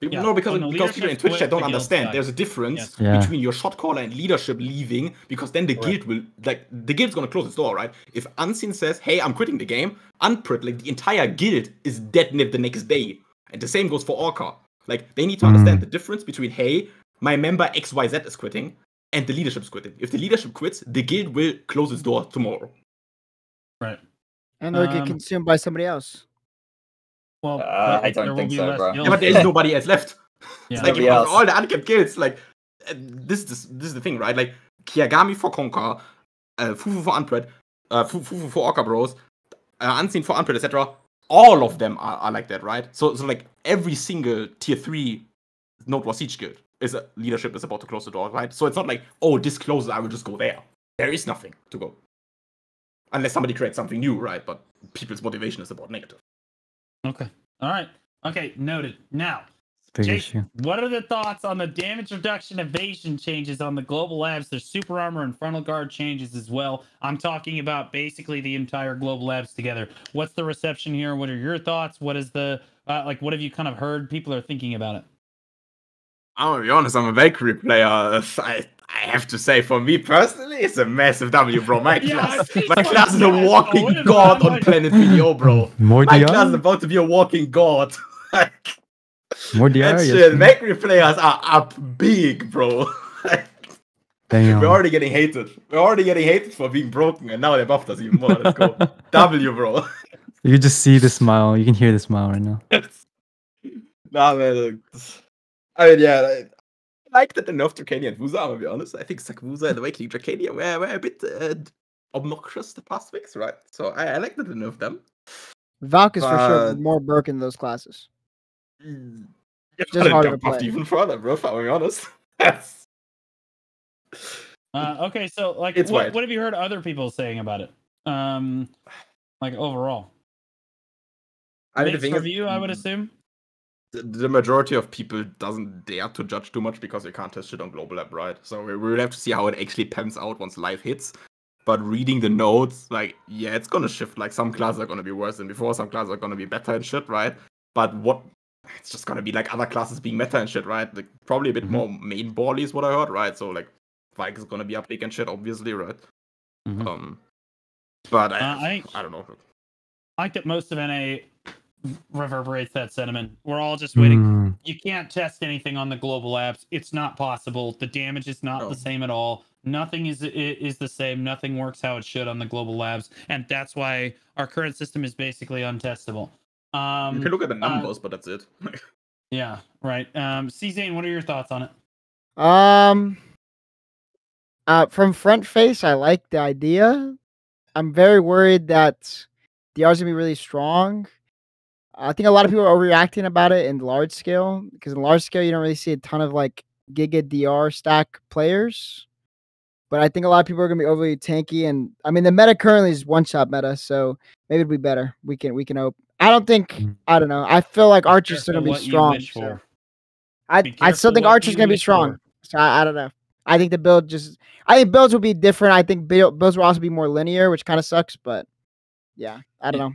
No, because people in Twitch chat don't understand. There's a difference between your shot caller and leadership leaving, because then the guild will the guild's gonna close its door, right? If Unseen says, "Hey, I'm quitting the game," Unpred, like the entire guild is detonate the next day, and the same goes for Orca. Like they need to understand the difference between, "Hey, my member XYZ is quitting," and the leadership's quitting. If the leadership quits, the guild will close its door tomorrow. Right. And they'll get consumed by somebody else. Well, I don't think so, bro. Yeah, but there's nobody else left. Yeah. It's like you have all the uncapped guilds. Like this is the thing, right? Like Kiagami for Conquer, Fufu for Unpred, Fufu for Orca Bros, Unseen for Unpred, etc. All of them are like that, right? So like every single tier 3 Node War Siege guild leadership is about to close the door, right? So it's not like, oh, this closes, I will just go there. There is nothing to go. Unless somebody creates something new, right? But people's motivation is about negative. Okay. All right. Okay. Noted. Now, Jason, what are the thoughts on the damage reduction evasion changes on the global labs? There's super armor and frontal guard changes as well. I'm talking about basically the entire global labs together. What's the reception here? What are your thoughts? What is the what have you kind of heard people are thinking about it? I'm gonna be honest, I'm a Valkyrie player. I have to say, for me personally, it's a massive W, bro. My Yeah, class, it's my like class is a yes, walking it is, god man, on like- Planet BDO, bro. More My DR? class is about to be a walking god. More DR? That Yes, shit, man. Macri players are up big, bro. Damn. We're already getting hated. We're already getting hated for being broken, and now they buffed us even more. Let's go. W, bro. You can just see the smile. You can hear the smile right now. Nah, man. I mean, yeah. I like that enough Dracania and Wusa, I'll be honest. I think Wusa and Awakening Dracania were a bit obnoxious the past weeks, right? So I like that enough them. Valk is for sure But- more broken than those classes. Just harder to buffed play. even further, bro, if I'm being honest. That's- Okay, so like, It's what wide. have you heard other people saying about it? Like overall, I mean, the mixed thing is, review, I would assume. the majority of people doesn't dare to judge too much because they can't test shit on global lab, right? So we will have to see how it actually pans out once live hits. But reading the notes, like, yeah, it's gonna shift. Like, some classes are gonna be worse than before, some classes are gonna be better and shit, right? But it's just gonna be like other classes being meta and shit, right? Like, probably a bit more main bally is what I heard, right? So like, Vike is gonna be up big and shit, obviously, right? But I don't know. I think that most of NA reverberates that sentiment. We're all just waiting. You can't test anything on the global labs. It's not possible. The damage is not the same at all. Nothing is the same. Nothing works how it should on the global labs, and that's why our current system is basically untestable. You can look at the numbers, but that's it. Yeah, right. C-Zane, what are your thoughts on it? From front face, I like the idea. I'm very worried that the R's gonna be really strong. I think a lot of people are overreacting about it in large scale because in large scale you don't really see a ton of like Giga DR stack players. But I think a lot of people are gonna be overly tanky, and I mean the meta currently is one shot meta, so maybe it'll be better. We can hope. I don't think I don't know. I feel like Archer's still gonna be strong. So I still think Archer's gonna be strong. So I don't know. I think the build I think builds will be different. I think builds will also be more linear, which kind of sucks, but yeah, I don't know.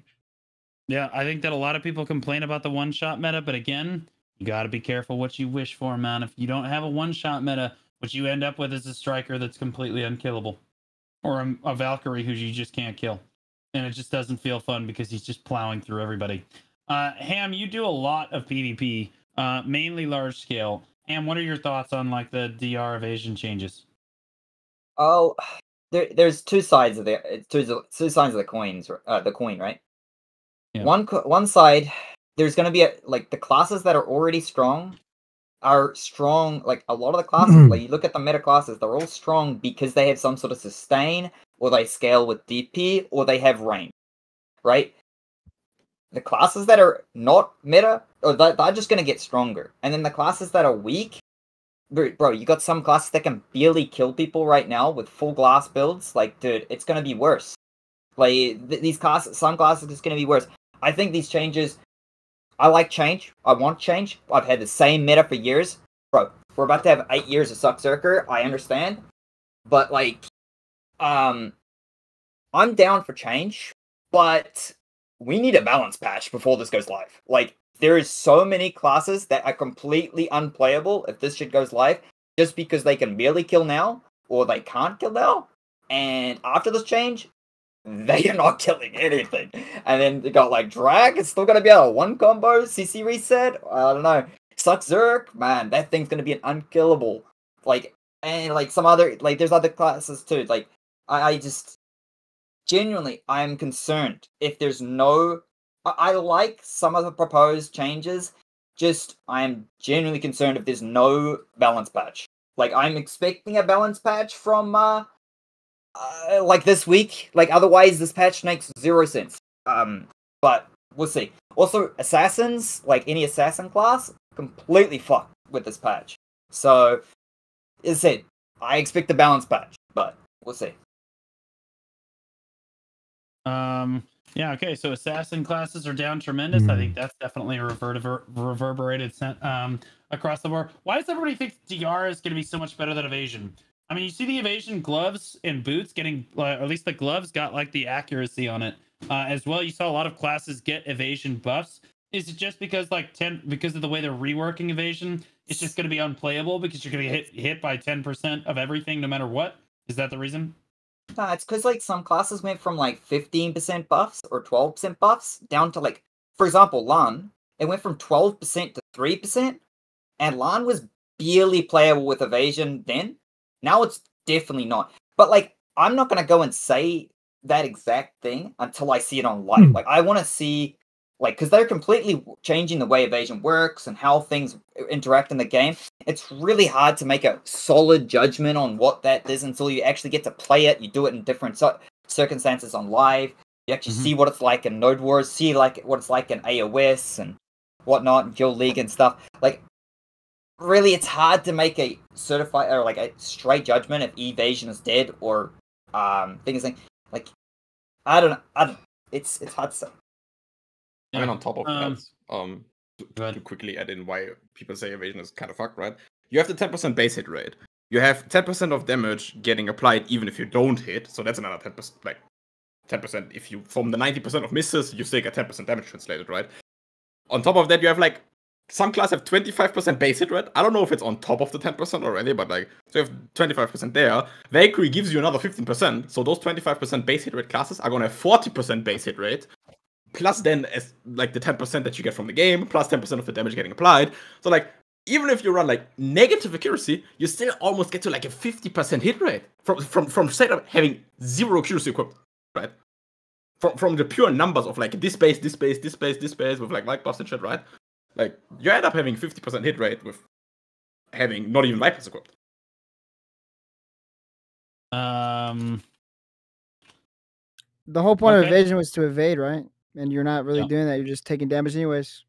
Yeah, I think that a lot of people complain about the one-shot meta, but again, you got to be careful what you wish for, man. If you don't have a one-shot meta, what you end up with is a striker that's completely unkillable, or a Valkyrie who you just can't kill, and it just doesn't feel fun because he's just plowing through everybody. Ham, you do a lot of PvP, mainly large scale. Ham, what are your thoughts on like the DR evasion changes? Oh, there's two sides of two sides of the coins. The coin, right? Yeah. One side, there's gonna be like the classes that are already strong are strong. Like a lot of the classes, like you look at the meta classes, they're all strong because they have some sort of sustain, or they scale with DP, or they have range, right? The classes that are not meta, or they're just gonna get stronger, and then the classes that are weak, bro, you got some classes that can barely kill people right now with full glass builds. Like, dude, it's gonna be worse. Like these classes, some classes, it's gonna be worse. I think these changes. I like change. I want change. I've had the same meta for years, bro. We're about to have 8 years of Suckzerker. I understand, but like, I'm down for change, but we need a balance patch before this goes live. Like, there is so many classes that are completely unplayable if this shit goes live, just because they can barely kill now, or they can't kill now, and after this change, they are not killing anything. And then they got like Drag, it's still gonna be a one combo, CC reset, I don't know. Suckzerk, man, that thing's gonna be an unkillable. Like, and like some other, like there's other classes too. Like, I just, genuinely, I'm concerned if there's no, I like some of the proposed changes, just I'm genuinely concerned if there's no balance patch. Like, I'm expecting a balance patch from, like this week. Like, otherwise this patch makes 0 sense. But we'll see. Also, assassins, like any assassin class, completely fucked with this patch. So, as I said, I expect a balance patch, but we'll see. Yeah, okay, so assassin classes are down tremendous. I think that's definitely a reverberated across the board. Why does everybody think DR is going to be so much better than evasion? I mean, you see the evasion gloves and boots getting, or at least the gloves got like the accuracy on it as well. You saw a lot of classes get evasion buffs. Is it just because like because of the way they're reworking evasion? it's just going to be unplayable because you're going to get hit by 10% of everything no matter what? Is that the reason? Nah, it's because like some classes went from like 15% buffs or 12% buffs down to like, for example, Lan. It went from 12% to 3%, and Lan was barely playable with evasion then. Now it's definitely not. But like, I'm not gonna go and say that exact thing until I see it on live. Like, I want to see, like, because they're completely changing the way evasion works and how things interact in the game. It's really hard to make a solid judgment on what that is until you actually get to play it. You do it in different circumstances on live. You actually see what it's like in Node Wars, see like what it's like in AOS and whatnot, and Guild League and stuff. Like, really, it's hard to make a certified or like a straight judgment if evasion is dead or things like I don't know. It's hard to say. I mean, on top of that, to quickly add in why people say evasion is kind of fucked, right? You have the 10% base hit rate. You have 10% of damage getting applied even if you don't hit, so that's another 10%. Like 10% if you from the 90% of misses, you still get 10% damage translated, right? On top of that, you have like some class have 25% base hit rate. I don't know if it's on top of the 10% already, but like, so you have 25% there. Valkyrie gives you another 15%, so those 25% base hit rate classes are gonna have 40% base hit rate, plus then as like the 10% that you get from the game, plus 10% of the damage getting applied. So like, even if you run like negative accuracy, you still almost get to like a 50% hit rate from straight up having zero accuracy equipped, right? From the pure numbers of like this base, this base, this base, this base with like buffs and shit, right? Like, you end up having 50% hit rate with having not even Vipers equipped. The whole point of evasion was to evade, right? And you're not really doing that. You're just taking damage anyways.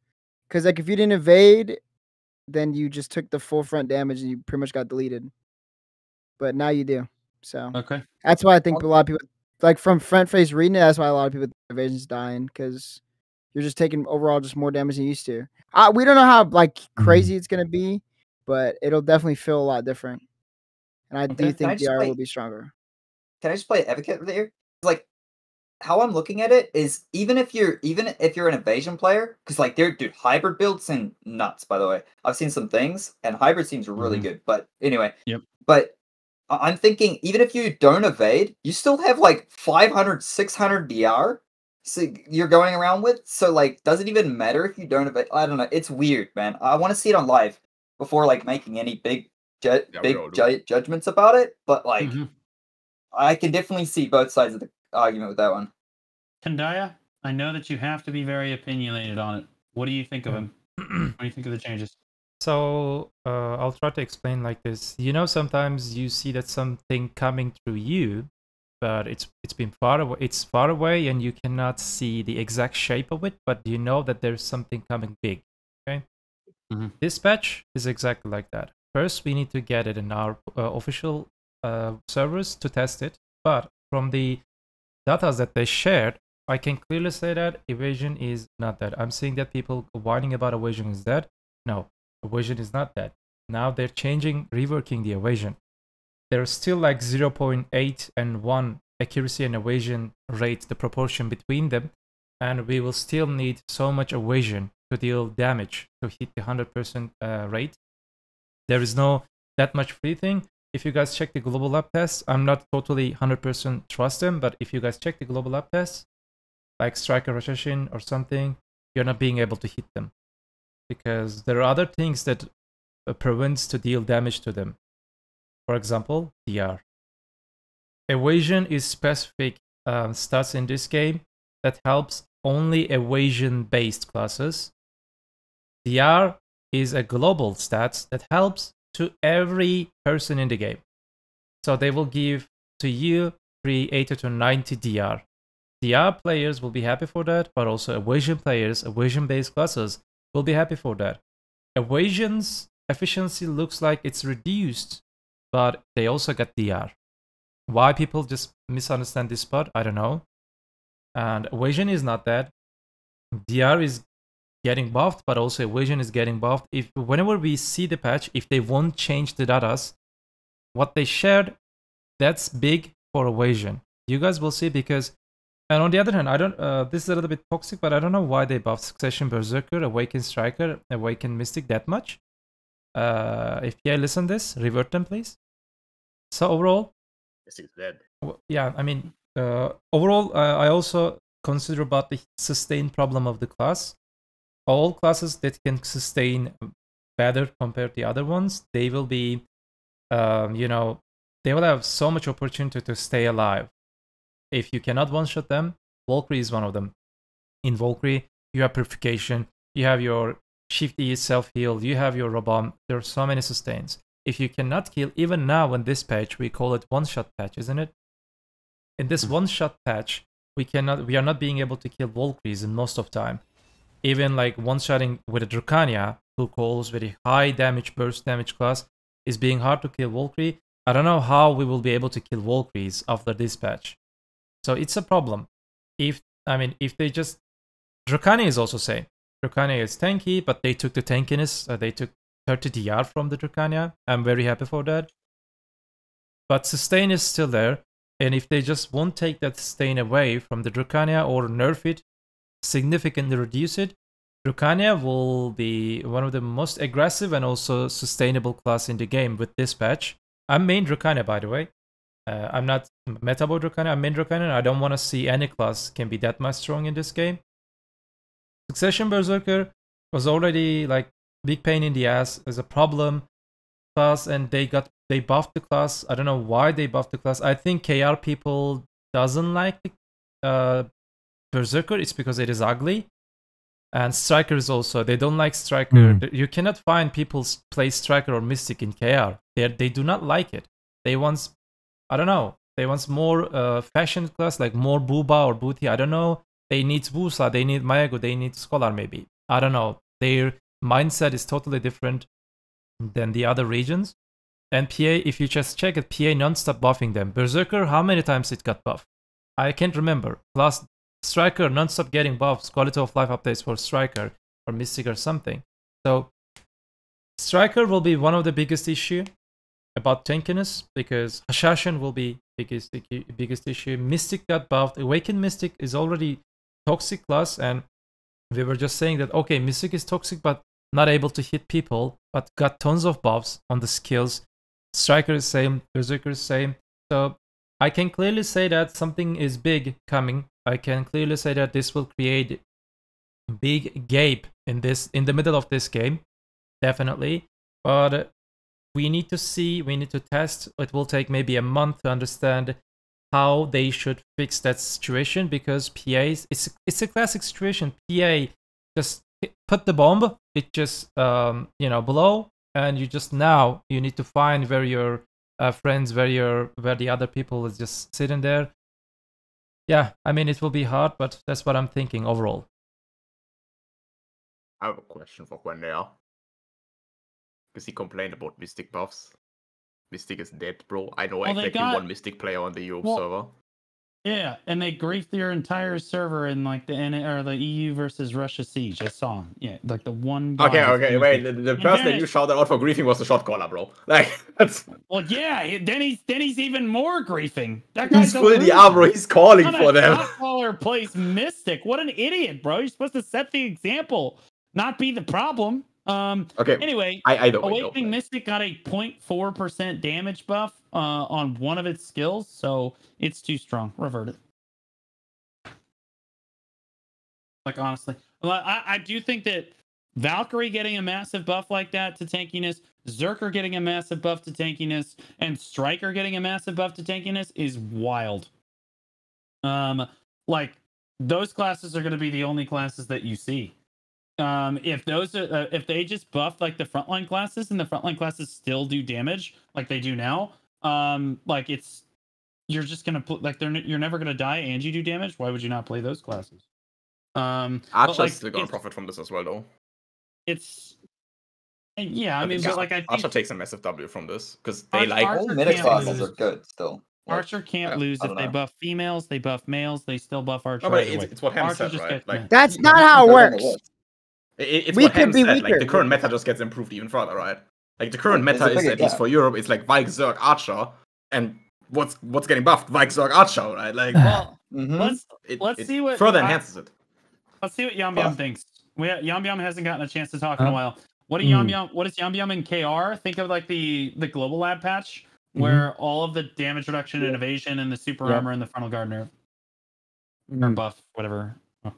Because like if you didn't evade, then you just took the full front damage and you pretty much got deleted. But now you do. So that's why I think a lot of people, like from front face reading it, that's why a lot of people think evasion's dying, because you're just taking overall just more damage than you used to. We don't know how like crazy it's gonna be, but it'll definitely feel a lot different. And I do think DR will be stronger. Can I just play advocate there? Like, how I'm looking at it is even if you're an evasion player, because like dude, hybrid builds seem nuts. By the way, I've seen some things, and hybrid seems really good. But anyway, But I'm thinking even if you don't evade, you still have like 500, 600 DR. So you're going around with, so like, does it even matter if you don't evade? I don't know. It's weird, man. I want to see it on live before like making any big judgments about it. But like, I can definitely see both sides of the argument with that one. Kandaya, I know that you have to be very opinionated on it. What do you think of him? What do you think of the changes? So I'll try to explain like this. You know, sometimes you see that something coming through you, but it's been far away. It's far away, and you cannot see the exact shape of it. But you know that there's something coming big. Okay. This patch is exactly like that. First, we need to get it in our official servers to test it. But from the data that they shared, I can clearly say that evasion is not dead. I'm seeing that people whining about evasion is dead. No, evasion is not dead. Now they're reworking the evasion. There's still like 0.8 and 1 accuracy and evasion rate, the proportion between them. And we will still need so much evasion to deal damage to hit the 100% rate. There is no that much free thing. If you guys check the global lab tests, I'm not totally 100% trust them, but if you guys check the global lab tests, like Striker Rotation or something, you're not being able to hit them. Because there are other things that prevents to deal damage to them. For example, DR. Evasion is specific stats in this game that helps only evasion-based classes. DR is a global stats that helps to every person in the game. So they will give to you 80 to 90 DR. DR players will be happy for that, but also evasion players, evasion-based classes will be happy for that. Evasion's efficiency looks like it's reduced, but they also got DR. Why people just misunderstand this part, I don't know. And evasion is not that. DR is getting buffed, but also evasion is getting buffed. If whenever we see the patch, if they won't change the datas, what they shared, that's big for evasion. You guys will see, because, and on the other hand, I don't. This is a little bit toxic, but I don't know why they buffed Succession Berserker, Awaken Striker, Awaken Mystic that much. if PA listen this, revert them, please. So overall, Mystic is dead. yeah, I mean, overall, I also consider about the sustain problem of the class. All classes that can sustain better compared to the other ones, they will be, they will have so much opportunity to stay alive. If you cannot one-shot them, Valkyrie is one of them. In Valkyrie, you have Purification, you have your Shift E self-heal, you have your Robomb. There are so many sustains. If you cannot kill, even now in this patch, we call it one-shot patch, isn't it? In this one-shot patch, we are not being able to kill Valkyries in most of time. Even like one-shotting with a Dracania, who calls very high damage, burst damage class, is being hard to kill Valkyrie. I don't know how we will be able to kill Valkyries after this patch. So it's a problem. If they just... Dracania is also same. Dracania is tanky, but they took the tankiness. They took 30 DR from the Dracania. I'm very happy for that. But sustain is still there. And if they just won't take that sustain away from the Dracania or nerf it, significantly reduce it, Dracania will be one of the most aggressive and also sustainable class in the game with this patch. I'm main Dracania, by the way. I'm not Metabo Dracania, I'm main Dracania. I don't want to see any class can be that much strong in this game. Succession Berserker was already like big pain in the ass as a problem class, and they buffed the class. I don't know why they buffed the class. I think KR people doesn't like the Berserker. It's because it is ugly. And Strikers also, they don't like Striker. You cannot find people play Striker or Mystic in KR. They do not like it. They want, I don't know, they want more fashion class, like more Booba or Booty. I don't know. They need Wusa, they need Mayago, they need Scholar maybe. I don't know. Their mindset is totally different than the other regions. And PA, if you just check it, PA non-stop buffing them. Berserker, how many times it got buffed? I can't remember. Plus, Striker non-stop getting buffs, quality of life updates for Striker or Mystic or something. So Striker will be one of the biggest issue about tankiness, because Hashashin will be biggest issue. Mystic got buffed. Awakened Mystic is already toxic class, and we were just saying that okay, Mystic is toxic but not able to hit people, but got tons of buffs on the skills. Striker is same, Berserker is same. So I can clearly say that something is big coming. I can clearly say that this will create a big gap in the middle of this game, definitely. But we need to see, we need to test. It will take maybe a month to understand how they should fix that situation, because PAs, it's a classic situation. PA just put the bomb, it just blow, and you need to find where your friends, where the other people is just sitting there. Yeah, I mean, it will be hard, but that's what I'm thinking overall. I have a question for Quendale. Because he complained about Mystic buffs. Mystic is dead, bro. I know exactly one Mystic player on the Europe server. Yeah, and they griefed their entire server in like the EU versus Russia siege. I saw him. Yeah, like the one guy. Okay, wait. The person that you shouted out for griefing was the shot caller, bro. Like, that's... Well, yeah. Then he's even more griefing. That guy's full Diablo. He's calling for them. Shot caller plays Mystic. What an idiot, bro! You're supposed to set the example, not be the problem. Okay. Anyway, I don't Awakening know. Mystic got a 0.4% damage buff on one of its skills, so it's too strong. Revert it. Like, honestly, I do think that Valkyrie getting a massive buff like that to tankiness, Zerker getting a massive buff to tankiness, and Striker getting a massive buff to tankiness is wild. Like, those classes are going to be the only classes that you see. If those are, if they just buff like the frontline classes and the frontline classes still do damage like they do now, like you're just gonna put like you're never gonna die and you do damage. Why would you not play those classes? Archer's still gonna profit from this as well, though. Yeah, I mean, but like I think Archer takes a massive W from this because they like all meta classes are good still. Archer can't lose if they buff females, they buff males, they still buff Archer. No, but it's what Ham said, right? Like, that's not how it works. It's we what could Ham be said. weaker. Like the current meta just gets improved even further, right? Like the current meta is at least for Europe, it's like Vike, Zerg, Archer, and what's getting buffed? Vike, Zerg, Archer, right? Like, well, let's see what further enhances it. Let's see what Yum Yum thinks. Yum Yum hasn't gotten a chance to talk in a while. What is Yum Yum and KR? Think of like the global lab patch where all of the damage reduction and evasion and the super armor and the frontal guard nerf or buff, whatever. Oh.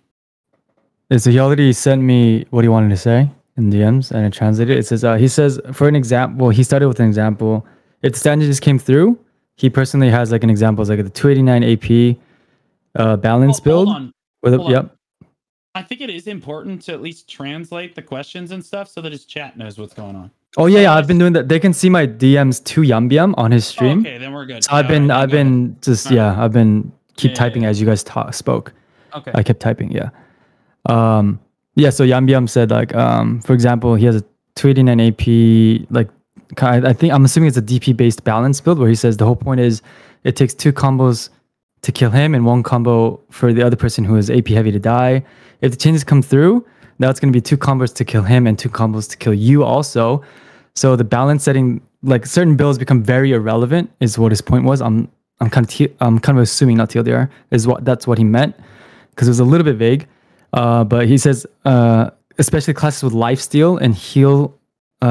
So he already sent me what he wanted to say in DMs, and I translated. It says he says, for an example, he started with an example. If the standard just came through, he personally has like an example. It's like the 289 AP balance build. Hold on. I think it is important to at least translate the questions and stuff so that his chat knows what's going on. Oh yeah, I've been doing that. They can see my DMs to Yum on his stream. Okay, then we're good. So I've been typing as you guys spoke. Okay. I kept typing, yeah. So Yum said like, for example, he has a 289 AP, like I'm assuming it's a DP based balance build where he says the whole point is it takes 2 combos to kill him and 1 combo for the other person who is AP heavy to die. If the changes come through, now it's going to be 2 combos to kill him and 2 combos to kill you also. So the balance setting, like certain builds become very irrelevant, is what his point was. I'm kind of assuming, not TLDR, that's what he meant, because it was a little bit vague. But he says, especially classes with lifesteal and heal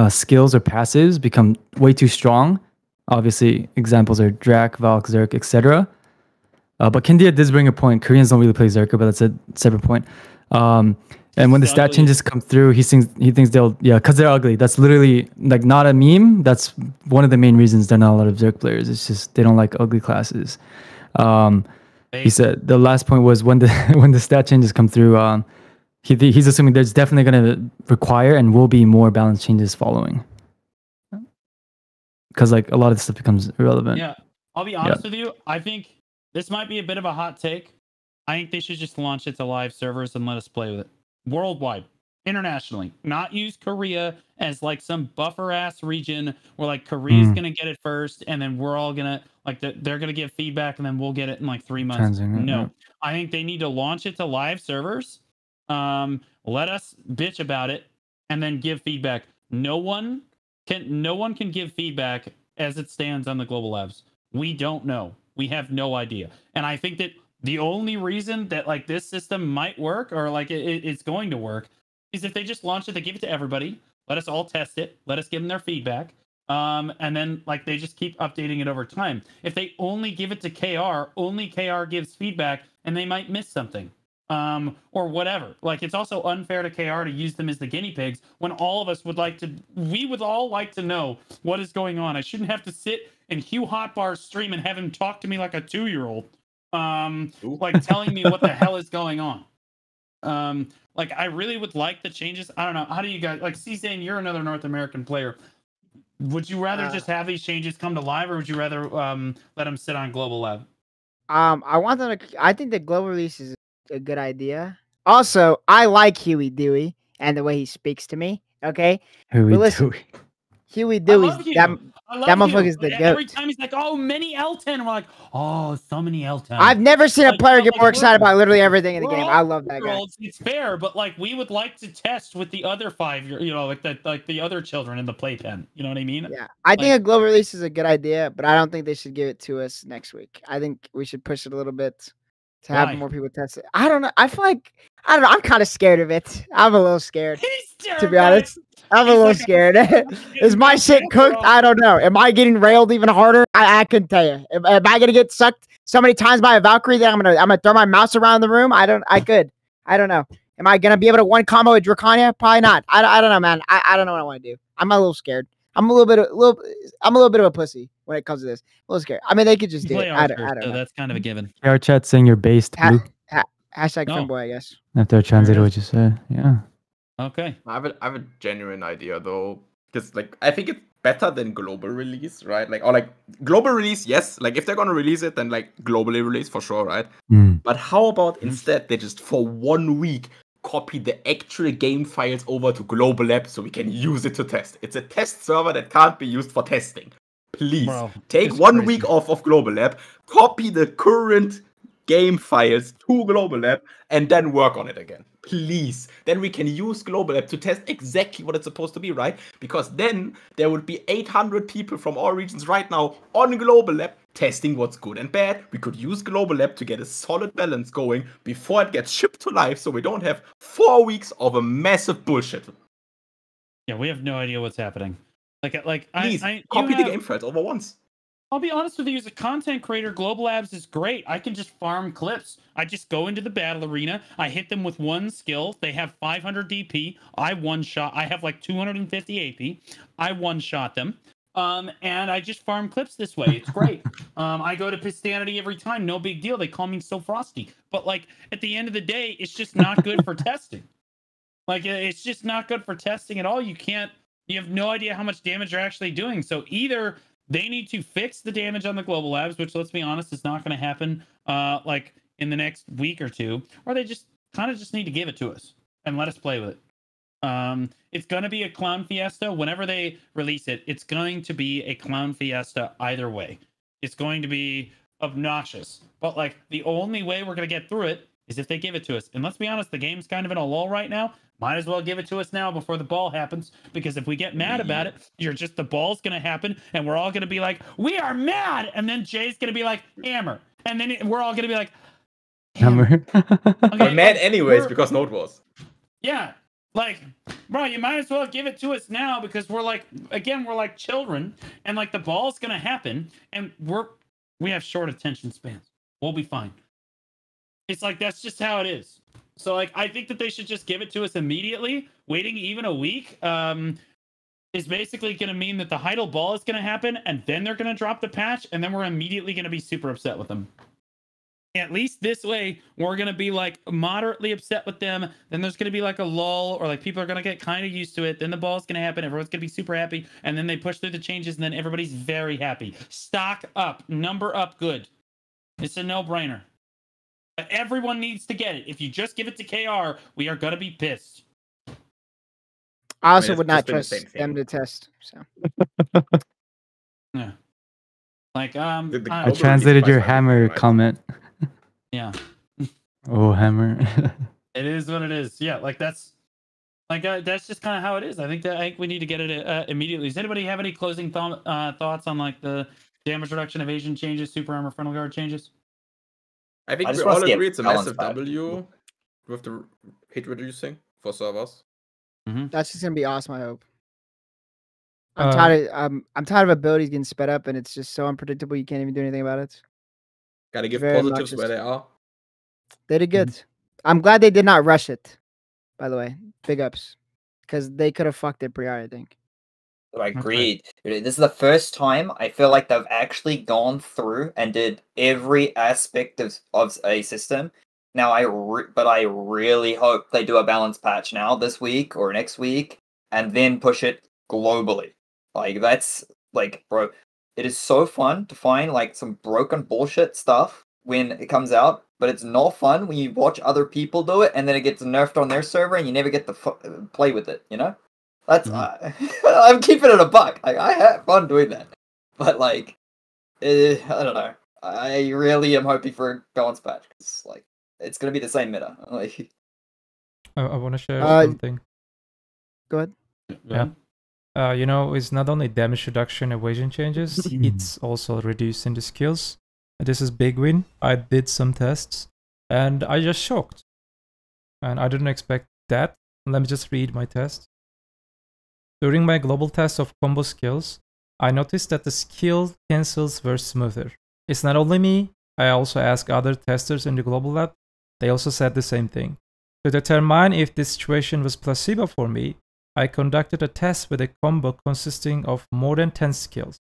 skills or passives become way too strong. Obviously, examples are Drak, Valk, Zerk, etc. But Kindia did bring a point. Koreans don't really play Zerker, but that's a separate point. And when the stat changes come through, he thinks they'll, because they're ugly. That's literally like not a meme. That's one of the main reasons there are not a lot of Zerk players. It's just they don't like ugly classes. He said the last point was when the stat changes come through, he's assuming there's definitely going to require and will be more balance changes following. Because like a lot of this stuff becomes irrelevant. Yeah, I'll be honest with you. I think this might be a bit of a hot take. I think they should just launch it to live servers and let us play with it. Worldwide, internationally. Not use Korea as like some buffer ass region where like Korea's gonna get it first and then we're all gonna like they're gonna give feedback and then we'll get it in like 3 months. No. I think they need to launch it to live servers. Let us bitch about it and then give feedback. No one can give feedback as it stands on the global labs. We don't know. We have no idea. And I think that the only reason that like this system might work or like it's going to work is if they just launch it, they give it to everybody, let us all test it, let us give them their feedback, and then like they just keep updating it over time. If they only give it to KR, only KR gives feedback, and they might miss something, or whatever. Like it's also unfair to KR to use them as the guinea pigs when all of us we would all like to know what is going on. I shouldn't have to sit in Hugh Hotbar's stream and have him talk to me like a 2-year-old. Like telling me what the hell is going on. Like I really would like the changes. I don't know. How do you guys like C-Zane, you're another North American player. Would you rather just have these changes come to live or would you rather let them sit on global lab? I think the global release is a good idea. Also, I like Huey Dewey and the way he speaks to me. Okay. Huey Dewey. That motherfucker's the goat. Every time he's like, oh, many L10. We're like, oh, so many L10. I've never seen a player get more excited about literally everything in the game. I love that guy. It's fair, but like we would like to test with the other 5, like the other children in the playpen. You know what I mean? Yeah. I think a global release is a good idea, but I don't think they should give it to us next week. I think we should push it a little bit to have more people test it. I don't know. I feel like I'm kind of scared of it. I'm a little scared. To be honest. I'm a little scared. Is my shit cooked? I don't know. Am I getting railed even harder? I couldn't tell you. Am I gonna get sucked so many times by a Valkyrie that I'm gonna throw my mouse around the room? I don't know. Am I gonna be able to one combo with Dracania? Probably not. I don't know, man. I don't know what I want to do. I'm a little scared. I'm a little bit of a pussy when it comes to this. A little scared. I mean, they could just do it. I don't know. That's kind of a given. Our chat saying you're based, Blue. Hashtag fanboy, I guess. After I translated what you said, yeah. Okay. I have a genuine idea though, because like I think it's better than global release, right? Like or like global release, yes. Like if they're gonna release it, then like globally release for sure, right? But how about instead they just for 1 week copy the actual game files over to Global Lab so we can use it to test. It's a test server that can't be used for testing. Please take 1 week off of Global Lab, copy the current game files to Global Lab, and then work on it again. Please. Then we can use Global Lab to test exactly what it's supposed to be, right? Because then there would be 800 people from all regions right now on Global Lab testing what's good and bad. We could use Global Lab to get a solid balance going before it gets shipped to live so we don't have 4 weeks of a massive bullshit. Yeah, we have no idea what's happening. Please you copy the have- game thread over once. I'll be honest with you, as a content creator, Global Labs is great. I can just farm clips. I just go into the battle arena. I hit them with one skill. They have 500 DP. I one-shot. I have like 250 AP. I one-shot them. And I just farm clips this way. It's great. I go to Pistanity every time. No big deal. They call me so frosty. But like at the end of the day, it's just not good for testing. Like it's just not good for testing at all. You have no idea how much damage you're actually doing. So either they need to fix the damage on the Global Labs, which let's be honest, is not going to happen like in the next week or two, or they just kind of just need to give it to us and let us play with it. It's going to be a clown fiesta whenever they release it. It's going to be a clown fiesta either way. It's going to be obnoxious, but like the only way we're going to get through it is if they give it to us. And let's be honest, the game's kind of in a lull right now. Might as well give it to us now before the ball happens, because if we get mad about it, the ball's going to happen and we're all going to be like, we are mad. And then Jay's going to be like, hammer. And then we're all going to be like, Hammer. Okay, We're mad like, anyways because Node was. Yeah. Like, bro, you might as well give it to us now, because we're like children, and like the ball's going to happen, and we have short attention spans. We'll be fine. It's like, that's just how it is. So like, I think that they should just give it to us immediately. Waiting even a week is basically going to mean that the Heidel ball is going to happen, and then they're going to drop the patch, and then we're immediately going to be super upset with them. At least this way, we're going to be like moderately upset with them. Then there's going to be like a lull, or like people are going to get kind of used to it. Then the ball's going to happen. Everyone's going to be super happy. And then they push through the changes, and then everybody's very happy. Stock up, number up, good. It's a no-brainer. But everyone needs to get it. If you just give it to KR, we are going to be pissed. I also it's would not just been the trust same them thing. to test. So Yeah. Like, I translated your hammer comment. Yeah. Oh, hammer. It is what it is. Yeah, like that's just kind of how it is. I think we need to get it immediately. Does anybody have any closing thoughts on like the damage reduction, evasion changes, super armor, frontal guard changes? I think I just we wanna all see a agree it's a balance massive back. W with the hit reducing for servers. that's just gonna be awesome. I hope. I'm tired of abilities getting sped up, and it's just so unpredictable. You can't even do anything about it. Gotta give Very positives where obnoxious. they are. They did good. I'm glad they did not rush it. By the way, big ups, because they could have fucked it prior, I think. I agreed. This is the first time I feel like they've actually gone through and did every aspect of a system. Now, but I really hope they do a balance patch now this week or next week, and then push it globally. Like that's like, bro, it is so fun to find like some broken bullshit stuff when it comes out, but it's not fun when you watch other people do it and then it gets nerfed on their server and you never get to play with it. You know. That's I'm keeping it a buck. I have fun doing that, but like, I don't know. I really am hoping for a balance patch. It's like it's gonna be the same meta. Like, I want to share something. Go ahead. Yeah. It's not only damage reduction evasion changes, it's also reducing the skills. This is big win. I did some tests, and I just shocked. And I didn't expect that. Let me just read my test. During my global test of combo skills, I noticed that the skill cancels were smoother. It's not only me, I also asked other testers in the global lab. They also said the same thing. To determine if this situation was placebo for me, I conducted a test with a combo consisting of more than 10 skills.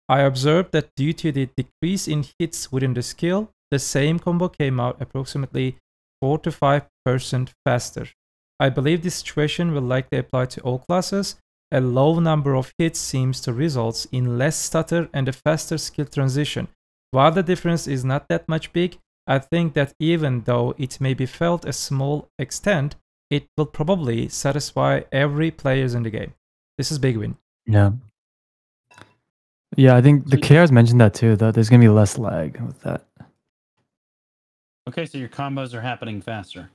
I observed that due to the decrease in hits within the skill, the same combo came out approximately 4 to 5% faster. I believe this situation will likely apply to all classes. A low number of hits seems to result in less stutter and a faster skill transition. While the difference is not that much big, I think that even though it may be felt a small extent, it will probably satisfy every player in the game. This is big win. Yeah. Yeah, I think the KRs mentioned that too, though. There's going to be less lag with that. Okay, so your combos are happening faster.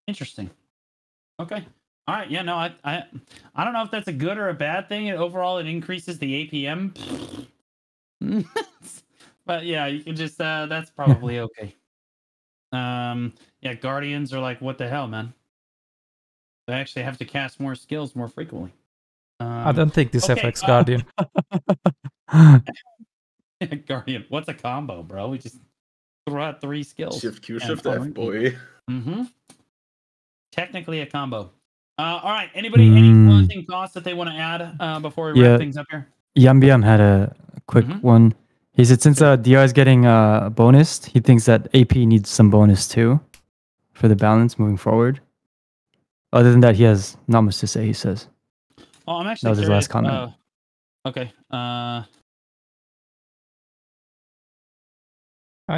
Interesting. Okay. All right. Yeah. No. I don't know if that's a good or a bad thing. Overall, it increases the APM. But yeah, you can just. That's probably okay. Yeah. Guardians are like, what the hell, man? They actually have to cast more skills more frequently. I don't think this okay, affects Guardian. Guardian, what's a combo, bro? We just throw out 3 skills. Shift Q, Shift F, boy. Mm-hmm. Technically a combo. All right. Anybody, any closing thoughts that they want to add before we wrap things up here? Yambiam had a quick one. He said since DR is getting bonused, he thinks that AP needs some bonus too for the balance moving forward. Other than that, he has not much to say, he says. Oh, I'm actually that was his last comment. Okay. I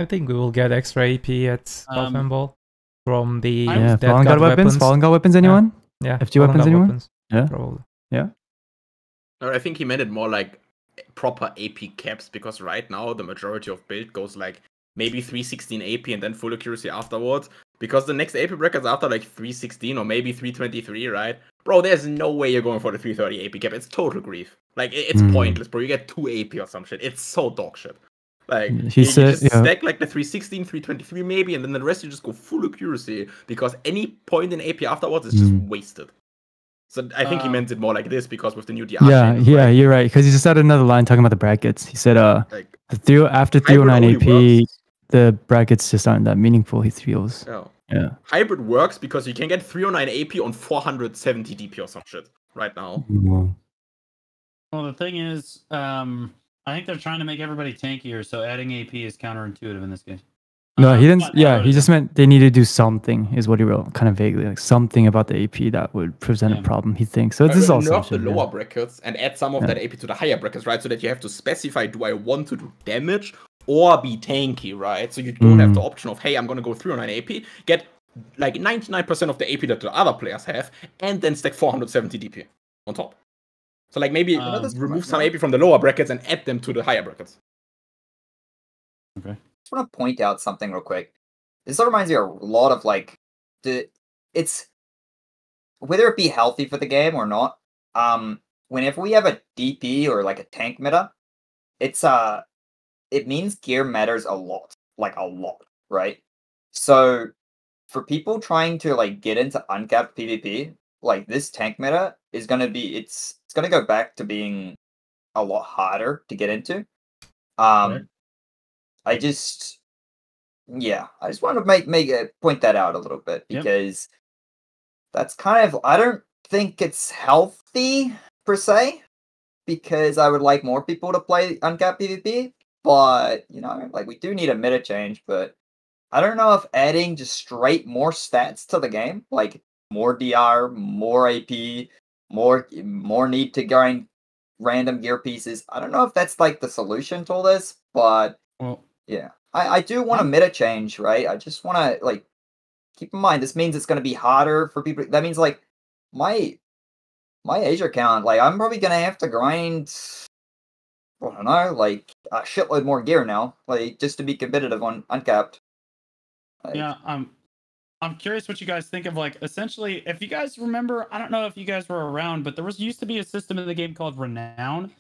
think we will get extra AP at Buff and Ball from the Fallen God weapons. Fallen God weapons, anyone? Yeah. FG weapons, anyone? Weapons, yeah. Probably. Yeah. Or I think he meant it more like proper AP caps, because right now the majority of build goes like maybe 316 AP and then full accuracy afterwards. Because the next AP brackets after like 316 or maybe 323, right? Bro, there's no way you're going for the 330 AP cap. It's total grief. Like, it's pointless, bro. You get 2 AP or some shit. It's so dog shit. Like, you just stack like the 316, 323 maybe, and then the rest you just go full accuracy, because any point in AP afterwards is just wasted. So I think he meant it more like this, because with the new DR changes, yeah, you're right. Because he just added another line talking about the brackets. He said, like, after 309 AP, the brackets just aren't that meaningful, he feels. Yeah. Hybrid works because you can get 309 AP on 470 DP or some shit right now. Well, the thing is, I think they're trying to make everybody tankier, so adding AP is counterintuitive in this case. No, he didn't. Yeah, he just meant they need to do something, is what he wrote, kind of vaguely, like something about the AP that would present a problem, he thinks. So this is all nerf the lower brackets and add some of that AP to the higher brackets, right? So that you have to specify, do I want to do damage or be tanky, right? So you don't have the option of, hey, I'm going to go 309 AP, get like 99% of the AP that the other players have, and then stack 470 DP on top. So like maybe remove some AP from the lower brackets and add them to the higher brackets. Okay. I just want to point out something real quick. This reminds me a lot of like it's whether it be healthy for the game or not. Whenever we have a DP or like a tank meta, it means gear matters a lot, like a lot, right? So for people trying to like get into uncapped PvP, like this tank meta is gonna be it's gonna go back to being a lot harder to get into. I just want to point that out a little bit, because that's kind of, I don't think it's healthy per se, because I would like more people to play uncapped PvP, but you know, like we do need a meta change. But I don't know if adding just straight more stats to the game, like more DR, more AP, more need to grind random gear pieces, I don't know if that's like the solution to all this, but yeah. I do want a meta change, right? I just want to like keep in mind this means it's going to be harder for people. That means like my Asia account, like I'm probably going to have to grind, I don't know, like a shitload more gear now, like just to be competitive on uncapped. Like, yeah, I'm curious what you guys think of, like, essentially, if you guys remember, I don't know if you guys were around, but there used to be a system in the game called Renown.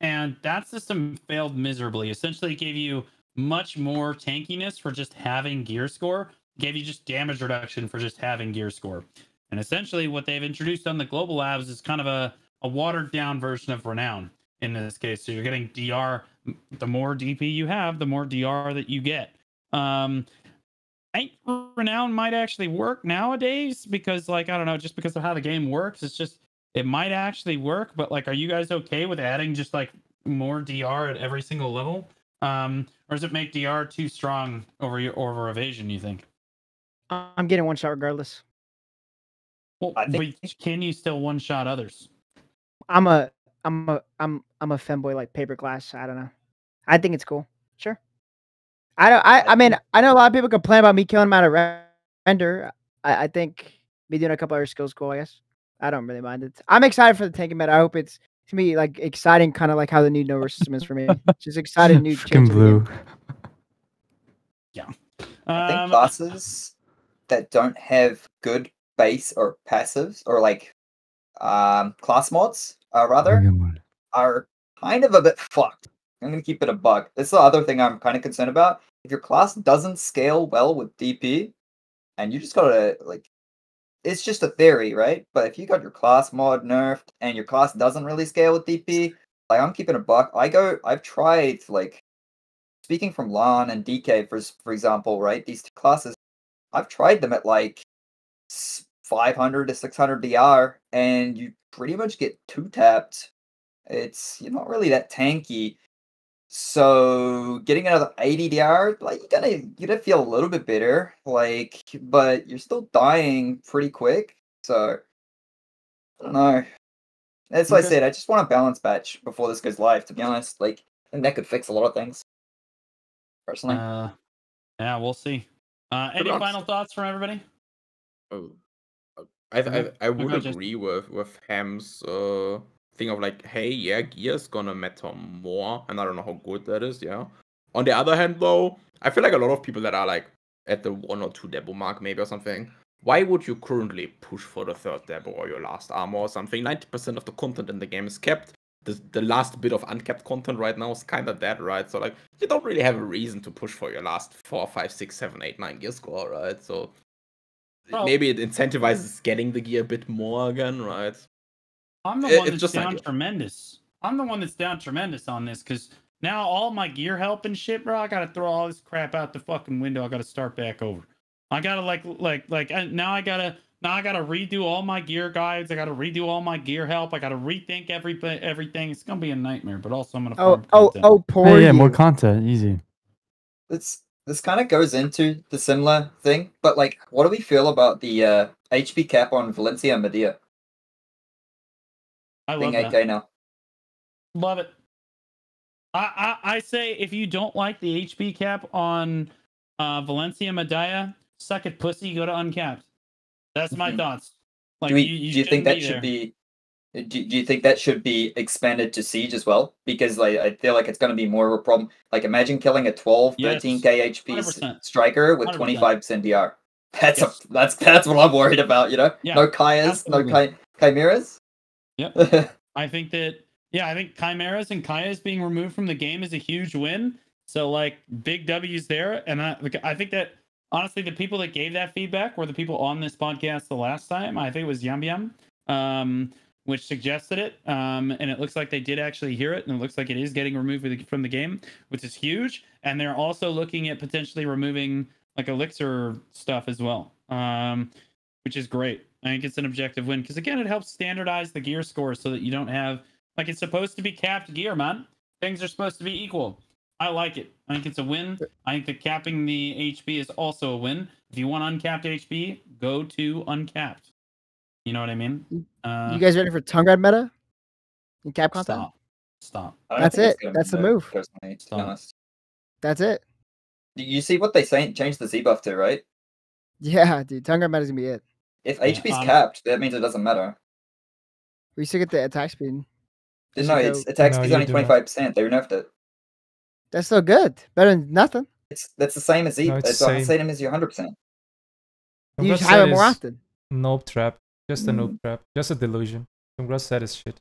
And that system failed miserably. Essentially, it gave you much more tankiness for just having gear score. It gave you just damage reduction for just having gear score. And essentially, what they've introduced on the global labs is kind of a watered down version of Renown in this case. So you're getting DR. The more DP you have, the more DR that you get. I think Renown might actually work nowadays because, like, I don't know, just because of how the game works, it's just, it might actually work. But like, are you guys okay with adding just like more DR at every single level? Or does it make DR too strong over evasion, you think? I'm getting one shot regardless. Well, but can you still one shot others? I'm a femboy like paper glass. I don't know. I think it's cool. Sure. I mean, I know a lot of people complain about me killing them out of render. I think me doing a couple other skills cool, I guess. I don't really mind it. I'm excited for the tanking meta. I hope it's to me like exciting, kind of like how the new Nova system is for me. Just exciting new change. Blue. Yeah. I think classes that don't have good base or passives or like class mods rather are kind of a bit fucked. I'm gonna keep it a buck. This is the other thing I'm kind of concerned about. If your class doesn't scale well with DP, and you just gotta like it's just a theory, right? But if you got your class mod nerfed and your class doesn't really scale with DP, like I'm keeping a buck. I've tried, like, speaking from LAN and DK for example, right? These two classes, I've tried them at like 500 to 600 DR, and you pretty much get two tapped. You're not really that tanky. So getting another 80 DR, like you're gonna feel a little bit better, like, but you're still dying pretty quick. So I don't know. That's why I said I just want a balance patch before this goes live. To be honest, like I think that could fix a lot of things. Personally, yeah, we'll see. Any final thoughts from everybody? I would agree with Ham's thing of like, hey, yeah, gear's gonna matter more, and I don't know how good that is. Yeah. On the other hand, though, I feel like a lot of people that are like at the 1 or 2 debo mark, maybe or something. Why would you currently push for the 3rd debo or your last armor or something? 90% of the content in the game is kept. The last bit of unkept content right now is kind of dead, right? So like, you don't really have a reason to push for your last 4, 5, 6, 7, 8, 9 gear score, right? So maybe it incentivizes getting the gear a bit more again, right? I'm the one that's down tremendous. I'm the one that's down tremendous on this because now all my gear help and shit, bro. I gotta throw all this crap out the fucking window. I gotta start back over. I gotta now I gotta redo all my gear guides. I gotta redo all my gear help. I gotta rethink everything. It's gonna be a nightmare. But also I'm gonna farm content. Poor you. More content, easy. This kind of goes into the similar thing, but like, what do we feel about the HP cap on Valencia and Medea? I love that. 8K now. Love it. I say if you don't like the HP cap on Valencia Medea, suck it pussy, go to uncapped. That's my thoughts. Like, do you think that should be? Do you think that should be expanded to Siege as well? Because like I feel like it's going to be more of a problem. Like imagine killing a 12, 13k HP 100%. Striker with 25% DR. That's what I'm worried about. You know, no Kayas, no Chimeras. Yep. I think Chimeras and Kayas being removed from the game is a huge win. So like big W's there, and I think that honestly the people that gave that feedback were the people on this podcast the last time. I think it was Yum Yum. Which suggested it, and it looks like they did actually hear it, and it looks like it is getting removed from the game, which is huge. And they're also looking at potentially removing like Elixir stuff as well, which is great. I think it's an objective win because again, it helps standardize the gear score so that you don't have like it's supposed to be capped gear, man. Things are supposed to be equal. I like it. I think it's a win. I think that capping the HP is also a win. If you want uncapped HP, go to uncapped. You know what I mean? You guys ready for tongue red meta? In cap content? Stop. That's it. That's the move. Personally, to be honest. That's it. You see what they say? Change the Z buff to, right? Yeah, dude. Tongue red meta is gonna be it. If HP's capped, that means it doesn't matter. We still get the attack speed. No, it's attack speed's only 25%. They nerfed it. That's still good. Better than nothing. That's the same as Z. It's the same as your 100%. You just have it more often. Nope trap. Just a noob trap. Just a delusion. Congrats, that is shit.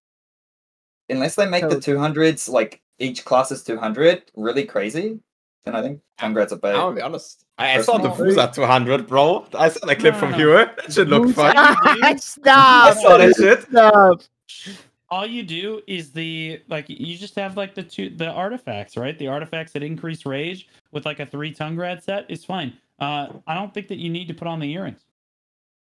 Unless they make the 200s, like, each class is 200, really crazy, then I think congrats are bad. I'll be honest. I saw the Fusa 200, bro. I saw the clip from here. That should look fun. Stop! I saw that shit. Stop. All you do is you just have like the artifacts, right? The artifacts that increase rage with like a 3 tongue grad set is fine. I don't think that you need to put on the earrings.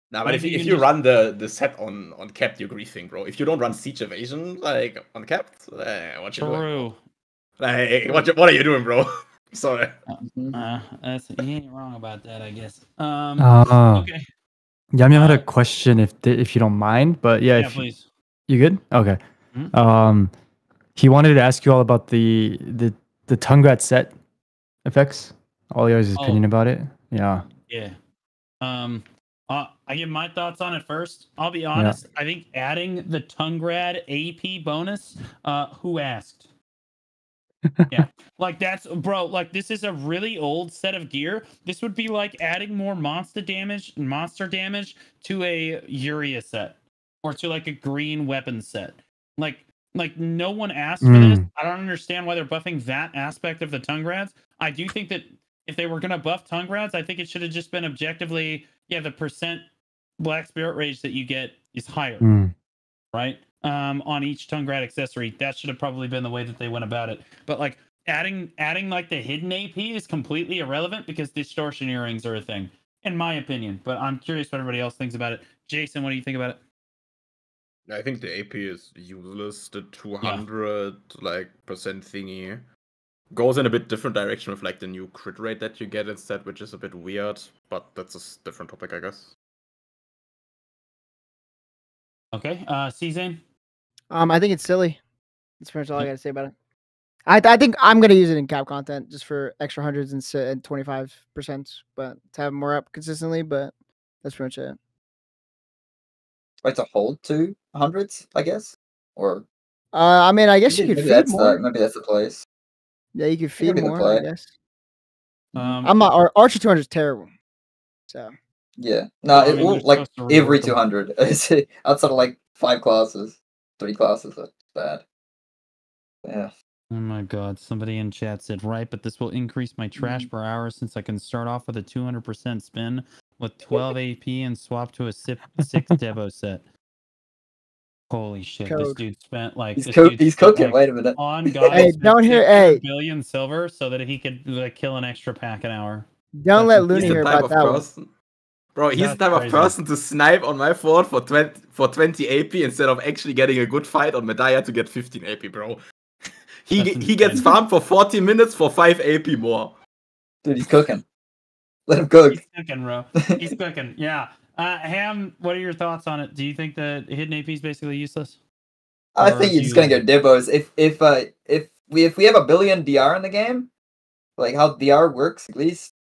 No, but if you run the set on capped, you're griefing, bro. If you don't run siege evasion like on capped, what you doing? Like what are you doing, bro? Sorry. You ain't wrong about that, I guess. Okay. Yum Yum had a question if you don't mind, but yeah, please. You good? Okay. Mm-hmm. He wanted to ask you all about the tongue grad set effects. All yours opinion about it. Yeah. Yeah. I give my thoughts on it first. I'll be honest. Yeah. I think adding the tongue grad AP bonus, who asked? Yeah. Like that's bro, like this is a really old set of gear. This would be like adding more monster damage to a Uria set or to like a green weapon set. Like no one asked for this. I don't understand why they're buffing that aspect of the tongue grads. I do think that if they were going to buff tongue grads, I think it should have just been objectively, the percent Black Spirit Rage that you get is higher, right? On each Tongue Rat accessory. That should have probably been the way that they went about it. But like adding like the hidden AP is completely irrelevant because distortion earrings are a thing, in my opinion. But I'm curious what everybody else thinks about it. Jason, what do you think about it? I think the AP is useless. The 200 like percent thingy goes in a bit different direction with like the new crit rate that you get instead, which is a bit weird. But that's a different topic, I guess. Okay, C-Zane? I think it's silly. That's pretty much all I got to say about it. I think I'm gonna use it in cap content just for extra hundreds and 25%, but to have more up consistently. But that's pretty much it. Right, to hold 200s, I guess, or I mean, I guess you could feed more. Maybe that's the place. Yeah, you could feed be the more. play. I guess. I'm not. Archer 200 is terrible. So. Yeah. No, Well, I it mean, will they're like supposed to every rework them. 200. Outside of like 5 classes, 3 classes. That's bad. Yeah. Oh my god, somebody in chat said, right, but this will increase my trash per hour since I can start off with a 200% spin with 12 AP and swap to a 6 Devo set. Holy shit, this Code. dude spent like... He's cooking, like, wait a minute. on God, Hey, don't hear... Hey. billion silver so that he could like, kill an extra pack an hour. Don't That's let Looney hear about that one. Bro, he's the type of person to snipe on my fort for 20 AP instead of actually getting a good fight on Medaya to get 15 AP, bro. He gets farmed for 40 minutes for 5 AP more. Dude, he's cooking. Let him cook. He's cooking, bro. He's cooking. Yeah. Ham, what are your thoughts on it? Do you think the hidden AP is basically useless? I think he's gonna get Dibos. If we have a billion DR in the game, like how DR works, at least,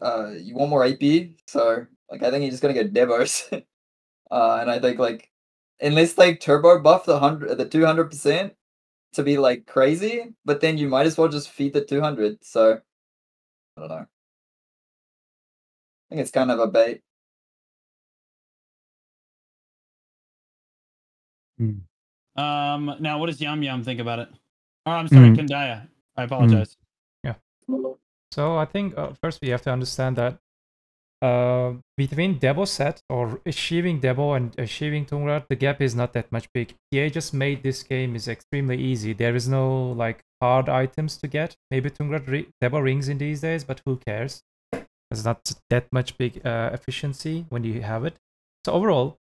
you want more AP. So like I think he's just gonna get Dibos. And I think like unless like turbo buff the 200% to be like crazy, but then you might as well just feed the 200. So I don't know. I think it's kind of a bait. Now what does Yum Yum think about it? Oh, I'm sorry, Kandaya. I apologize. Yeah. So I think first we have to understand that between Debo set or achieving Debo and achieving Tungrat, the gap is not that much big. EA just made this game is extremely easy. There is no like hard items to get. Maybe Tungrat Debo rings in these days, but who cares? There's not that much big efficiency when you have it. So overall,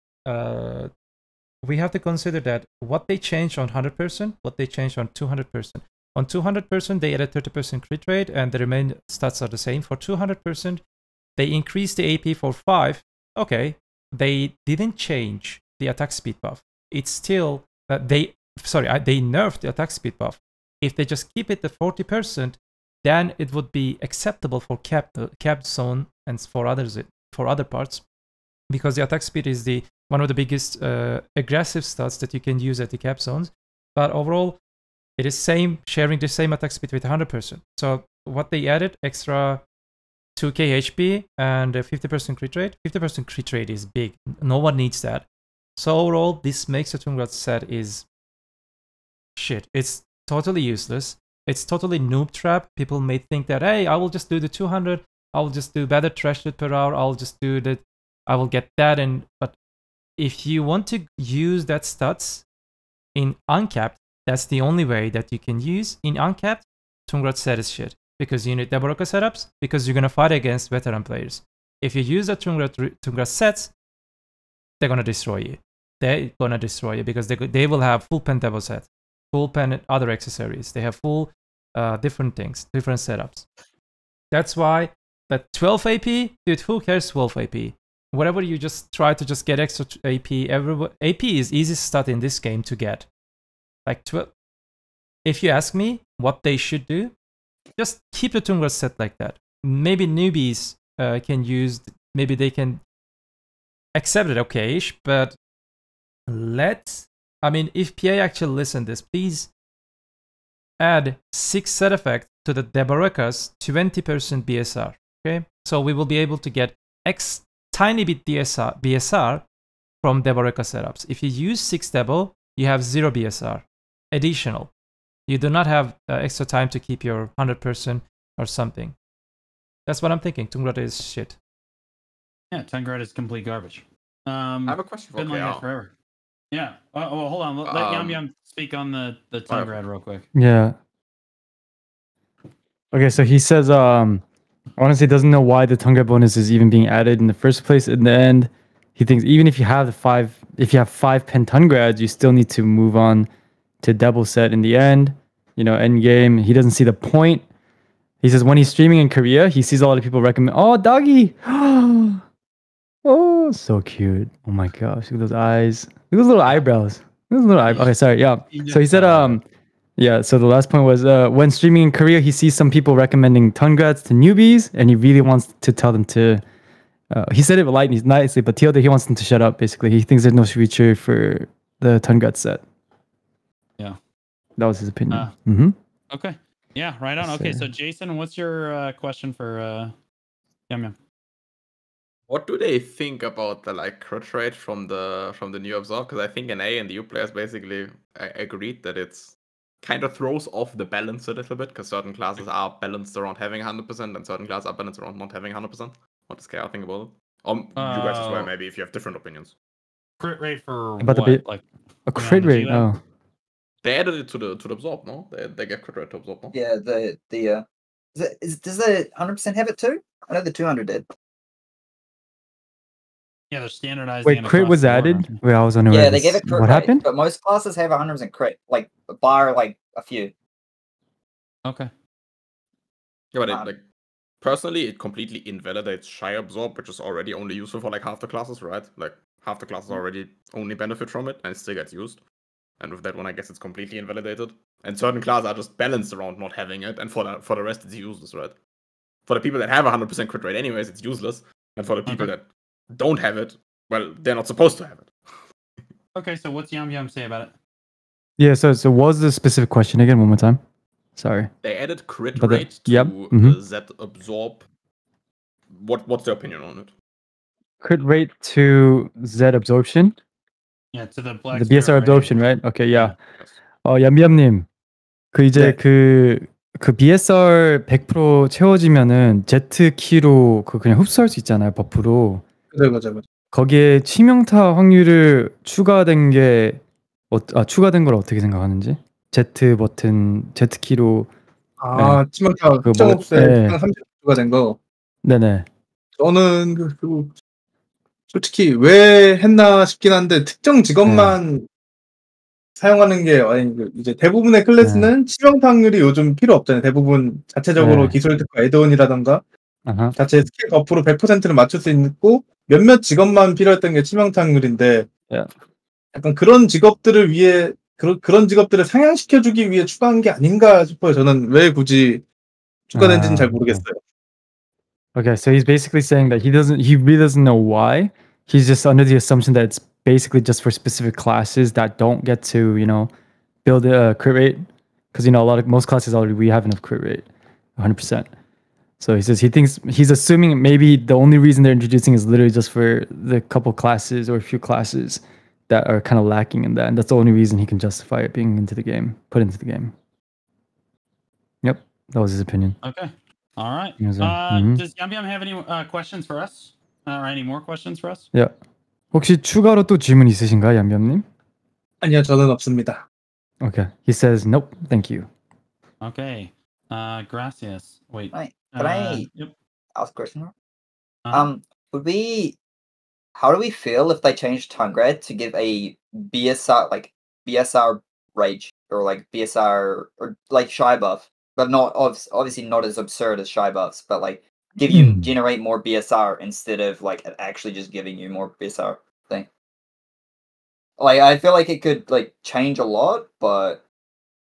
we have to consider that what they changed on 100%, what they changed on 200%. On 200%, they added 30% crit rate, and the remaining stats are the same. For 200%, they increased the AP for 5. Okay, they didn't change the attack speed buff. It's still they nerfed the attack speed buff. If they just keep it at 40%, then it would be acceptable for capped zone and for other parts, because the attack speed is one of the biggest aggressive stats that you can use at the cap zones. But overall, it is sharing the same attack speed with 100%. So what they added, extra 2k HP and 50% crit rate. 50% crit rate is big. No one needs that. So overall, this makes the Tungrat set is shit. It's totally useless. It's totally noob trap. People may think that, hey, I will just do the 200. I will just do better trash rate per hour. I'll just do that. I will get that. But if you want to use that stats in uncapped, that's the only way that you can use. In uncapped, Tungrat set is shit. Because you need Deboraka setups, because you're going to fight against veteran players. If you use the Tungrat sets, they're going to destroy you. They're going to destroy you because they will have full pen Debo set, full pen and other accessories. They have full different things, different setups. That's why that 12 AP, dude, who cares 12 AP? Whatever you just try to just get extra AP, AP is easiest stat in this game to get. Like 12. If you ask me what they should do, just keep the Tungrat set like that. Maybe newbies can use, maybe they can accept it okay-ish, but if PA actually listen to this, please add 6 set effect to the Deboraka's 20% BSR, okay? So we will be able to get tiny bit BSR from Deboraka setups. If you use 6 Debo, you have 0 BSR additional. You do not have extra time to keep your 100% or something. That's what I'm thinking. Tungrat is shit. Yeah, Tungrat is complete garbage. Um, I have a question for been like that KR. forever. Yeah. Well, hold on. Let Yum Yum speak on the tongue grad real quick. Yeah. Okay, so he says, honestly, doesn't know why the tongue bonus is even being added in the first place. In the end, he thinks even if you have five pen tongue grads, you still need to move on to double set in the end. You know, end game. He doesn't see the point. He says when he's streaming in Korea, he sees a lot of people recommend. Oh, doggy! Oh, so cute. Oh my gosh, look at those eyes. Look at those little eyebrows. Look at those little eyebrows. Okay, sorry. Yeah. So he said, yeah. So the last point was, when streaming in Korea, he sees some people recommending tongue grats to newbies, and he really wants to tell them to. He said it nicely, but he wants them to shut up. Basically, he thinks there's no future for the tongue grat set. Yeah. That was his opinion. Okay. Yeah. Right on. Yes, Okay. sir. So Jason, what's your question for Yum Yum? What do they think about the like crit rate from the new absorb? Because I think NA and the U players basically agreed that it's kind of throws off the balance a little bit because certain classes are balanced around having 100% and certain classes are balanced around not having 100%. What does KR think about it? Or you guys as well, maybe if you have different opinions. Crit rate for About what? Like a crit rate. Oh, They added it to the absorb, no? They get crit rate to absorb, no? Yeah, does the 100% have it too? I know the 200 did. yeah, they're standardizing. wait, it crit across was the board, added. aren't they? Wait, I was wondering. Yeah, they gave it crit what rate, happened? but most classes have 100% crit, like bar like a few. Okay. Yeah, but like personally, it completely invalidates shy absorb, which is already only useful for like half the classes, right? Like half the classes already only benefit from it, and it still gets used. And with that one, I guess it's completely invalidated. And certain classes are just balanced around not having it, and for the rest, it's useless, right? For the people that have 100% crit rate, anyways, it's useless. And for the people that don't have it, well, they're not supposed to have it. Okay. So what's Yum Yum say about it? Yeah. So what was the specific question again? One more time. Sorry. They added crit But rate to yep, Z absorb. What's their opinion on it? Crit rate to Z absorption. Yeah, to the The BSR absorption, right? Okay, yeah. 얌얌님, 그 이제 네. 그 BSR 100% 채워지면은 Z 키로 그 그냥 흡수할 수 있잖아요, 버프로. 맞아. 거기에 치명타 확률을 추가된 추가된 걸 어떻게 생각하는지? Z 버튼, Z 키로. 치명타 그 특정 뭐- 옵셋 네. 30%가 된 거. 네네. 저는 솔직히 왜 했나 싶긴 한데 특정 직업만 사용하는 게 이제 대부분의 클래스는 치명타 확률이 요즘 필요 없잖아요. 대부분 자체적으로 기술 특화 애드온이라던가 자체 스킬 버프로 100%를 맞출 수 있고 몇몇 직업만 필요했던 게 치명타 확률인데 약간 그런 직업들을 위해 그런 직업들을 상향시켜주기 위해 추가한 게 아닌가 싶어요. 저는 왜 굳이 추가된지는 잘 모르겠어요. Okay, so he's basically saying that he really doesn't know why. He's just under the assumption that it's basically just for specific classes that don't get to, build a crit rate. Because, most classes already, we have enough crit rate, 100%. So he says he's assuming maybe the only reason they're introducing is literally just for the couple classes or a few classes that are kind of lacking in that. And that's the only reason he can justify it being put into the game. Yep, that was his opinion. Okay. All right. Mm-hmm. Does Yum Yum have any questions for us? Or any more questions for us? Yeah. 혹시 추가로 또 질문 있으신가요, 얌얌님? 아니요, 저는 없습니다. Okay. He says, nope, thank you. Okay. Gracias. Wait. Can I ask a question? Uh-huh. How do we feel if they change tongue grade to give a BSR rage or like BSR or like shy buff, but not obviously not as absurd as shy buffs, but like give you generate more BSR instead of like actually just giving you more BSR thing. Like I feel like it could like change a lot, but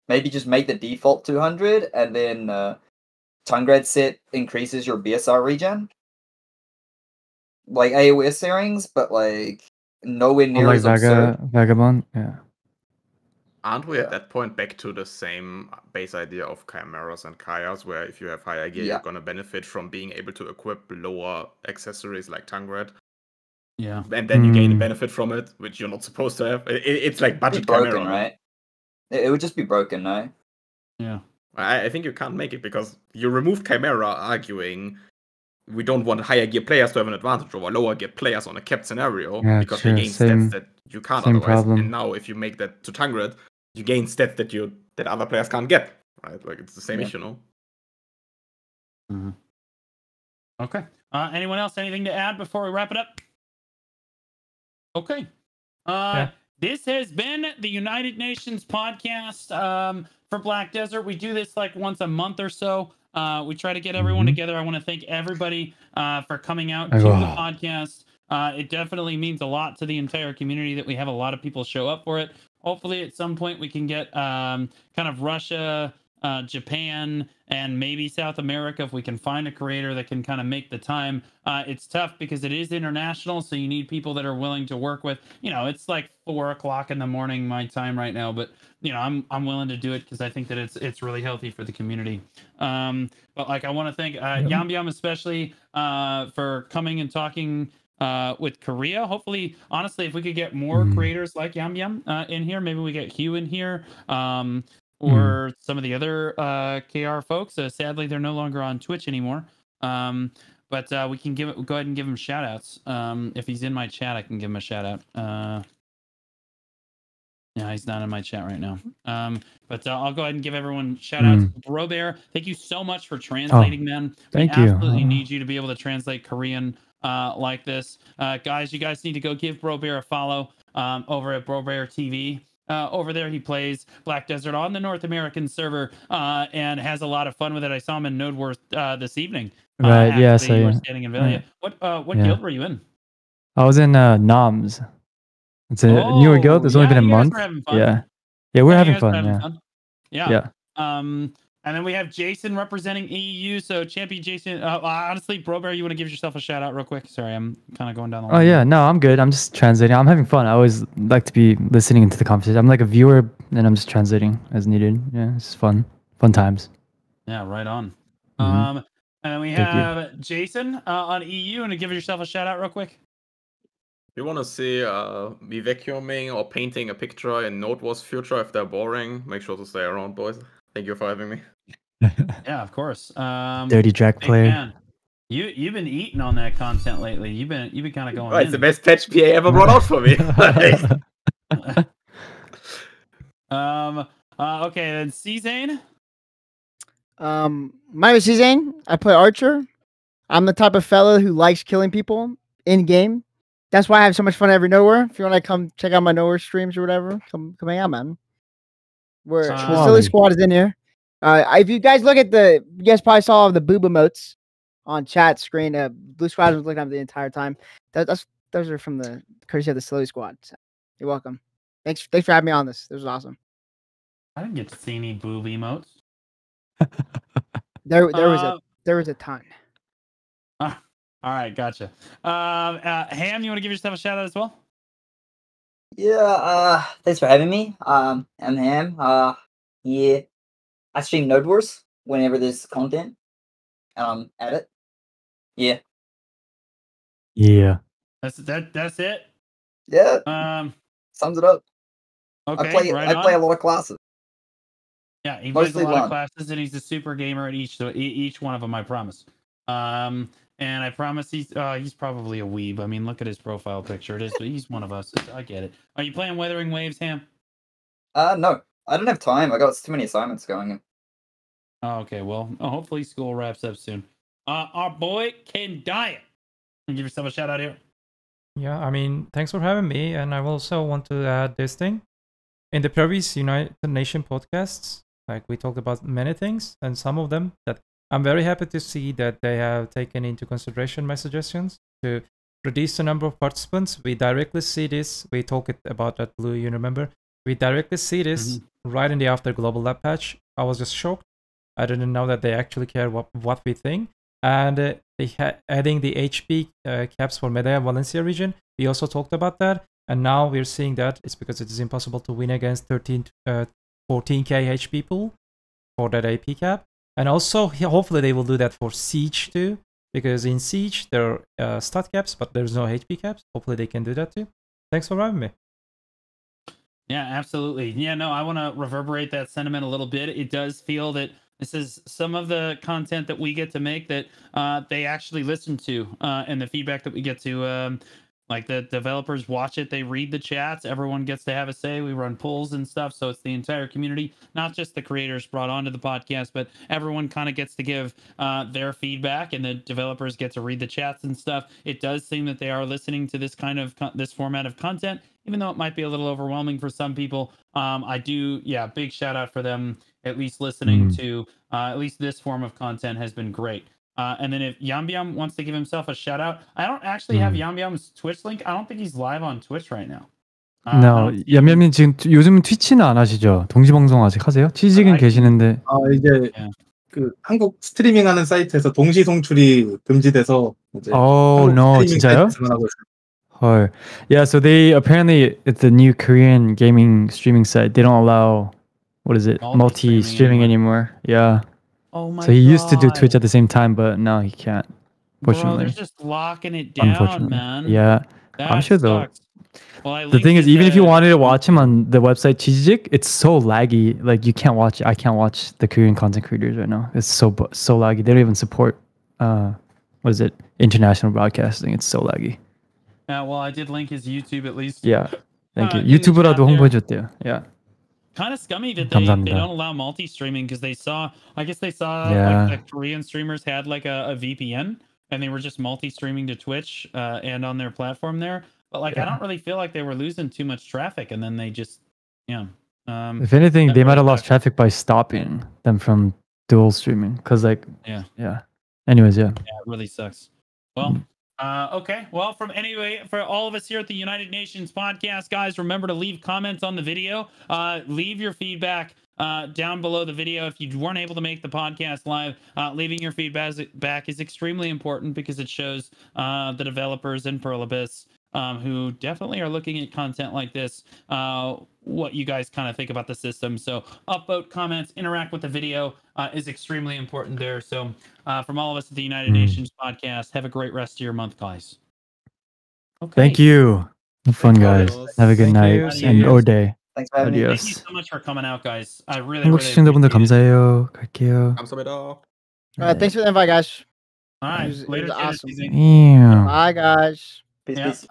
maybe just make the default 200 and then tongue grade set increases your BSR regen. Like AOS earrings, but like nowhere near as absurd. Vagabond, yeah. Aren't we at that point back to the same base idea of chimeras and kayas, where if you have higher gear, you're gonna benefit from being able to equip lower accessories like tongue red? Yeah. And then you gain a benefit from it, which you're not supposed to have. It's like budget broken, chimera, right? It would just be broken, no? Yeah. I think you can't make it because you removed chimera arguing we don't want higher gear players to have an advantage over lower gear players on a capped scenario Yeah, because sure, they gain same- stats that you can't same otherwise. problem. And now if you make that to Tangred, you gain stats that other players can't get. Right? Like it's the same issue, no? Okay. Anyone else? Anything to add before we wrap it up? Okay. This has been the United Nations podcast for Black Desert. We do this like once a month or so. We try to get everyone together. I want to thank everybody for coming out to the podcast. It definitely means a lot to the entire community that we have a lot of people show up for it. Hopefully, at some point, we can get kind of Russia, Japan, and maybe South America if we can find a creator that can kind of make the time. It's tough because it is international, so you need people that are willing to work with. You know, it's like 4 o'clock in the morning my time right now, but you know, I'm willing to do it because I think that it's really healthy for the community. But like, I want to thank Yam Yam especially for coming and talking with Korea. Hopefully, honestly, if we could get more creators like Yam Yam in here, maybe we get Hugh in here. Or some of the other KR folks. Sadly, they're no longer on Twitch anymore. But we can go ahead and give him shout outs. If he's in my chat, I can give him a shout out. Yeah, he's not in my chat right now. But I'll go ahead and give everyone shout outs. Bro Bear, thank you so much for translating, man. Thank we you. absolutely need you to be able to translate Korean like this. Guys, you guys need to go give Bro Bear a follow over at Bro Bear TV. Over there, he plays Black Desert on the North American server and has a lot of fun with it. I saw him in Node Wars this evening. Right, yeah, so you were yeah. standing in Velia. What Yeah. guild were you in? I was in Noms. It's a newer guild. It's only been a you guys month. were having fun. Yeah, we're you having guys were fun. Yeah. Yeah. And then we have Jason representing EU. So champion Jason. Honestly, Bro Bear, you want to give yourself a shout out real quick? Sorry, I'm kind of going down the line. Oh yeah, no, I'm good. I'm just translating. I'm having fun. I always like to be listening into the conversation. I'm like a viewer, and I'm just translating as needed. Yeah, it's fun times. Yeah, right on. Mhm. And then we Thank you. have Jason on EU. And to give yourself a shout out real quick. You want to see me vacuuming or painting a picture in Node Wars future if they're boring? Make sure to stay around, boys. Thank you for having me. Yeah, of course. Dirty Jack Hey, player. man, you've been eating on that content lately. You've been kind of going. It's the best patch PA ever brought out for me. Okay, then C-Zane. My name is Zane. I play Archer. I'm the type of fella who likes killing people in game. That's why I have so much fun every Nowhere. If you want to come check out my Nowhere streams or whatever, come hang out, man. The Silly Squad is in here. If you guys look at you guys probably saw all of the boob emotes on chat screen. Blue Squad was looking at the entire time. Those are from the courtesy of the Silly Squad. So you're welcome. Thanks for having me on this. This was awesome. I didn't get to see any boob emotes. There was a ton. All right, gotcha. Ham, you want to give yourself a shout out as well? Yeah, thanks for having me. I'm Ham. Yeah, I stream Node Wars whenever there's content. At it. Yeah. Yeah. That's it. Yeah. Sums it up. Okay. I play a lot of classes. Yeah, he plays a Mostly lot of LAN. classes, and he's a super gamer at each one of them. I promise. And I promise he's probably a weeb. I mean, look at his profile picture. He's one of us. I get it. Are you playing Weathering Waves, Ham? No, I don't have time. I got too many assignments going. Oh, okay. Well, hopefully school wraps up soon. Our boy Ken Diet. Can you give yourself a shout out here? Yeah, I mean, thanks for having me. And I also want to add this thing. In the previous United Nations podcasts, like we talked about many things, and some of them that I'm very happy to see that they have taken into consideration my suggestions to reduce the number of participants. We directly see this. We talked about that, Blue, you remember? We directly see this right in the After Global Lab patch. I was just shocked. I didn't know that they actually care what we think. And adding the HP caps for Medellin Valencia region, we also talked about that. And now we're seeing that it's because it is impossible to win against 14k HP pool for that AP cap. And also, hopefully they will do that for Siege too, because in Siege there are stat caps, but there's no HP caps. Hopefully they can do that too. Thanks for having me. Yeah, absolutely. Yeah, no, I want to reverberate that sentiment a little bit. It does feel that This is some of the content that we get to make that they actually listen to, and the feedback that we get to. Like the developers watch it, they read the chats, everyone gets to have a say. We run polls and stuff, so it's the entire community, not just the creators brought onto the podcast, but everyone kind of gets to give their feedback, and the developers get to read the chats and stuff. It does seem that they are listening to this kind of this format of content, even though it might be a little overwhelming for some people. I do, yeah, big shout out for them at least listening to at least this form of content has been great. And then if Yambyam wants to give himself a shout out, I don't actually have Yambyam's Twitch link. I don't think he's live on Twitch right now. No, 얌얌님 지금 요즘은 트위치는 안 하시죠? 동시 방송 아직 하세요? 취직은 계시는데. 이제 그 한국 스트리밍하는 사이트에서 동시 송출이 금지돼서 이제 Oh no, 진짜요? 헐. Yeah, so they apparently it's the new Korean gaming streaming site. They don't allow what is it? Multi-streaming anymore. Yeah. Oh my god. So he used to do Twitch at the same time, but now he can't. Fortunately. Bro, they're just locking it down, man. Yeah. That I'm sure though. Well, the thing is, even if you wanted to watch him on the website Chijik, it's so laggy. Like you can't watch. I can't watch the Korean content creators right now. It's so laggy. They don't even support. What is it? International broadcasting. It's so laggy. Yeah. Well, I did link his YouTube at least. Yeah. Thank you. 유튜브라도 홍보해줬대요. Yeah. Kind of scummy that they don't allow multi-streaming because I guess they saw like the Korean streamers had like a VPN and they were just multi-streaming to Twitch and on their platform there. But like I don't really feel like they were losing too much traffic, and then they just if anything, they might have lost traffic by stopping them from dual streaming because like yeah. Anyways, yeah. Yeah, it really sucks. Well. Okay. Well, for all of us here at the United Nations podcast, guys, remember to leave comments on the video. Leave your feedback down below the video. If you weren't able to make the podcast live, leaving your feedback is extremely important because it shows the developers in Pearl Abyss who definitely are looking at content like this, what you guys kind of think about the system. So upvote, comments, interact with the video is extremely important there. So from all of us at the United Nations podcast, have a great rest of your month, guys. Okay. Thank you. Have fun, guys. Have a good night or day. Thanks for having me. Thank you so much for coming out, guys. I really 한국 시청자분들 감사해요. 갈게요. 감사합니다. Thanks for the invite, guys. All right. It was Later. awesome. Yeah. Bye, guys. Peace.